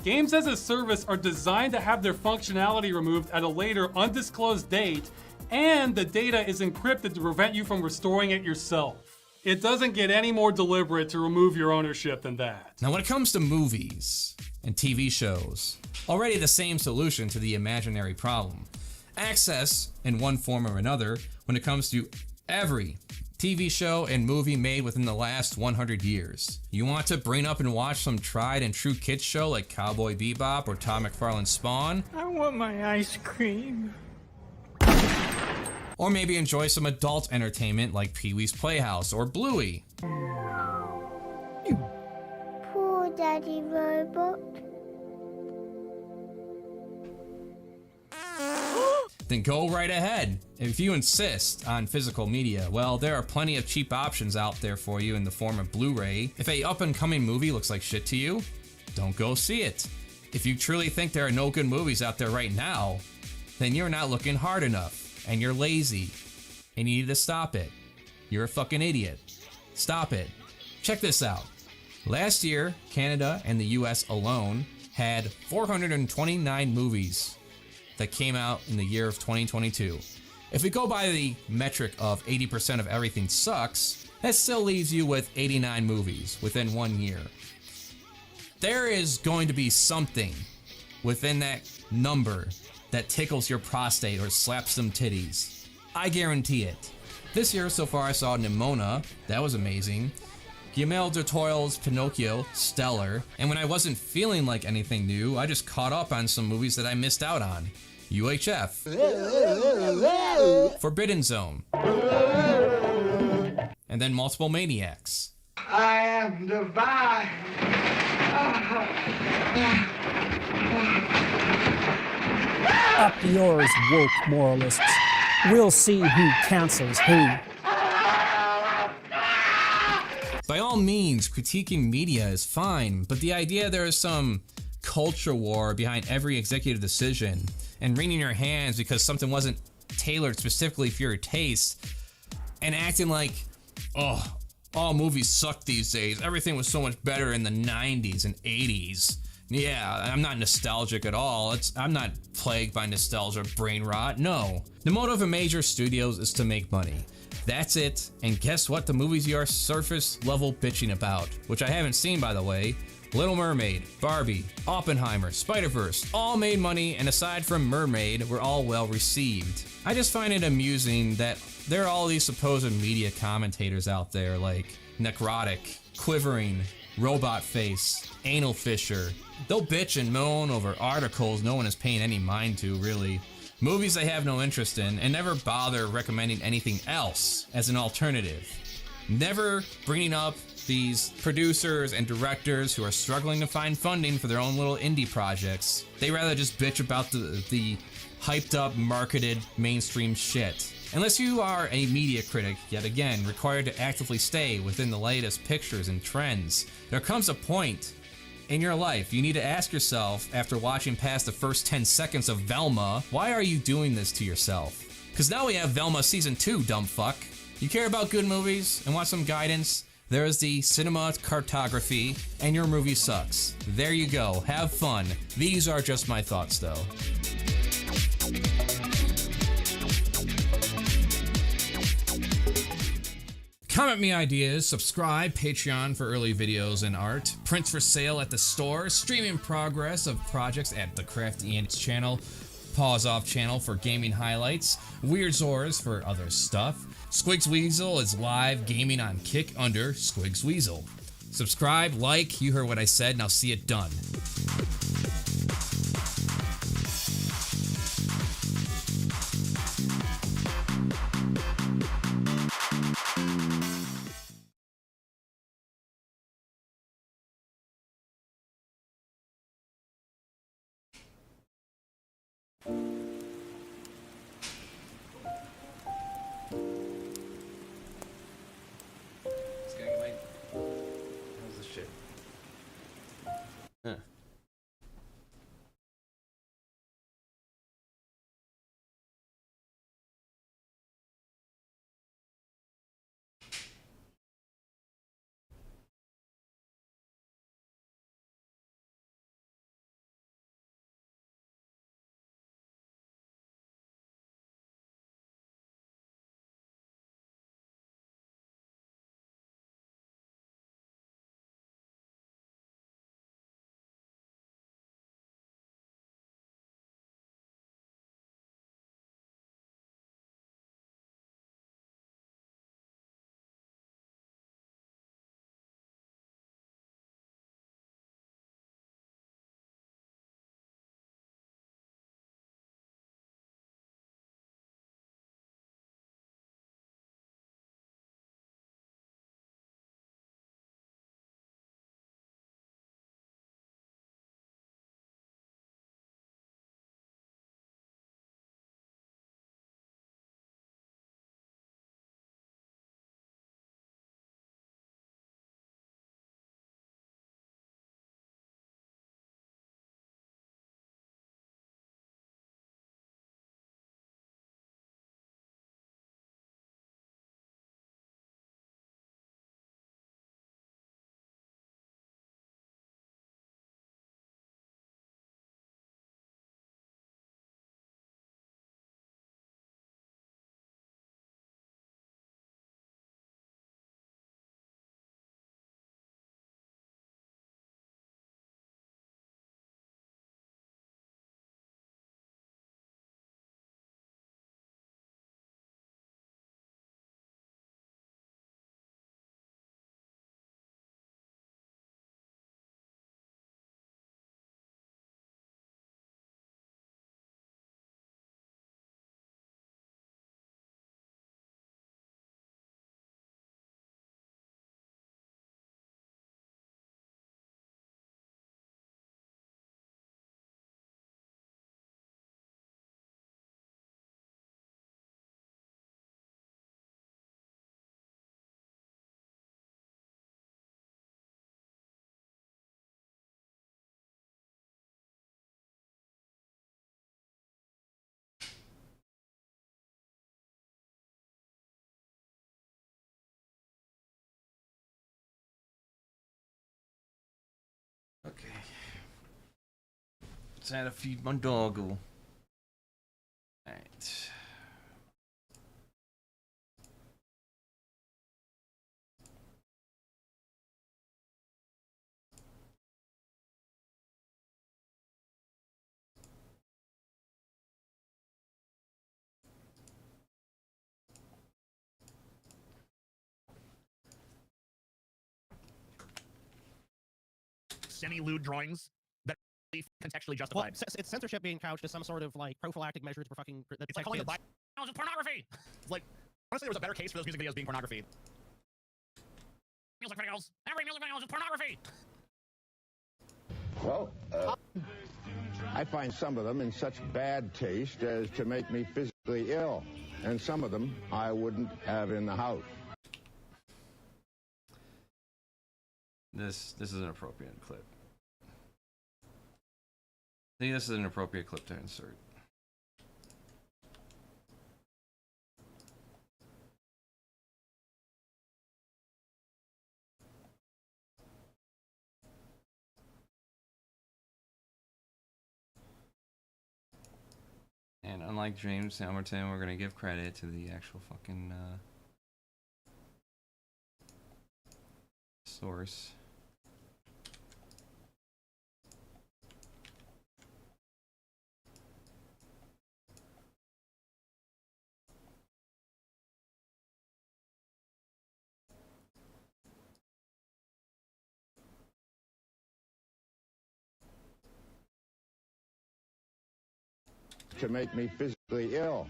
Games as a service are designed to have their functionality removed at a later undisclosed date, and the data is encrypted to prevent you from restoring it yourself. It doesn't get any more deliberate to remove your ownership than that. Now when it comes to movies and TV shows, already the same solution to the imaginary problem. Access, in one form or another, when it comes to every TV show and movie made within the last 100 years. You want to bring up and watch some tried and true kids show like Cowboy Bebop or Todd McFarlane's Spawn? I want my ice cream. Or maybe enjoy some adult entertainment like Pee-wee's Playhouse or Bluey. Poor Daddy Robot. Then go right ahead. If you insist on physical media, well, there are plenty of cheap options out there for you in the form of Blu-ray. If a up-and-coming movie looks like shit to you, don't go see it. If you truly think there are no good movies out there right now, then you're not looking hard enough. And you're lazy, and you need to stop it. You're a fucking idiot. Stop it. Check this out. Last year, Canada and the US alone had 429 movies that came out in the year of 2022. If we go by the metric of 80% of everything sucks, that still leaves you with 89 movies within 1 year. There is going to be something within that number that tickles your prostate or slaps some titties. I guarantee it. This year so far I saw Nimona, that was amazing. Guillermo del Toro's Pinocchio, stellar. And when I wasn't feeling like anything new, I just caught up on some movies that I missed out on. UHF. Forbidden Zone. And then Multiple Maniacs. I am divine. Up yours, woke moralists. We'll see who cancels who. By all means, critiquing media is fine, but the idea there is some culture war behind every executive decision and wringing your hands because something wasn't tailored specifically for your taste and acting like, oh, all movies suck these days. Everything was so much better in the 90s and 80s. Yeah, I'm not nostalgic at all. I'm not plagued by nostalgia, brain rot. No. The motive of major studios is to make money. That's it. And guess what? The movies you are surface level bitching about, which I haven't seen, by the way. Little Mermaid, Barbie, Oppenheimer, Spider-Verse, all made money, and aside from Mermaid, were all well received. I just find it amusing that there are all these supposed media commentators out there like Necrotic, Quivering, Robot Face, Anal Fisher. They'll bitch and moan over articles no one is paying any mind to, really. Movies they have no interest in, and never bother recommending anything else as an alternative. Never bringing up these producers and directors who are struggling to find funding for their own little indie projects. They rather just bitch about the hyped up, marketed, mainstream shit. Unless you are a media critic, yet again, required to actively stay within the latest pictures and trends, there comes a point in your life you need to ask yourself, after watching past the first 10 seconds of Velma, why are you doing this to yourself? Because now we have Velma Season 2, dumb fuck. You care about good movies and want some guidance? There is the cinema cartography, and your movie sucks. There you go. Have fun. These are just my thoughts, though. Comment me ideas, subscribe, Patreon for early videos and art, prints for sale at the store, streaming progress of projects at the CraftyARts channel, PawsOff channel for gaming highlights, WeirdZoRs for other stuff. Squigs Weasel is live gaming on Kick under Squigs Weasel. Subscribe, like, you heard what I said, now see it done. Trying to feed my doggo. Alright. Semi-lewd drawings that are contextually justified. Well, it's censorship being couched as some sort of like prophylactic measures for fucking. It's like calling the Bible pornography. It's like, honestly, there was a better case for those music videos being pornography. Music videos. Every music video is pornography. Well, I find some of them in such bad taste as to make me physically ill, and some of them I wouldn't have in the house. This is an appropriate clip. I think this is an appropriate clip to insert. And unlike James Hamilton, we're gonna give credit to the actual fucking source. To make me physically ill.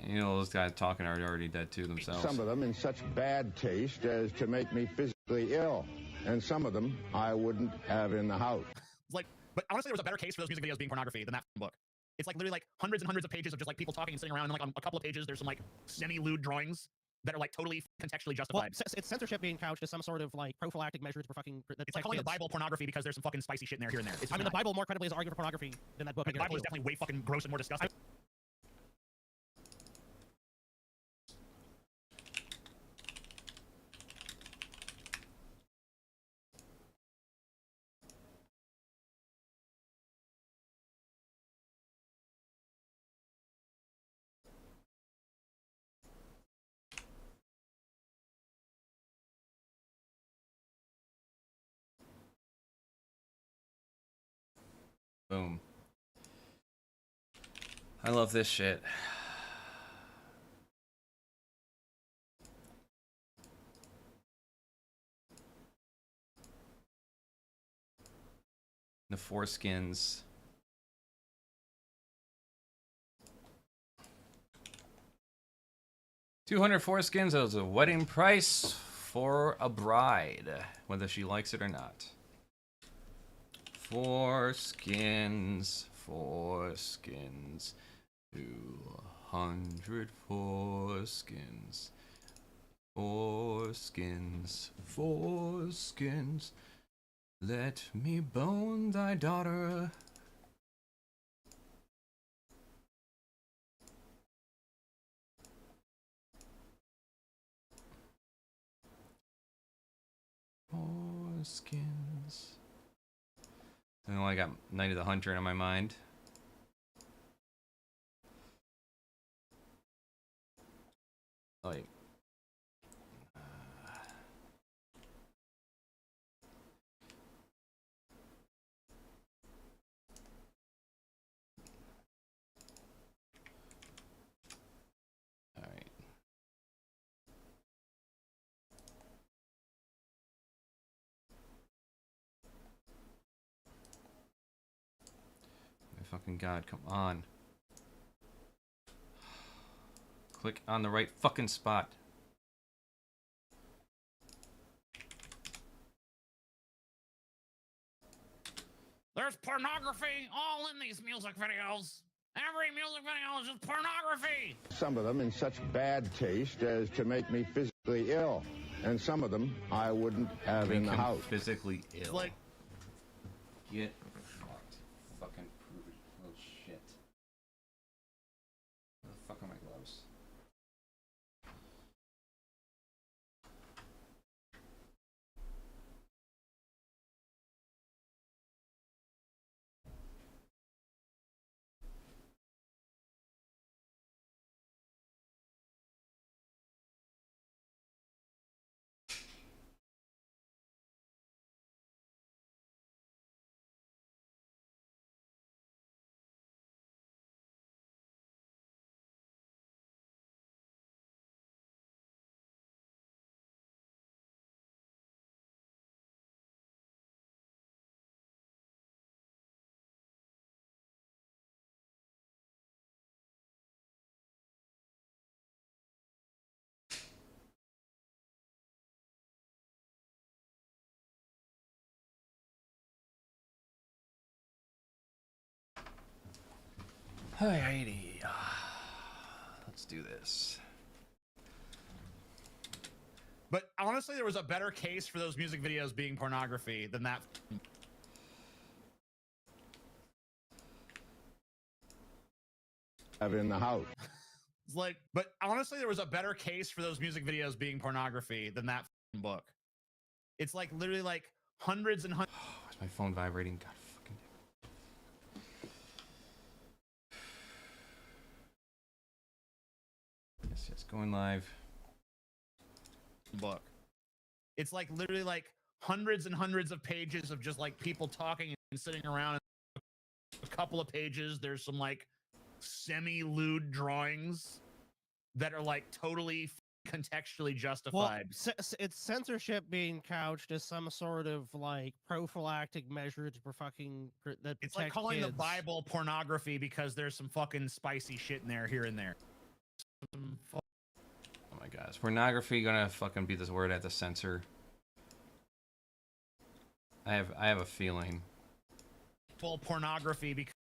You know, those guys talking are already dead too themselves. Some of them in such bad taste as to make me physically ill, and some of them I wouldn't have in the house. Like, but honestly, there was a better case for those music videos being pornography than that book. It's like literally like hundreds and hundreds of pages of just like people talking and sitting around, and like on a couple of pages, there's some like semi-lewd drawings that are like totally contextually justified. Well, it's censorship being couched as some sort of like prophylactic measures for fucking. It's like calling the Bible pornography because there's some fucking spicy shit in there here and there. I mean, the Bible more credibly is arguing for pornography than that book. The Bible is definitely way fucking gross and more disgusting. Boom. I love this shit. The foreskins. $200 foreskins as a wedding price for a bride, whether she likes it or not. Foreskins, 200 foreskins, foreskins. Let me bone thy daughter. Foreskins. I know I got Night of the Hunter in my mind. Like, all right. My fucking God, come on. Click on the right fucking spot. There's pornography all in these music videos. Every music video is just pornography. Some of them in such bad taste as to make me physically ill, and some of them I wouldn't have in the house. Physically ill. Like, get fucked. Fucking prove it. Little shit. Where the fuck are my gloves? Alrighty. Let's do this. But honestly, there was a better case for those music videos being pornography than that. Have in the house. It's like, but honestly, there was a better case for those music videos being pornography than that book. It's like literally like hundreds and hundreds. Why's my phone vibrating? God fucking damn. Yes, going live. Book. It's like literally like hundreds and hundreds of pages of just like people talking and sitting around. A couple of pages, there's some like semi-lewd drawings that are like totally contextually justified. Well, it's censorship being couched as some sort of like prophylactic measure to that It's like calling the Bible pornography because there's some fucking spicy shit in there here and there. Oh my god, is pornography gonna fucking be this word at the censor? I have a feeling. Full pornography because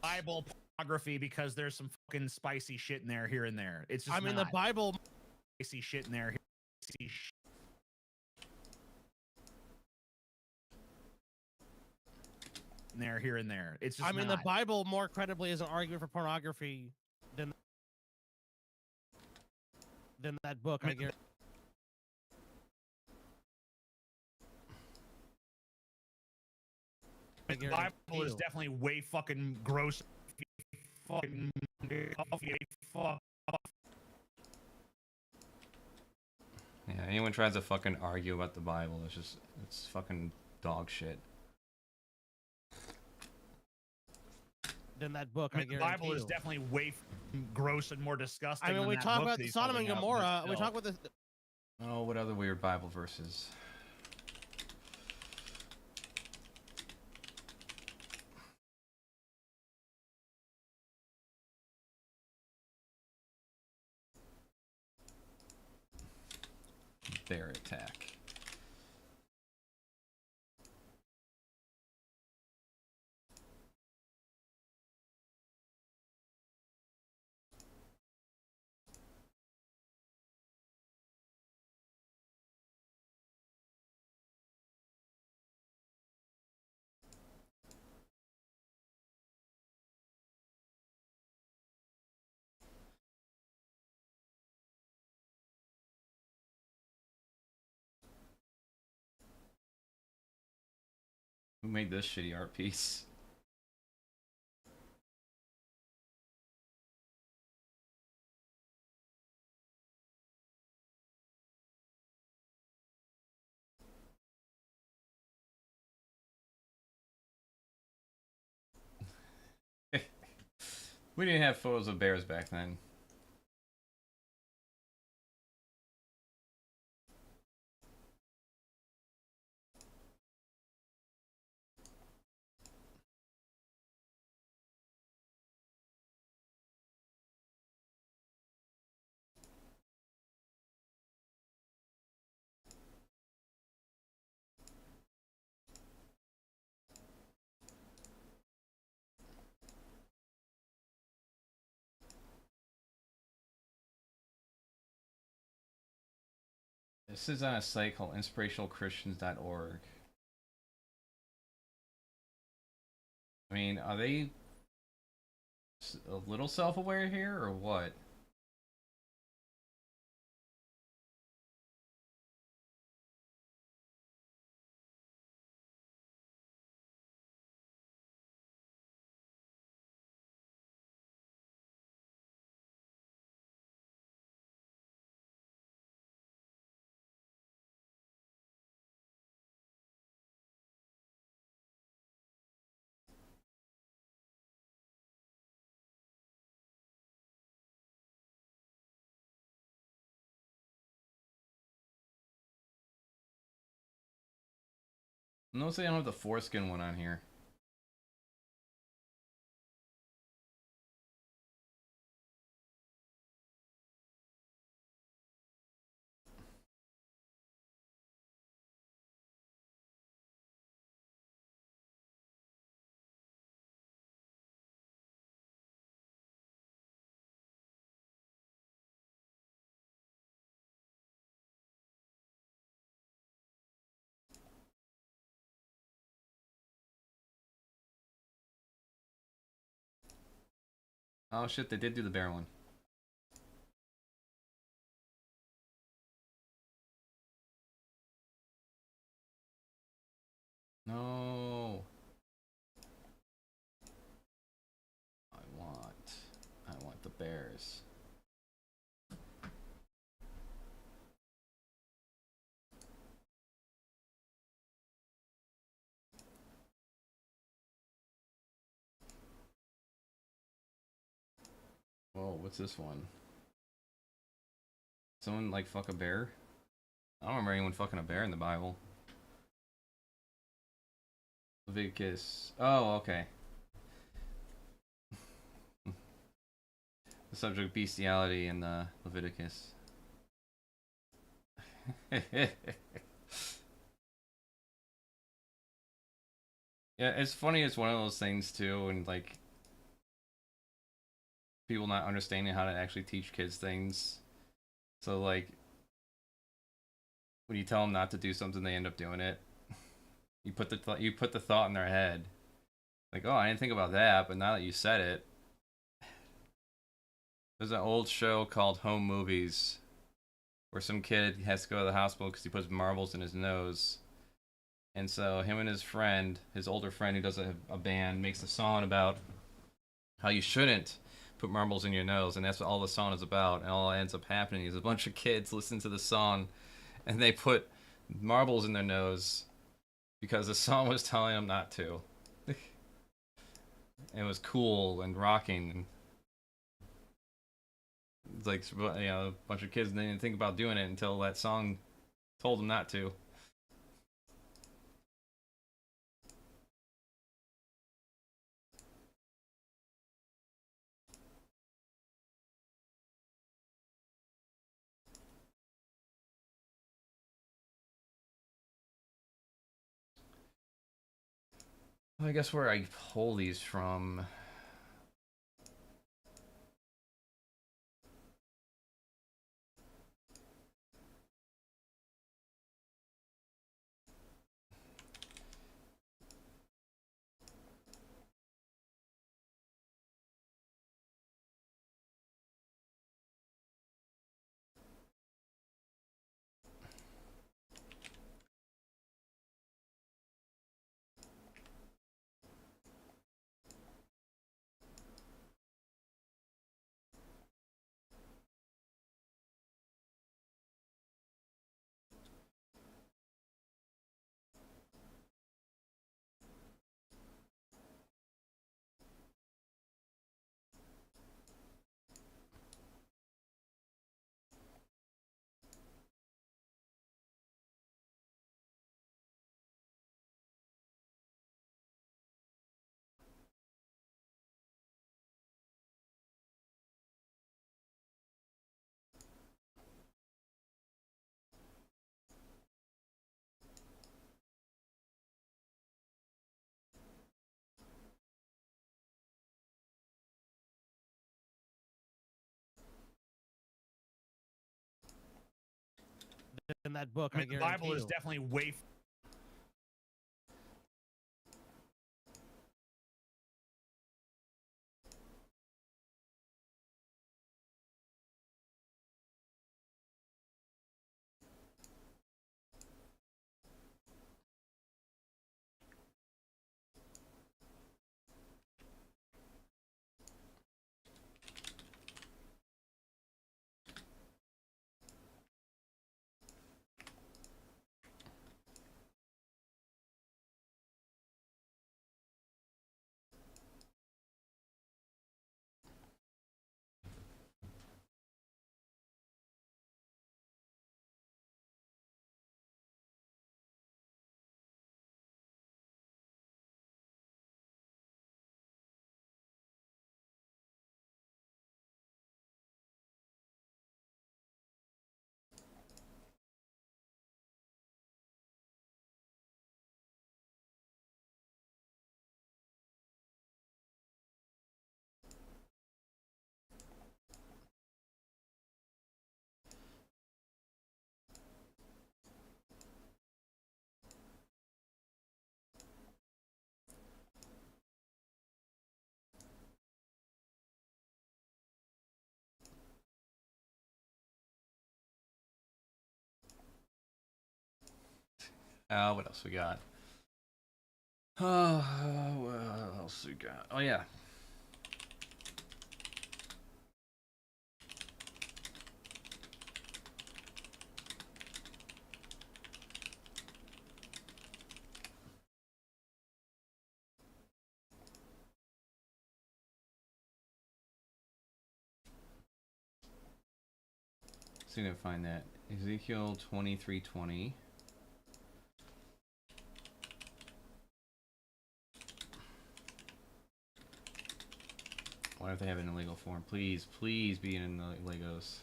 Bible pornography because there's some fucking spicy shit in there here and there. It's just the Bible spicy shit in there. Here and there. It's just the Bible more credibly is an argument for pornography than that book. I guarantee. The Bible is definitely way fucking gross. Fucking fuck. Yeah, anyone tries to fucking argue about the Bible, it's fucking dog shit. Than that book. I mean, the Bible is definitely way gross and more disgusting. I mean, than we that talk book about that he's Sodom and holding up, Gomorrah. but We still. talk about this. Oh, what other weird Bible verses? Bear attack. Who made this shitty art piece? We didn't have photos of bears back then. This is on a site called inspirationalchristians.org. I mean, are they a little self-aware here, or what? Notice they don't have the foreskin one on here. Oh shit, they did do the bear one. No. I want the bears. Whoa, what's this one? Someone like fuck a bear? I don't remember anyone fucking a bear in the Bible. Leviticus. Oh, okay. The subject bestiality in the Leviticus. Yeah, it's funny. It's one of those things too, and like people not understanding how to actually teach kids things. So like when you tell them not to do something, they end up doing it. You put the thought in their head, like, oh, I didn't think about that, but now that you said it. There's an old show called Home Movies where some kid has to go to the hospital because he puts marbles in his nose. And so him and his friend, his older friend who does a band, makes a song about how you shouldn't put marbles in your nose. And that's what all the song is about. And all that ends up happening is a bunch of kids listen to the song and they put marbles in their nose because the song was telling them not to. It was cool and rocking. It's like, you know, a bunch of kids didn't think about doing it until that song told them not to. I guess where I pull these from. In that book, I mean, the Bible is definitely way. What else we got? What else we got? Oh yeah. See if I can find that. Ezekiel 23:20. Why don't they have it in a Lego form? Please, please be in the Legos.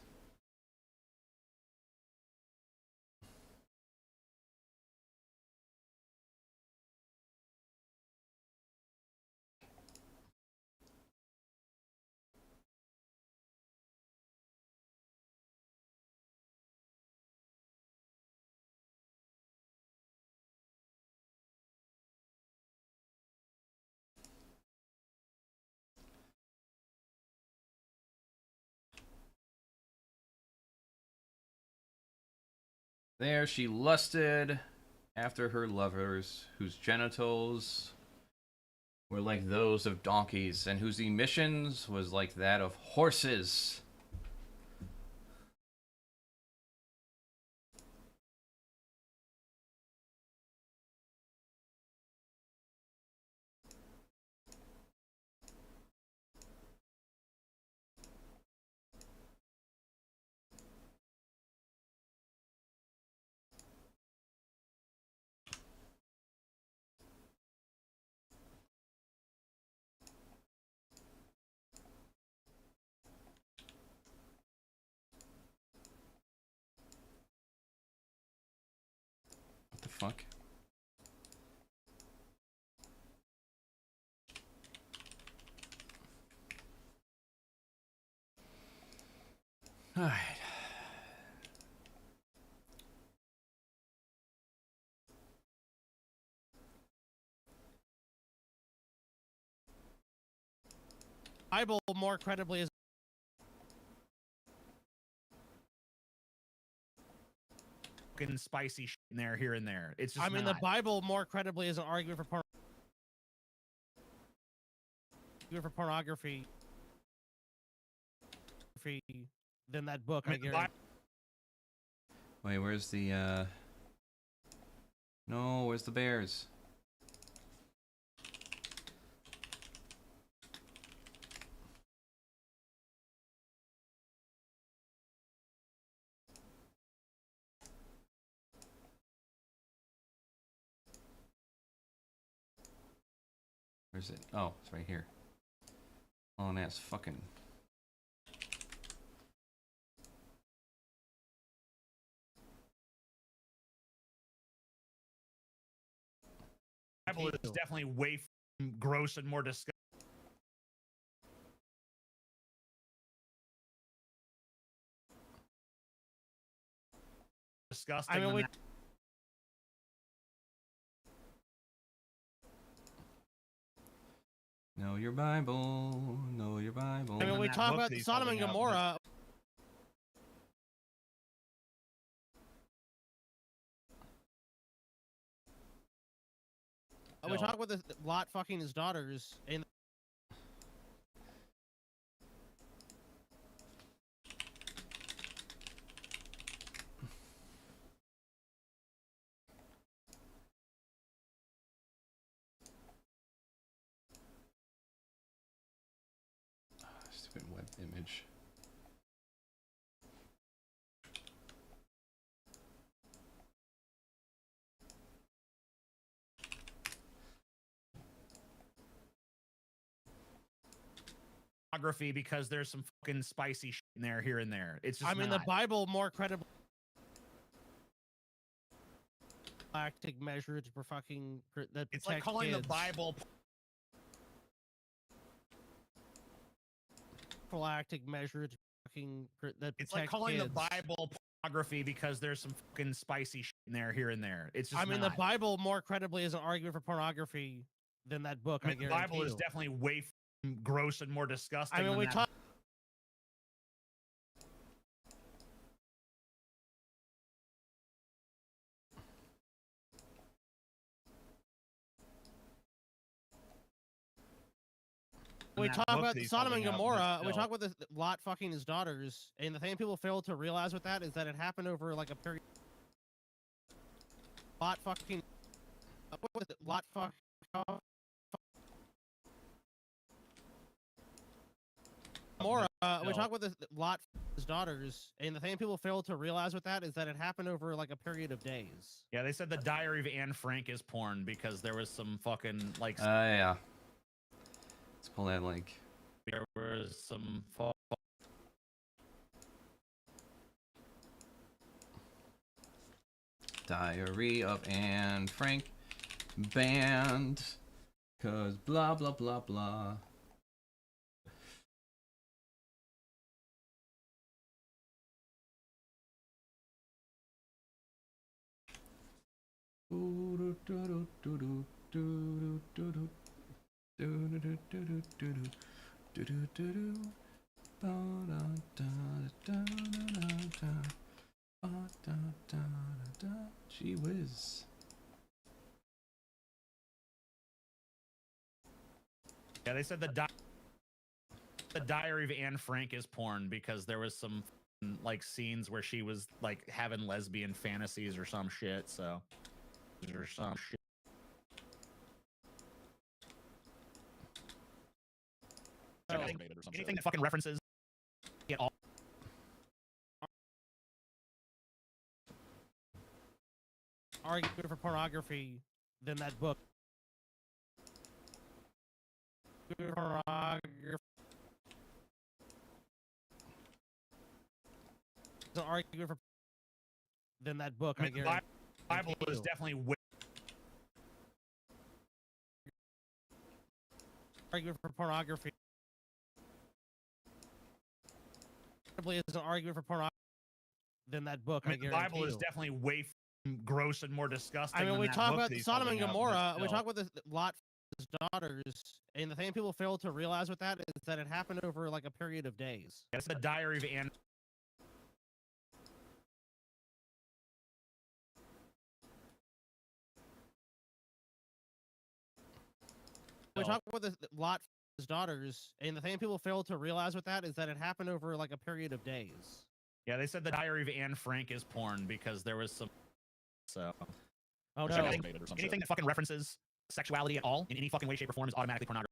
There she lusted after her lovers, whose genitals were like those of donkeys, and whose emissions was like that of horses. What the fuck? Alright. Bible more credibly is fucking spicy shit in there here and there. It's just I mean, not. the Bible more credibly is an argument for pornography than that book, I guarantee. Wait, where's the, No, where's the bears? Where's it? Oh, it's right here. Oh, and that's fucking... Bible is definitely way gross and more disgusting. I mean, we... Know your Bible, know your Bible. I mean, we talk about Sodom and Gomorrah. We talk about the Lot fucking his daughters in. Stupid web image. Pornography because there's some fucking spicy shit in there here and there. It's just I mean, not. the Bible more credible. Prophylactic measures for fucking that. It's like calling kids. the Bible. Prophylactic measures fucking that. It's like calling the Bible pornography because there's some fucking spicy shit in there here and there. It's just I mean, not. the Bible more credibly is an argument for pornography than that book. I mean, I the guarantee Bible is you. definitely way gross and more disgusting. I mean, than we that. talk. we that talk book about that he's Sodom and holding up Gomorrah. We still. talk about this Lot fucking his daughters, and the thing people fail to realize with that is that it happened over like a period. Lot fucking. What was it? Lot fuck. Gomorrah. We talk about this Lot his daughters, and the thing people fail to realize with that is that it happened over like a period of days. Yeah, they said the Diary of Anne Frank is porn because there was some fucking like. Yeah. Let's pull that link. There was some. Diary of Anne Frank banned cause blah blah blah blah. Gee whiz. Yeah, they said the Diary of Anne Frank is porn because there was some like scenes where she was like having lesbian fantasies or some shit. So, or some shit. Anything that fucking references it all. Argument for pornography than that book. Pornography. An argument for than that book. I mean, the Bible is definitely way. Argument for pornography. Is an argument for pornography than that book. I mean, the Bible is definitely way gross and more disgusting. I mean, than we that talk book about that he's Sodom and holding up, Gomorrah. but We still. talk about this Lot his daughters, and the thing people fail to realize with that is that it happened over like a period of days. That's the Diary of Anne. We talk about this Lot his daughters, and the thing people fail to realize with that is that it happened over like a period of days. Yeah, they said the Diary of Anne Frank is porn because there was some. So. Oh no! Anything that fucking references sexuality at all in any fucking way, shape, or form is automatically pornography.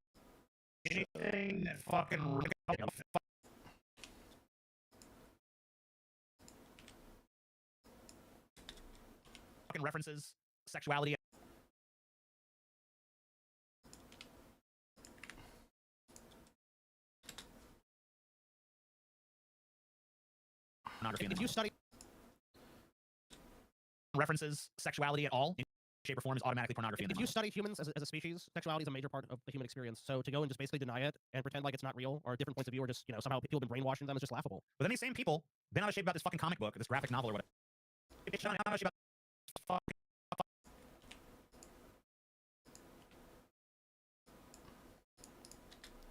Anything that fucking references sexuality. If you study references sexuality at all in shape or form is automatically pornography. If you study humans as a species, sexuality is a major part of the human experience. So to go and just basically deny it and pretend like it's not real or different points of view or just, you know, somehow people have been brainwashing them is just laughable. But then these same people been out of shape about this fucking comic book, this graphic novel or whatever.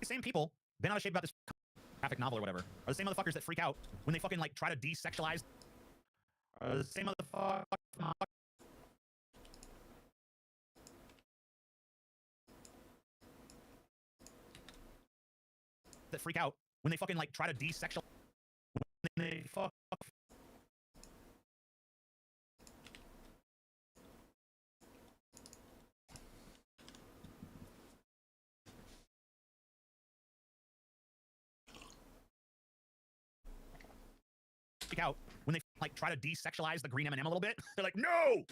These same people been out of shape about this graphic novel or whatever are the same motherfuckers that freak out when they fucking like try to desexualize. The same motherfucker. That freak out when they fucking like try to desexualize. When they fuck. Freak out when they like try to desexualize the green M&M a little bit. They're like, no.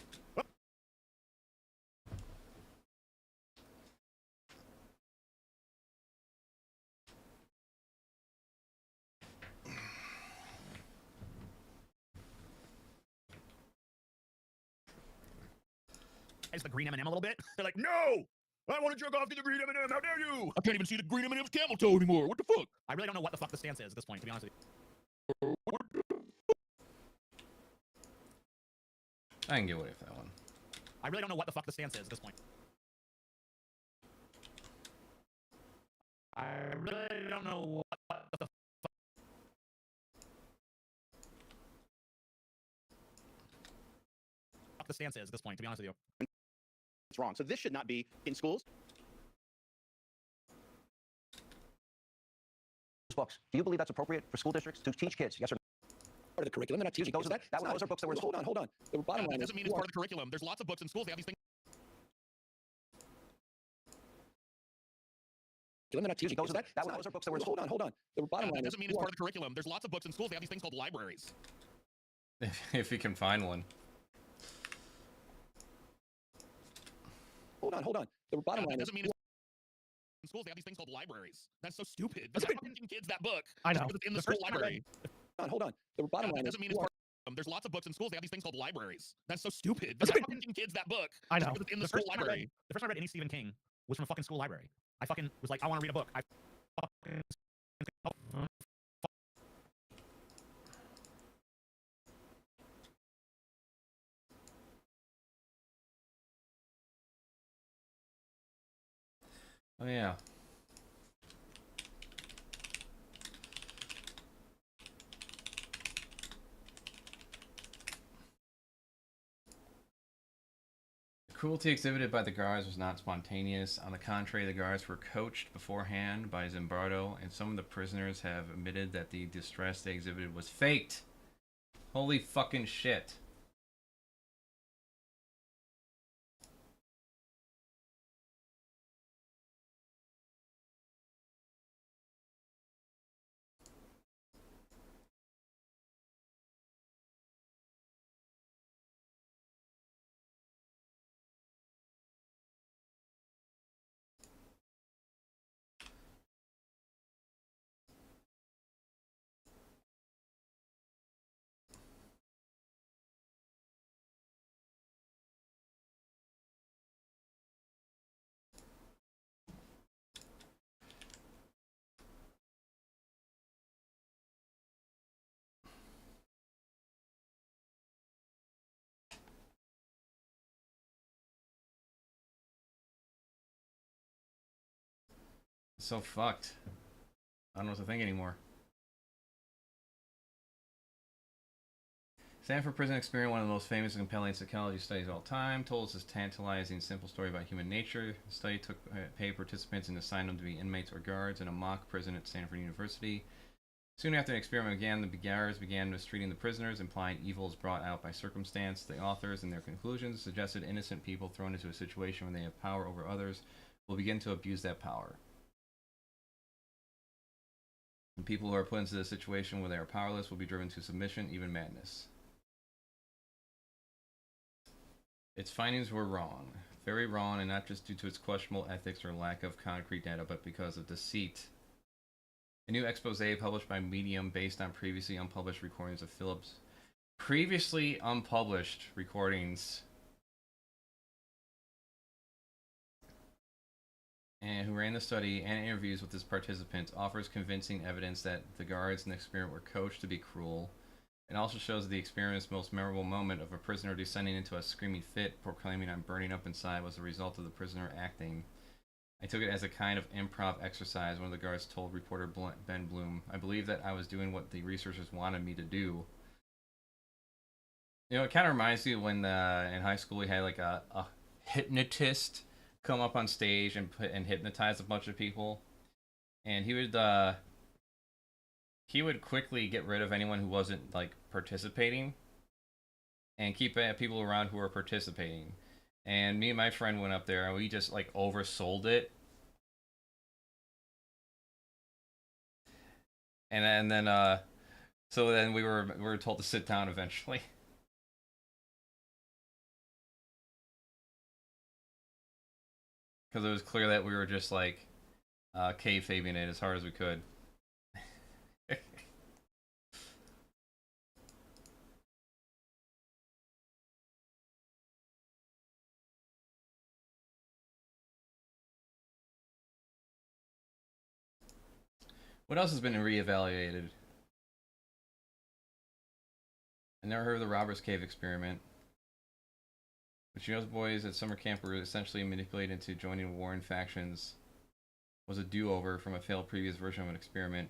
The green M&M a little bit. They're like, no! I want to jerk off to the green M&M. How dare you? I can't even see the green M&M's camel toe anymore. What the fuck? I really don't know what the fuck the stance is at this point, to be honest with you. I can get away with that one. I really don't know what the fuck the stance is at this point. I really don't know what the fuck the stance is at this point, to be honest with you. It's wrong. So this should not be in schools. books. Do you believe that's appropriate for school districts to teach kids? Yes or no? Part of the curriculum. They're not teaching. Those are books that were. Hold on. The bottom line doesn't mean it's part of the curriculum. There's lots of books in schools. They have these things. They're not teaching. Those are books that were. Hold on. The bottom line doesn't mean it's part of the curriculum. There's lots of books in schools. They have these things called libraries. If you can find one. Hold on. The bottom line doesn't mean it's in schools. They have these things called libraries. That's so stupid. They're not teaching kids that book. I know. It's in the school library. Hold on. The bottom line doesn't mean it's part of there's lots of books in schools. They have these things called libraries. That's so stupid. They're not teaching kids that book. I know. It's in the school library. The first time I read any Stephen King was from a fucking school library. I fucking was like, I want to read a book. Oh yeah. The cruelty exhibited by the guards was not spontaneous. On the contrary, the guards were coached beforehand by Zimbardo, and some of the prisoners have admitted that the distress they exhibited was faked. Holy fucking shit. So fucked. I don't know what to think anymore. Stanford Prison Experiment, one of the most famous and compelling psychology studies of all time, told us this tantalizing, simple story about human nature. The study took paid participants and assigned them to be inmates or guards in a mock prison at Stanford University. Soon after the experiment began, the guards began mistreating the prisoners, implying evils brought out by circumstance. The authors, in their conclusions, suggested innocent people thrown into a situation where they have power over others will begin to abuse that power. And people who are put into the situation where they are powerless will be driven to submission, even madness. Its findings were wrong. Very wrong, and not just due to its questionable ethics or lack of concrete data, but because of deceit. A new expose published by Medium based on previously unpublished recordings of Phillips. Previously unpublished recordings. And who ran the study and interviews with its participants offers convincing evidence that the guards in the experiment were coached to be cruel. It also shows the experiment's most memorable moment of a prisoner descending into a screaming fit, proclaiming I'm burning up inside, was the result of the prisoner acting. I took it as a kind of improv exercise, one of the guards told reporter Ben Bloom. I believe that I was doing what the researchers wanted me to do. You know, it kind of reminds me of when in high school we had like a hypnotist come up on stage and hypnotize a bunch of people, and he would quickly get rid of anyone who wasn't like participating and keep people around who were participating. And me and my friend went up there and we just like oversold it, and then so then we were told to sit down eventually. Because it was clear that we were just like kayfabing it as hard as we could. What else has been reevaluated? I never heard of the Robbers Cave experiment. Which, you know, boys at summer camp were essentially manipulated into joining warring factions, was a do-over from a failed previous version of an experiment,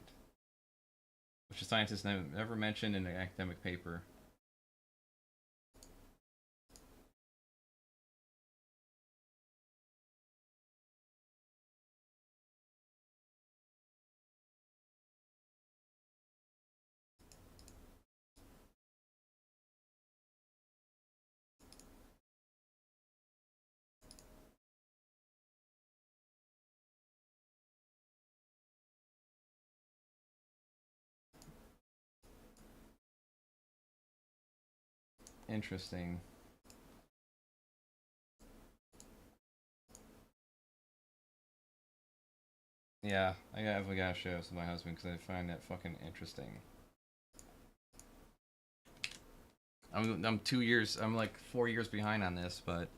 which the scientists never mentioned in an academic paper. interesting. Yeah, I definitely gotta share this with my husband because I find that fucking interesting. I'm 2 years, I'm like 4 years behind on this, but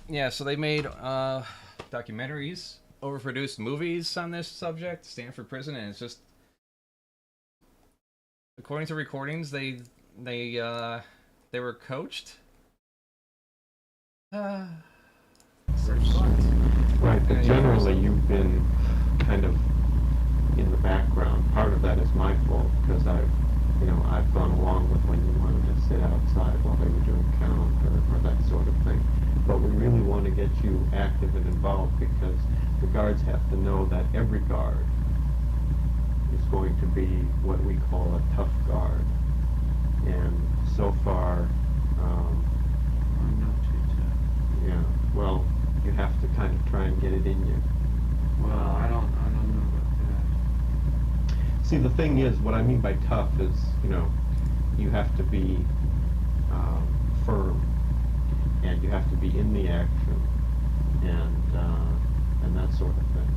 yeah, so they made documentaries, overproduced movies on this subject, Stanford Prison, and it's just, according to recordings, they were coached. Right, but generally you've been kind of in the background. Part of that is my fault because I've gone along with when you wanted to sit outside while they were doing count or that sort of thing. But we really want to get you active and involved because the guards have to know that every guard is going to be what we call a tough guard. And so far, I'm not too tough. yeah, well, you have to kind of try and get it in you. Well, I don't know about that. See, the thing is, what I mean by tough is, you have to be firm, and you have to be in the action, and that sort of thing.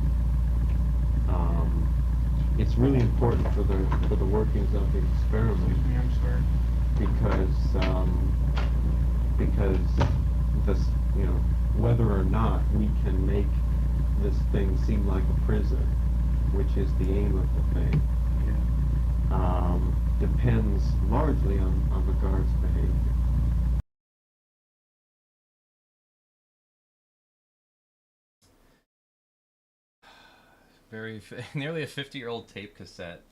It's really important for the workings of the experiment. Excuse me, I'm sorry. Because this, whether or not we can make this thing seem like a prison, which is the aim of the thing, depends largely on the guard's behavior. Nearly a 50-year-old tape cassette.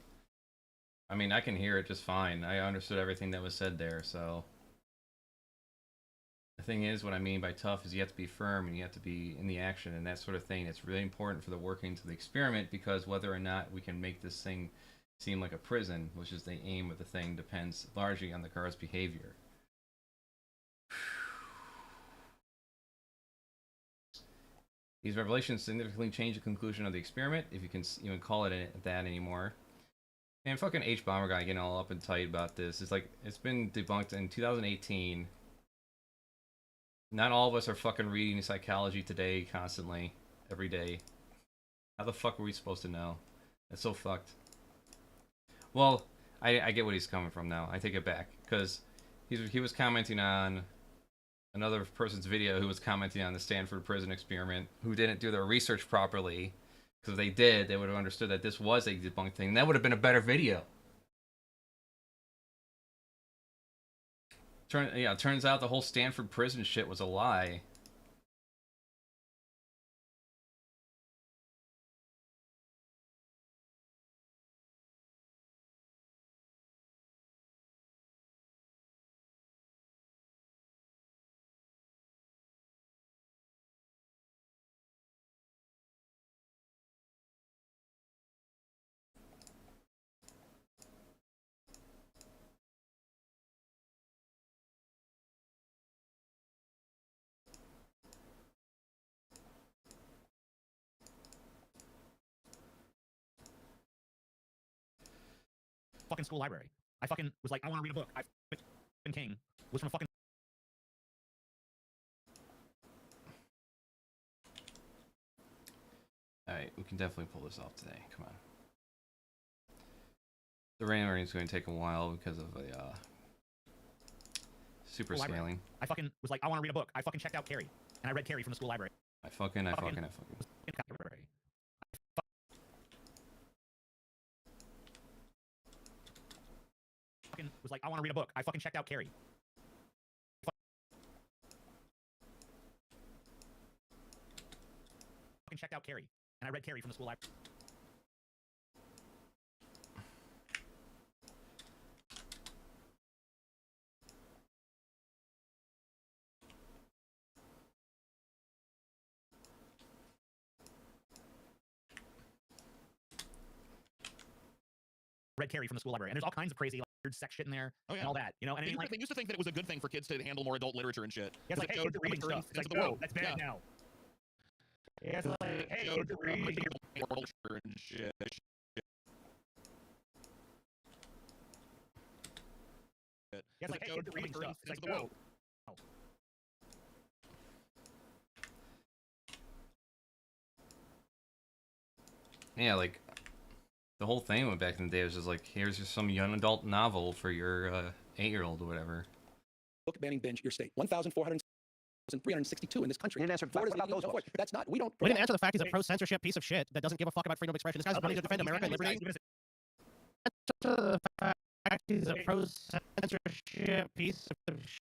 I mean, I can hear it just fine. I understood everything that was said there, so. The thing is, what I mean by tough is you have to be firm and you have to be in the action and that sort of thing. It's really important for the workings of the experiment because whether or not we can make this thing seem like a prison, which is the aim of the thing, depends largely on the guard's behavior. These revelations significantly change the conclusion of the experiment, if you can even call it that anymore. And fucking H Bomber guy getting all up and tight about this. It's like, it's been debunked in 2018. Not all of us are fucking reading Psychology Today constantly, every day. How the fuck are we supposed to know? It's so fucked. Well, I get what he's coming from now. I take it back. Because he was commenting on another person's video who was commenting on the Stanford prison experiment, who didn't do their research properly. Because if they did, they would have understood that this was a debunked thing. That would have been a better video. Turns out the whole Stanford prison shit was a lie. Fucking school library. I fucking was like, I want to read a book. I fucking King was from a fucking. Alright, we can definitely pull this off today. Come on. The rendering is going to take a while because of the super scaling. I fucking was like, I want to read a book. I fucking checked out Carrie, and I read Carrie from the school library. I fucking. Was like, I want to read a book. I fucking checked out Carrie. Fucking checked out Carrie, and I read Carrie from the school library. Read Carrie from the school library, and there's all kinds of crazy, like, weird sex shit in there, and all that, you know. And I mean, like, they used to think that it was a good thing for kids to handle more adult literature and shit. Yeah, it's like, hey, kids are reading stuff. It's like, no, that's bad now. Yeah, it's like, hey, kids are reading more literature and shit. Yeah, it's like, hey, kids are reading stuff. It's like, no. Yeah, like, the whole thing went back in the day was just like, here's just some young adult novel for your 8-year-old or whatever. Book banning binge your state. 1,462 in this country. You didn't answer Florida's about those books. That's not. We don't. We didn't answer the fact he's a pro-censorship piece of shit that doesn't give a fuck about freedom of expression. This guy's money to defend America and liberty. The fact he's a pro-censorship piece of shit.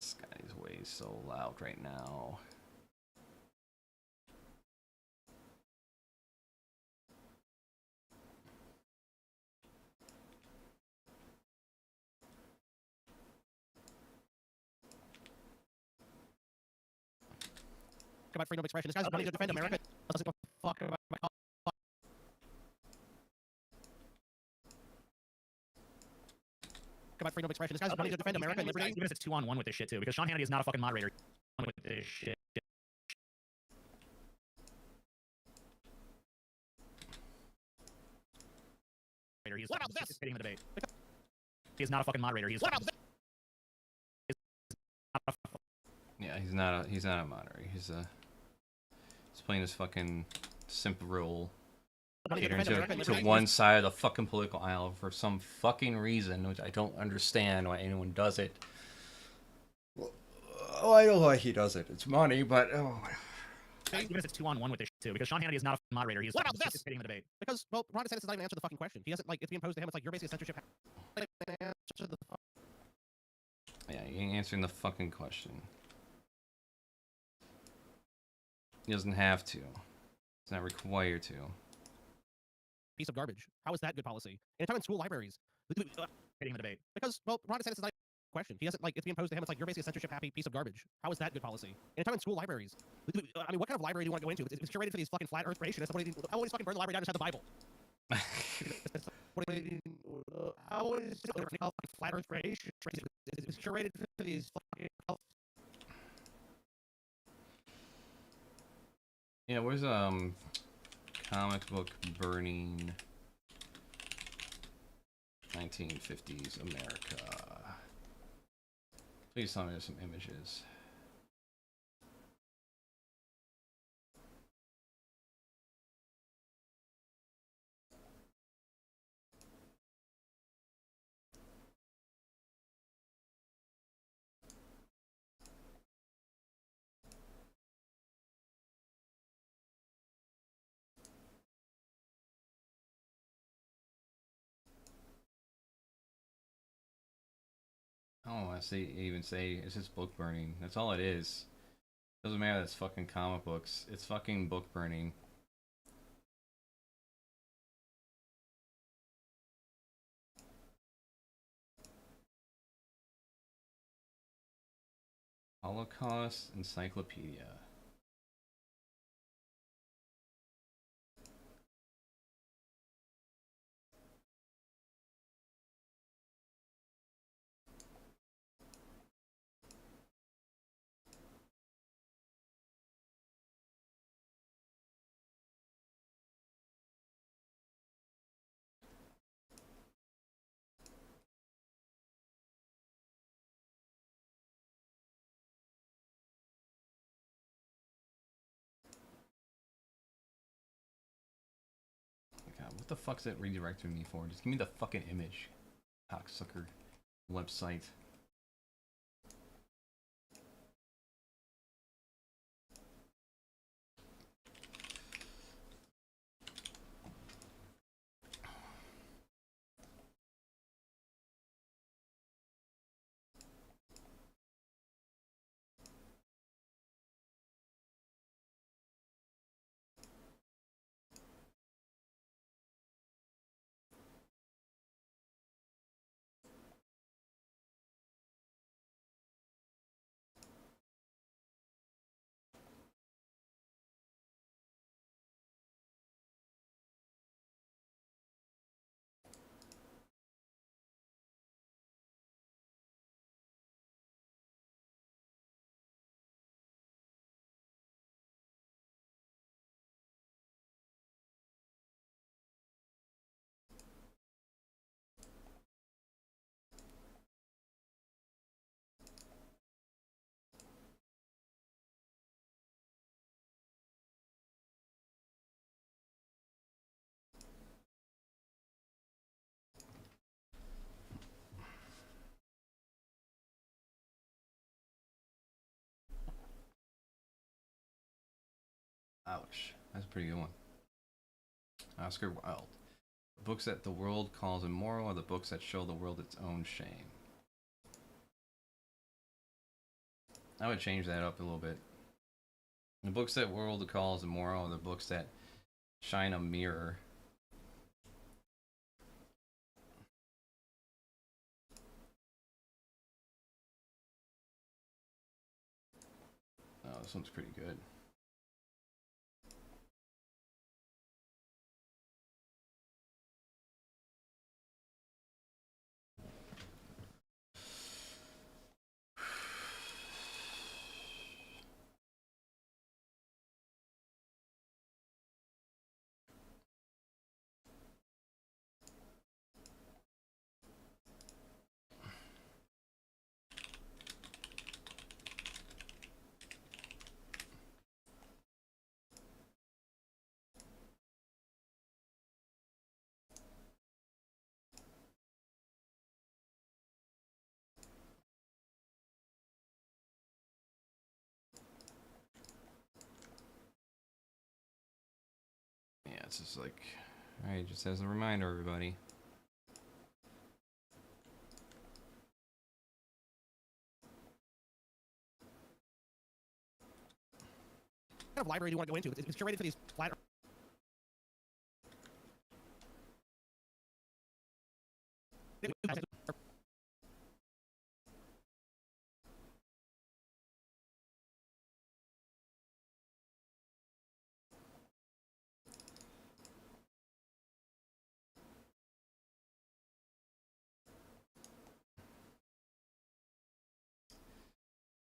This guy's way so loud right now. About freedom of expression. This guy's money to defend America. Doesn't give a fuck about freedom of expression. This guy's money to defend America and liberty. Even if it's 2-on-1 with this shit too, because Sean Hannity is not a fucking moderator with this shit. He's what about this? Participating in the debate. He is not a fucking moderator. He is. What about this? Yeah, he's not a moderator. He's playing his fucking simp role. Catering to one side of the fucking political aisle for some fucking reason, which I don't understand why anyone does it. Oh, I know why he does it. It's money, but oh. Even if it's 2-on-1 with this shit too, because Sean Hannity is not a moderator. He is what about this? Participating in the debate. Because, well, Ron DeSantis doesn't even answer the fucking question. He doesn't, like, it's being posed to him. It's like, you're basically a censorship. Yeah, he ain't answering the fucking question. He doesn't have to. He's not required to. Piece of garbage. How is that good policy? In a time in school libraries. Getting the debate. Because, well, Ron DeSantis is not a question. He doesn't, like, it's being posed to him. It's like, you're basically a censorship happy piece of garbage. How is that good policy? In a time in school libraries. I mean, what kind of library do you want to go into? It's curated for these fucking flat earth creationists. How would fucking burn the library down and just have the Bible? How is flat earth creation? It's curated for these fucking. Yeah, where's comic book burning 1950s America? Please tell me there's some images. I don't want to even say it's just book burning. That's all it is. Doesn't matter. That's fucking comic books. It's fucking book burning. Holocaust Encyclopedia. God, what the fuck's that redirecting me for? Just give me the fucking image. Cocksucker website. Ouch. That's a pretty good one. Oscar Wilde. The books that the world calls immoral are the books that show the world its own shame. I would change that up a little bit. The books that world calls immoral are the books that shine a mirror. Oh, this one's pretty good. Yeah, it's just like, alright, just as a reminder, everybody. What kind of library do you want to go into? It's curated for these flat.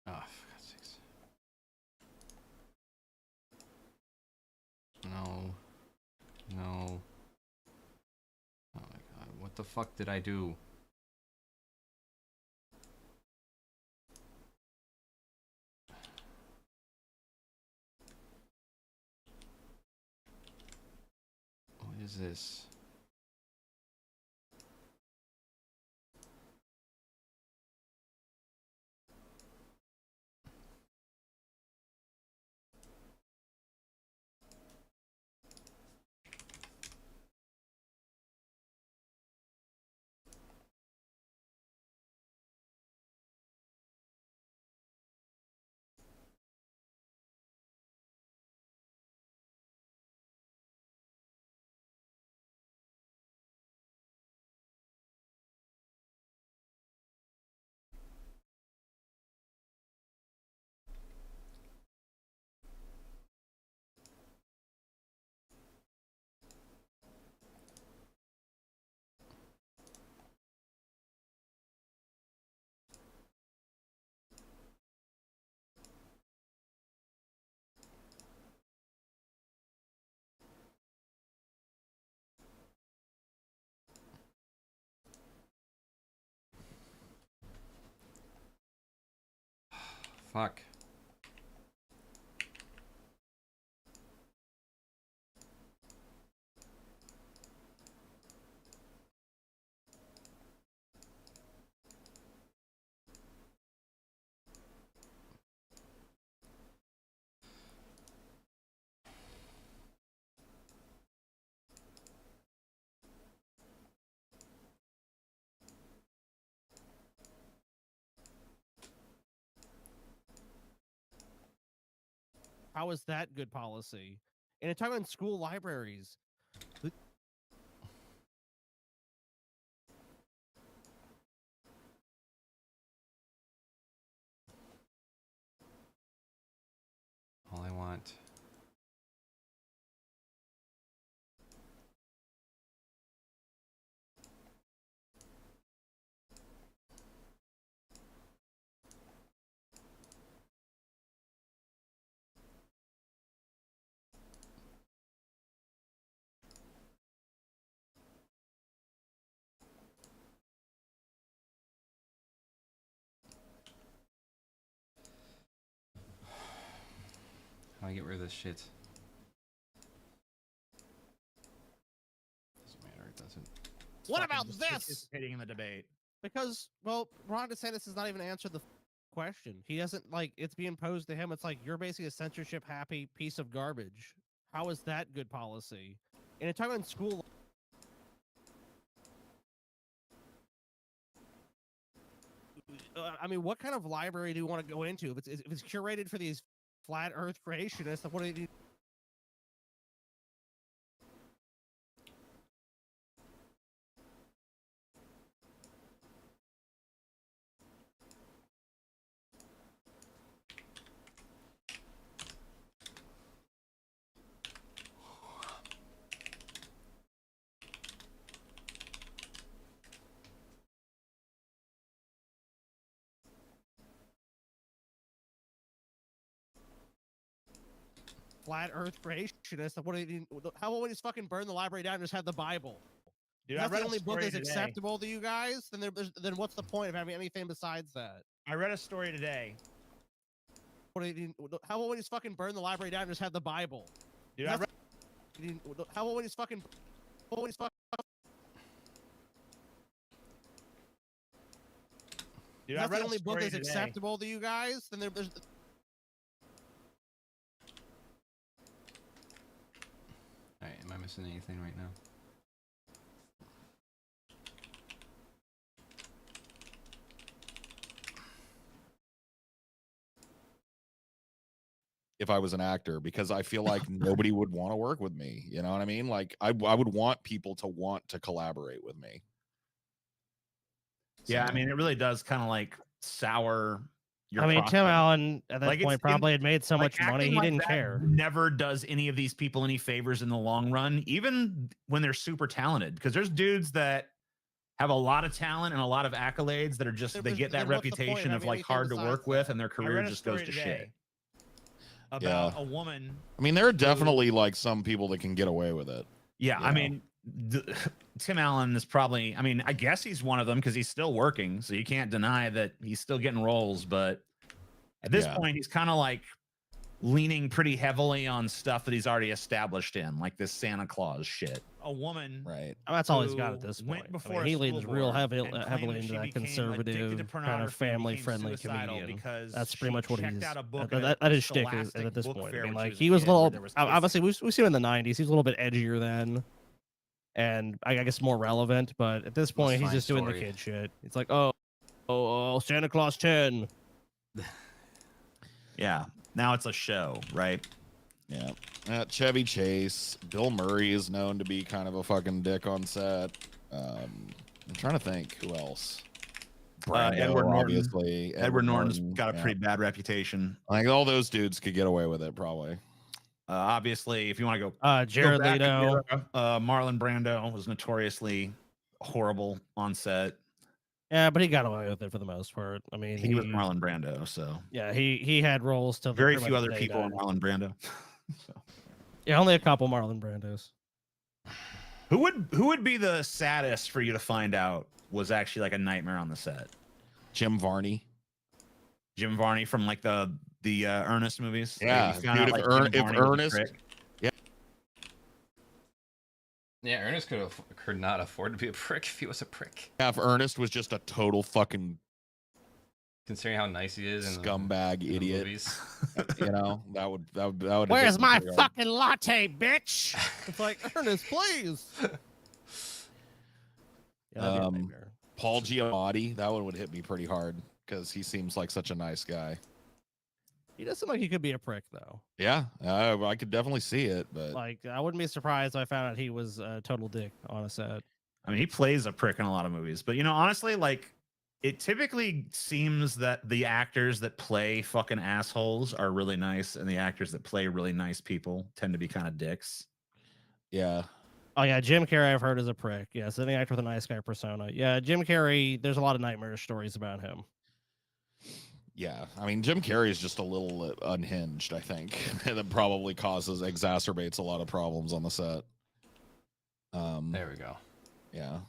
Oh, for God's sakes. No. No. Oh my god, what the fuck did I do? What is this? Fuck. How is that good policy? And it's talking about school libraries. All I want. How do I get rid of this shit? Doesn't matter, it doesn't. What about this? Participating in the debate. Because, well, Ron DeSantis has not even answered the question. He doesn't, like, it's being posed to him. It's like, you're basically a censorship-happy piece of garbage. How is that good policy? And it's talking about school... I mean, what kind of library do you want to go into? If it's curated for these flat Earth creationists, what do they do? Flat Earth creationists, what do they do? How about we just fucking burn the library down and just have the Bible? Dude, If I that's read the a only book story that's today. acceptable to you guys, then what's the point of having anything besides that? I read a story today. What do they do? How about we just fucking burn the library down and just have the Bible? Dude, If that's- how about we just fucking... How about we just fucking... Dude, If I that's read the a only book story that's today. acceptable to you guys, then there's... Alright, am I missing anything right now? If I was an actor, because I feel like nobody would want to work with me. You know what I mean? Like I would want people to want to collaborate with me. Yeah, I So- mean, it really does kind of like sour your I mean, Tim prospects. Allen at that Like, it's point probably had made so much money, acting he like didn't that care. Never does any of these people any favors in the long run, even when they're super talented. Because there's dudes that have a lot of talent and a lot of accolades that are just they get that then what's the point of reputation of having like anything hard to work besides with, that? and their I career read a just goes story to today shit. About a woman. I mean, there are definitely like some people that can get away with it. Yeah, you I know? mean, Tim Allen is probably, I mean, I guess he's one of them because he's still working. So you can't deny that he's still getting roles. But at this Yeah. point, he's kind of like leaning pretty heavily on stuff that he's already established in, like this Santa Claus shit. A woman. Right. That's all he's got at this went point. before I mean, he a school leans real board heavily and claimed heavily that into she that became conservative, addicted to kind of pornography and family-friendly became suicidal comedian. because That's pretty she much what checked he's. out a book That, at that a is shtick Scholastic at this book point. fair I mean, when she like was he a was a kid where little. there was Obviously, we see him in the '90s. He was a little bit edgier then, and I guess more relevant. But at this point, he's fine just doing the story. kid shit. It's like, oh, Santa Claus 10. Yeah. Now it's a show, right? Yeah. Chevy Chase. Bill Murray is known to be kind of a fucking dick on set. I'm trying to think who else. Brando, Edward Norton. obviously. Edward Norton's Norton, got a yeah. pretty bad reputation. Like all those dudes could get away with it, probably. Obviously, if you want to go, Jared go back a Leto. year, Marlon Brando was notoriously horrible on set. Yeah, but he got away with it for the most part. I mean, He was Marlon Brando, so Yeah, he had roles till very pretty few much other the day people are died. Marlon Brando. Yeah, only a couple Marlon Brandos. Who would be the saddest for you to find out was actually like a nightmare on the set? Jim Varney. Jim Varney from like the Ernest movies. Yeah, Like, dude. If Ernest, yeah, Yeah, Ernest could not afford to be a prick if he was a prick. yeah, if Ernest was just a total fucking Considering how nice he is, and scumbag idiot, you know, that would. Where's my fucking latte, bitch? It's like, Ernest, please. Paul Giamatti, that one would hit me pretty hard because he seems like such a nice guy. He does seem like he could be a prick, though. Yeah, I could definitely see it, but Like, I wouldn't be surprised if I found out he was a total dick on a set. I mean, he plays a prick in a lot of movies, but you know, honestly, like, it typically seems that the actors that play fucking assholes are really nice, and the actors that play really nice people tend to be kind of dicks. Yeah. Oh yeah, Jim Carrey I've heard is a prick. Yes, any actor with a nice guy persona. Yeah, Jim Carrey. There's a lot of nightmarish stories about him. yeah, I mean, Jim Carrey is just a little unhinged, I think, and that probably exacerbates a lot of problems on the set. There we go. Yeah.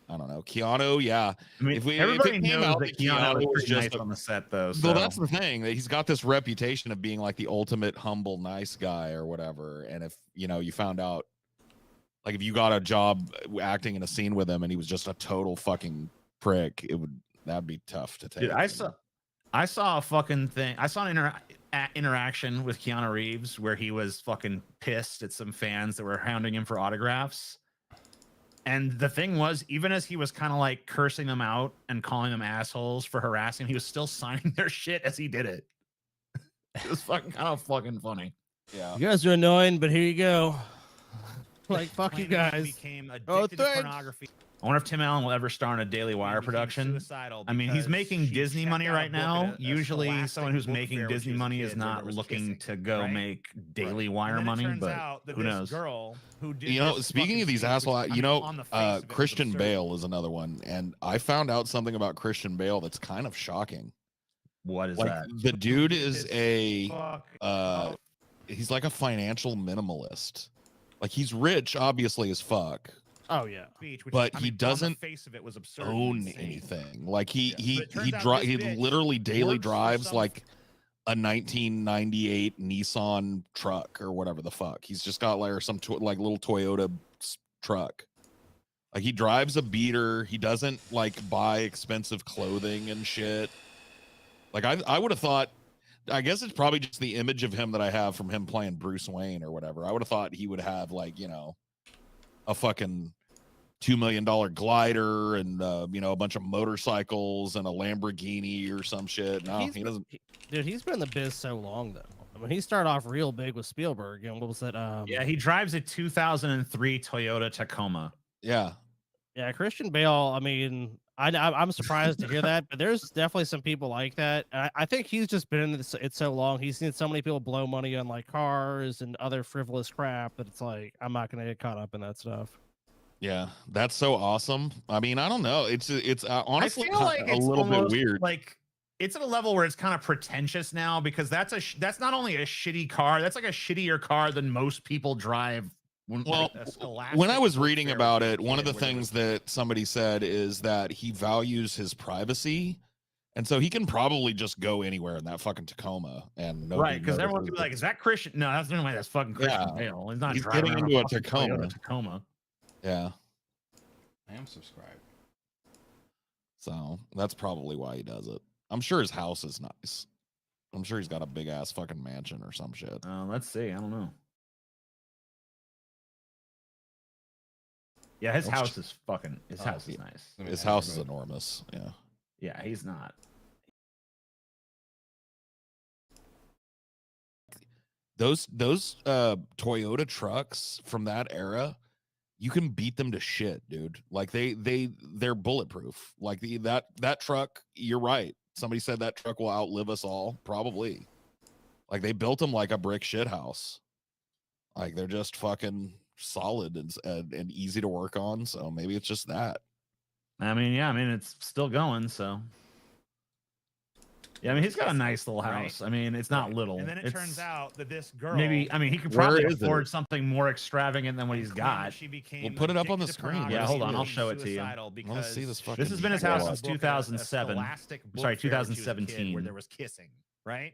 I don't know. Keanu, yeah. I mean, everybody knows that Keanu was just nice on the set, though. So. Well, that's the thing. That he's got this reputation of being like the ultimate humble, nice guy or whatever. And if, you know, you found out, like, if you got a job acting in a scene with him and he was just a total fucking prick, that'd be tough to take. Dude, I saw a fucking thing. I saw an interaction with Keanu Reeves where he was fucking pissed at some fans that were hounding him for autographs. And the thing was, even as he was kind of like cursing them out and calling them assholes for harassing him, he was still signing their shit as he did it. It was fucking kind of fucking funny. Yeah. You guys are annoying, but here you go. Like, fuck you guys. Became addicted to pornography. I wonder if Tim Allen will ever star in a Daily Wire production. I mean, he's making Disney money right now. Usually, someone who's making Disney money is not looking to go make Daily Wire money, but who knows? You know, speaking of these assholes, you know, Christian Bale is another one, and I found out something about Christian Bale that's kind of shocking. What is like, that? The dude is he's like a financial minimalist. Like, he's rich, obviously, as fuck. Oh yeah, but he doesn't own anything. Like he literally daily drives like a 1998 Nissan truck or whatever the fuck. He's just got like some like little Toyota truck. Like, he drives a beater. He doesn't like buy expensive clothing and shit. Like, I would have thought. I guess it's probably just the image of him that I have from him playing Bruce Wayne or whatever. I would have thought he would have, like, you know, a fucking $2 million glider and you know, a bunch of motorcycles and a Lamborghini or some shit. No, he doesn't. Dude, he's been in the biz so long though. I mean, he started off real big with Spielberg. And what was that? Yeah, he drives a 2003 Toyota Tacoma. Yeah. Yeah, Christian Bale. I mean, I'm surprised to hear that, but there's definitely some people like that. I think he's just been in it so long. He's seen so many people blow money on like cars and other frivolous crap that it's like, I'm not gonna get caught up in that stuff. Yeah, that's so awesome. I mean, I don't know. It's honestly I feel like a little bit weird. Like, it's at a level where it's kind of pretentious now, because that's not only a shitty car, that's like a shittier car than most people drive. Well, when I was reading about it, one of the things that somebody said is that he values his privacy, and so he can probably just go anywhere in that fucking Tacoma and right, because everyone could be like, "Is that Christian?" No, that's no way. That's fucking Christian Bale. He's not getting into a Tacoma. Yeah, I am subscribed. So that's probably why he does it. I'm sure his house is nice. I'm sure he's got a big ass fucking mansion or some shit. Let's see. I don't know. Yeah, his house is fucking. His house is nice. His house is enormous. Yeah. Yeah, he's not. Those Toyota trucks from that era, you can beat them to shit, dude. Like they're bulletproof. Like that truck, you're right. Somebody said that truck will outlive us all, probably. Like, they built them like a brick shit house. Like, they're just fucking solid and easy to work on. So maybe it's just that. I mean, yeah, I mean, it's still going. So Yeah, I mean, he's got a nice little house. I mean, it's not little. And then it turns out that this girl. Maybe, I mean, he could Where probably is afford it? something more extravagant than what he's got. She became We'll put it up on the addicted to screen. Yeah, pornography hold on, and I'll show it to you. suicidal I want to see this fucking. This has been his house since 2007. Scholastic book Sorry, fair when she was a kid 2017. where there was kissing, right?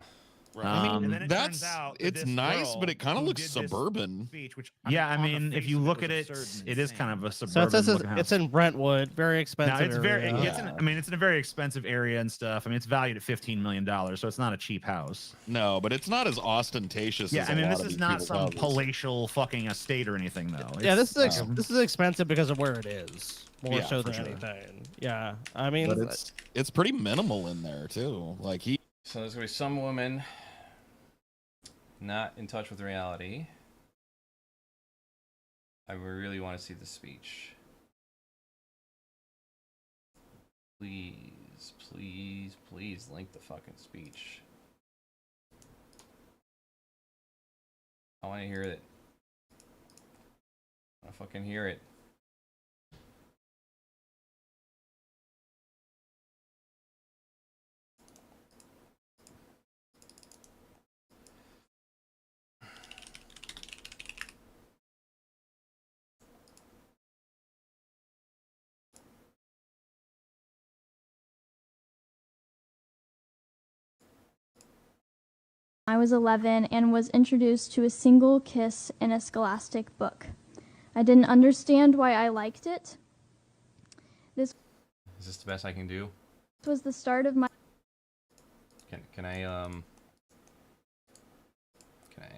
I mean, and then it turns that's out that it's this nice, girl but it kind of who looks did this suburban. speech, which Yeah, I on the mean, if face you of look was at it, absurd and it is insane. kind of a So suburban. it says looking house. it's in Brentwood, very Now expensive. it's very, area. it's in, I mean, it's in a very expensive area and stuff. I mean, it's valued at $15 million, so it's not a cheap house. No, but it's not as ostentatious. Yeah, as I mean, a lot this of is these not people's some houses. palatial fucking estate or anything, though. Yeah, It's, this is expensive because of where it is, more Yeah, so for than sure. anything. Yeah, I mean, But it's pretty minimal in there too. Like he. So there's gonna be some woman not in touch with reality. I really want to see the speech. Please, please, please link the fucking speech. I want to hear it. I want to fucking hear it. I was 11 and was introduced to a single kiss in a scholastic book. I didn't understand why I liked it. This Is this the best I can do? was the start of my Can I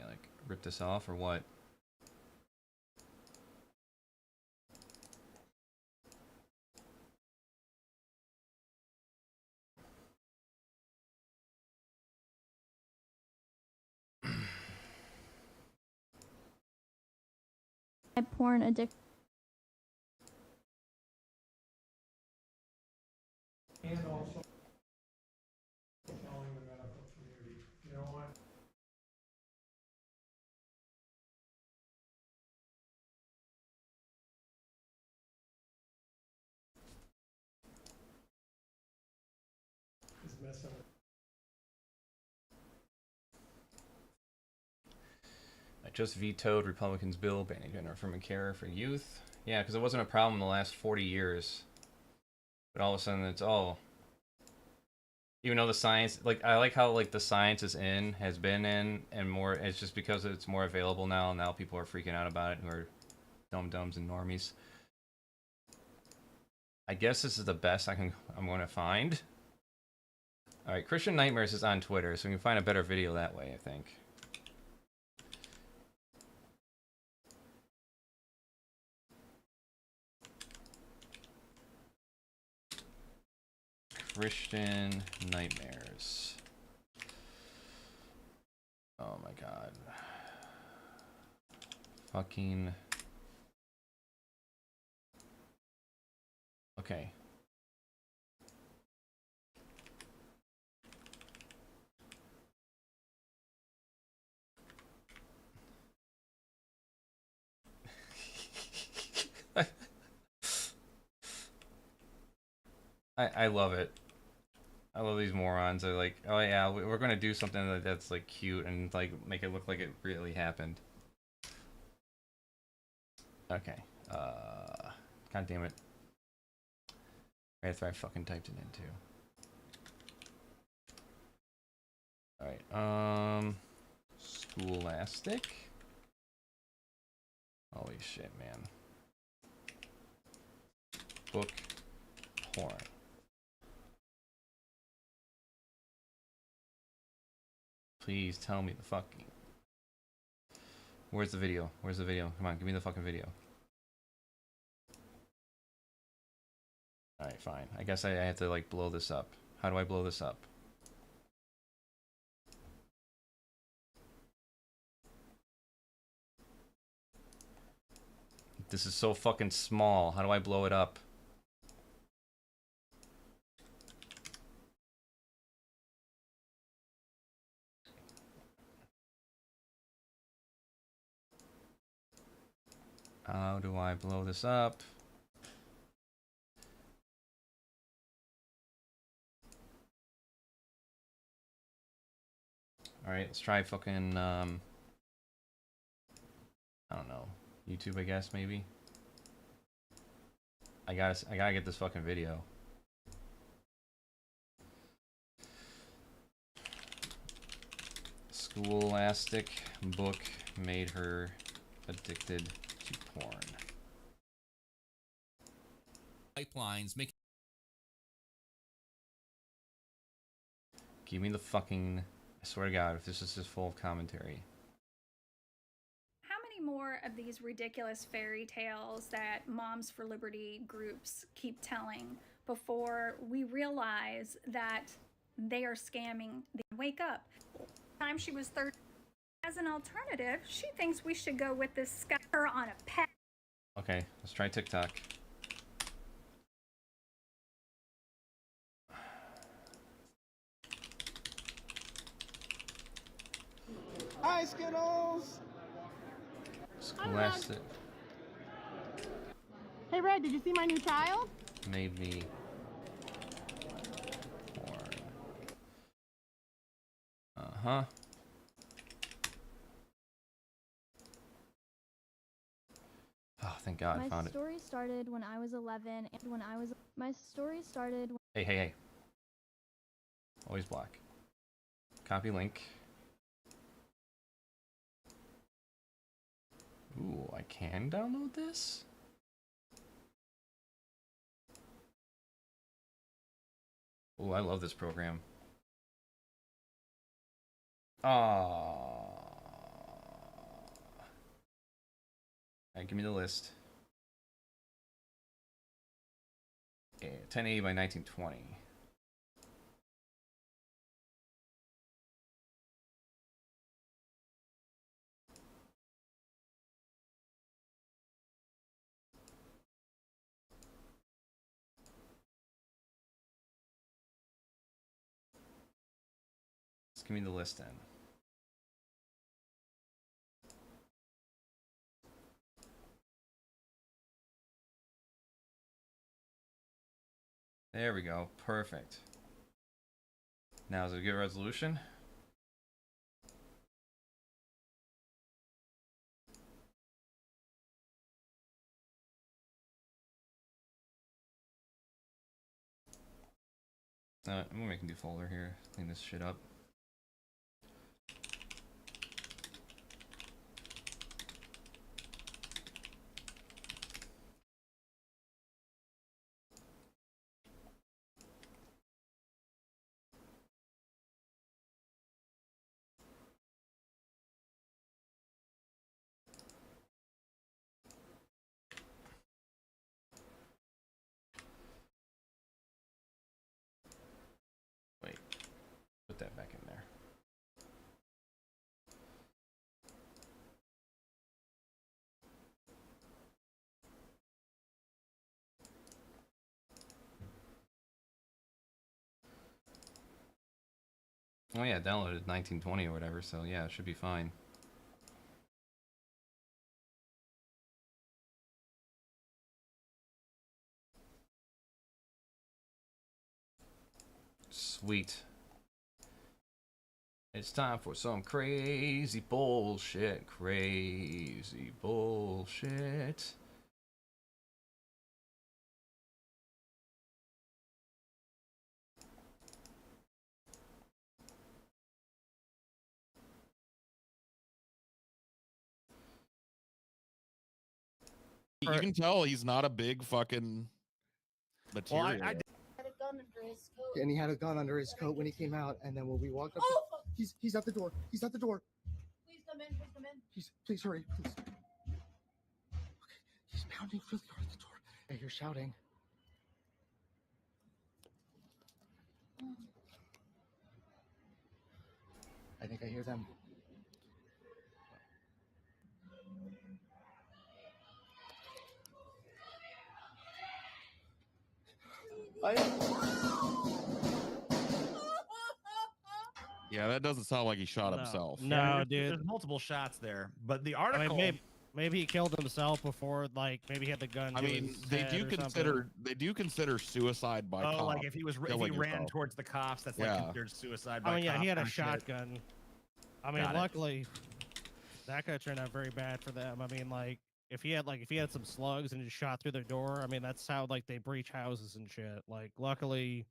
like rip this off or what? porn addiction. And also telling the medical community, you know what? Is messing with. I just vetoed Republicans' bill banning gender affirming care for youth. Yeah, because it wasn't a problem in the last 40 years. But all of a sudden it's all. Even though the science, like, I like how, like, the science is in, has been in, and more, it's just because it's more available now, and now people are freaking out about it, who are dum-dums and normies. I guess this is the best I'm going to find. Alright, Christian Nightmares is on Twitter, so we can find a better video that way, I think. Christian Nightmares. Oh my god. Fucking. Okay. I love it. I love these morons. They're like, oh yeah, we're gonna do something that's like cute and like make it look like it really happened. Okay. God damn it. That's why I fucking typed it in too. Alright, Scholastic. Holy shit, man. Book porn. Please tell me the fucking... Where's the video? Where's the video? Come on, give me the fucking video. Alright, fine. I guess I have to, like, blow this up. How do I blow this up? This is so fucking small. How do I blow it up? How do I blow this up? Alright, let's try fucking, I don't know, YouTube, I guess, maybe? I gotta get this fucking video. Scholastic book made her addicted to porn. Pipelines make. Give me the fucking... I swear to God, if this is just full of commentary. How many more of these ridiculous fairy tales that Moms for Liberty groups keep telling before we realize that they are scamming? Wake up. Time she was 30. As an alternative, she thinks we should go with this scatter on a pet. Okay, let's try TikTok. Hi, Skittles! Scholastic Hey, Red, did you see my new child? made me porn. Uh-huh. Oh, thank God, I found My it. story started when I was 11, and my story started when Hey, hey, hey. Always black. Copy link. Ooh, I can download this? Ooh, I love this program. Alright, give me the list. Okay, 1080 by 1920. Just give me the list then. There we go. Perfect. Now is it a good resolution? I'm gonna make a new folder here. Clean this shit up. Wait, put that back in there. Oh yeah, downloaded 1920 or whatever, so yeah, it should be fine. Sweet. It's time for some crazy bullshit. Crazy bullshit. You can tell he's not a big fucking material. Had a gun under his coat. And he had a gun under his coat when he came out, and then when we walked up, he's at the door. He's at the door. Please come in. Please come in. Please hurry, please. Okay, he's pounding really hard at the door. I hear shouting. I think I hear them. Yeah, that doesn't sound like he shot himself. No, there's, dude. There's multiple shots there, but the article. Maybe he killed himself before, like maybe he had the gun. I mean, they do consider suicide by cop. Like if he ran towards the cops, that's like considered suicide by I mean, yeah, cop he had a kind of shit. shotgun. I mean, Got it. luckily, that could have turned out very bad for them. I mean, like, if he had some slugs and just shot through their door, I mean, that's how like they breach houses and shit. Like, luckily,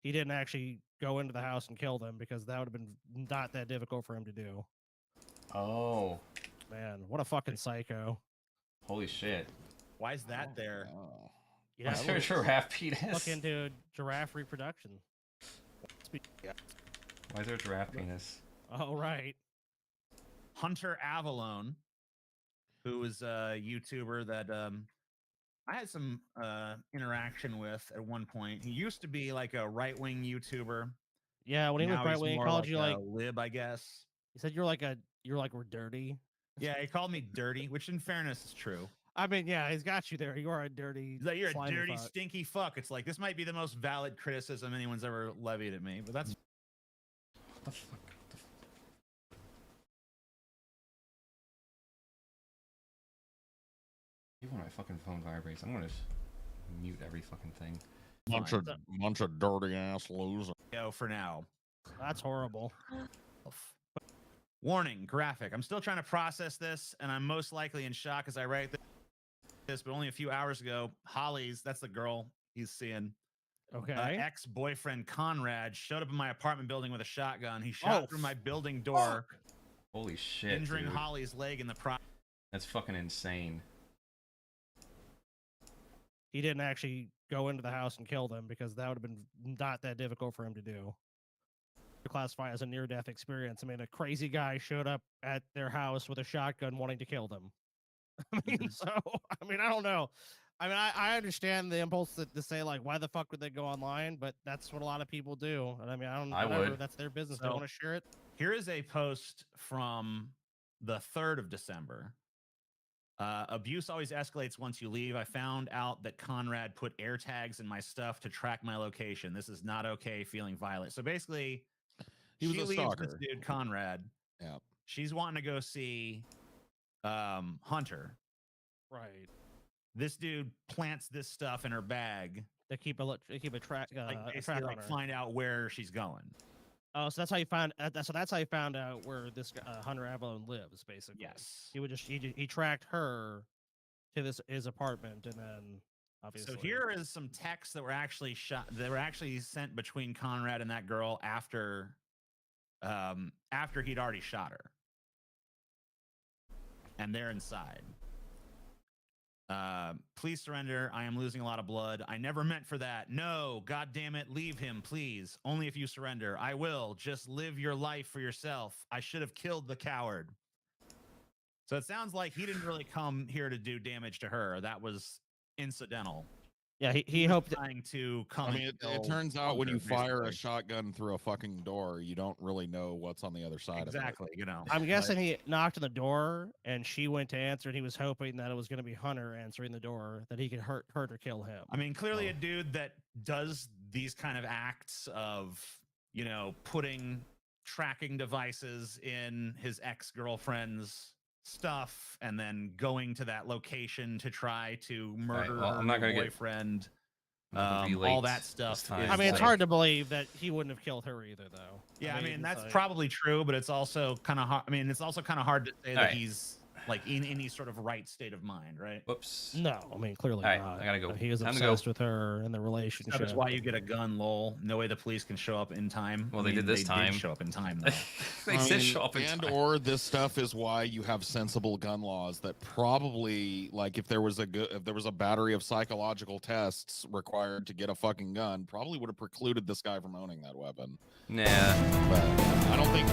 he didn't actually go into the house and kill them because that would have been not that difficult for him to do. Oh. Man, what a fucking psycho. Holy shit. Why is that there? Yeah, What's your giraffe penis? Look into giraffe reproduction. Why is there a giraffe penis? Oh, right. Hunter Avalone, who is a YouTuber that I had some interaction with at one point. He used to be like a right-wing YouTuber. Yeah, when he was Now right he's wing, he more called you a like lib, I guess. he said we're dirty. Yeah, he called me dirty, which in fairness is true. I mean, yeah, he's got you there. You are a dirty. He's like, you're a slimy dirty, fuck. stinky fuck. It's like, this might be the most valid criticism anyone's ever levied at me, but that's... What the fuck? Even when my fucking phone vibrates, I'm gonna mute every fucking thing. Bunch of dirty ass losers. Go for now. That's horrible. Warning, graphic. I'm still trying to process this, and I'm most likely in shock as I write this, but only a few hours ago, Holly's, that's the girl he's seeing. Okay. Ex-boyfriend Conrad showed up in my apartment building with a shotgun. He shot through my building door. Holy shit, injuring dude. Holly's leg in the process. That's fucking insane. He didn't actually go into the house and kill them because that would have been not that difficult for him to do. To classify as a near-death experience. I mean, a crazy guy showed up at their house with a shotgun wanting to kill them. I mean, so, I mean, I don't know. I mean, I understand the impulse to say, like, why the fuck would they go online? But that's what a lot of people do. And I mean, I would. That's their business. They want to share it. Here is a post from the 3rd of December. Abuse always escalates once you leave. I found out that Conrad put air tags in my stuff to track my location. This is not okay, feeling violent. So basically, he was she a leaves stalker. this dude, Conrad. Yeah. She's wanting to go see Hunter. Right. This dude plants this stuff in her bag. They keep a track. Like, a track on her. find out where she's going. Oh, so that's how you found. That's how you found out where this Hunter Avalone lives, basically. Yes. He would just he tracked her to his apartment, and then obviously. So here is some texts that were actually shot. That were actually sent between Conrad and that girl after he'd already shot her, and they're inside. Please surrender. I am losing a lot of blood. I never meant for that. No, God damn it. Leave him, please. Only if you surrender. I will. Just live your life for yourself. I should have killed the coward. So it sounds like he didn't really come here to do damage to her. That was incidental. Yeah, he hoped trying to come. I mean, it turns out when you fire a shotgun through a fucking door, you don't really know what's on the other side exactly, of it. You know. I'm guessing he knocked on the door, and she went to answer, and he was hoping that it was going to be Hunter answering the door, that he could hurt or kill him. I mean, clearly a dude that does these kind of acts of, you know, putting tracking devices in his ex-girlfriend's stuff and then going to that location to try to murder her boyfriend. All that stuff. I mean, it's hard to believe that he wouldn't have killed her either, though. Yeah, I mean that's probably true, but it's also kind of hard. I mean, it's also kind of hard to say that he's like in any sort of right state of mind, right? Whoops. No, I mean clearly not. I gotta go. He was obsessed with her and the relationship. That's why you get a gun, lol. No way the police can show up in time. Well, they did this time. Did show up in time. Though. They did show up in time. Or this stuff is why you have sensible gun laws that probably, like, if there was a battery of psychological tests required to get a fucking gun, probably would have precluded this guy from owning that weapon. Yeah, but I don't think.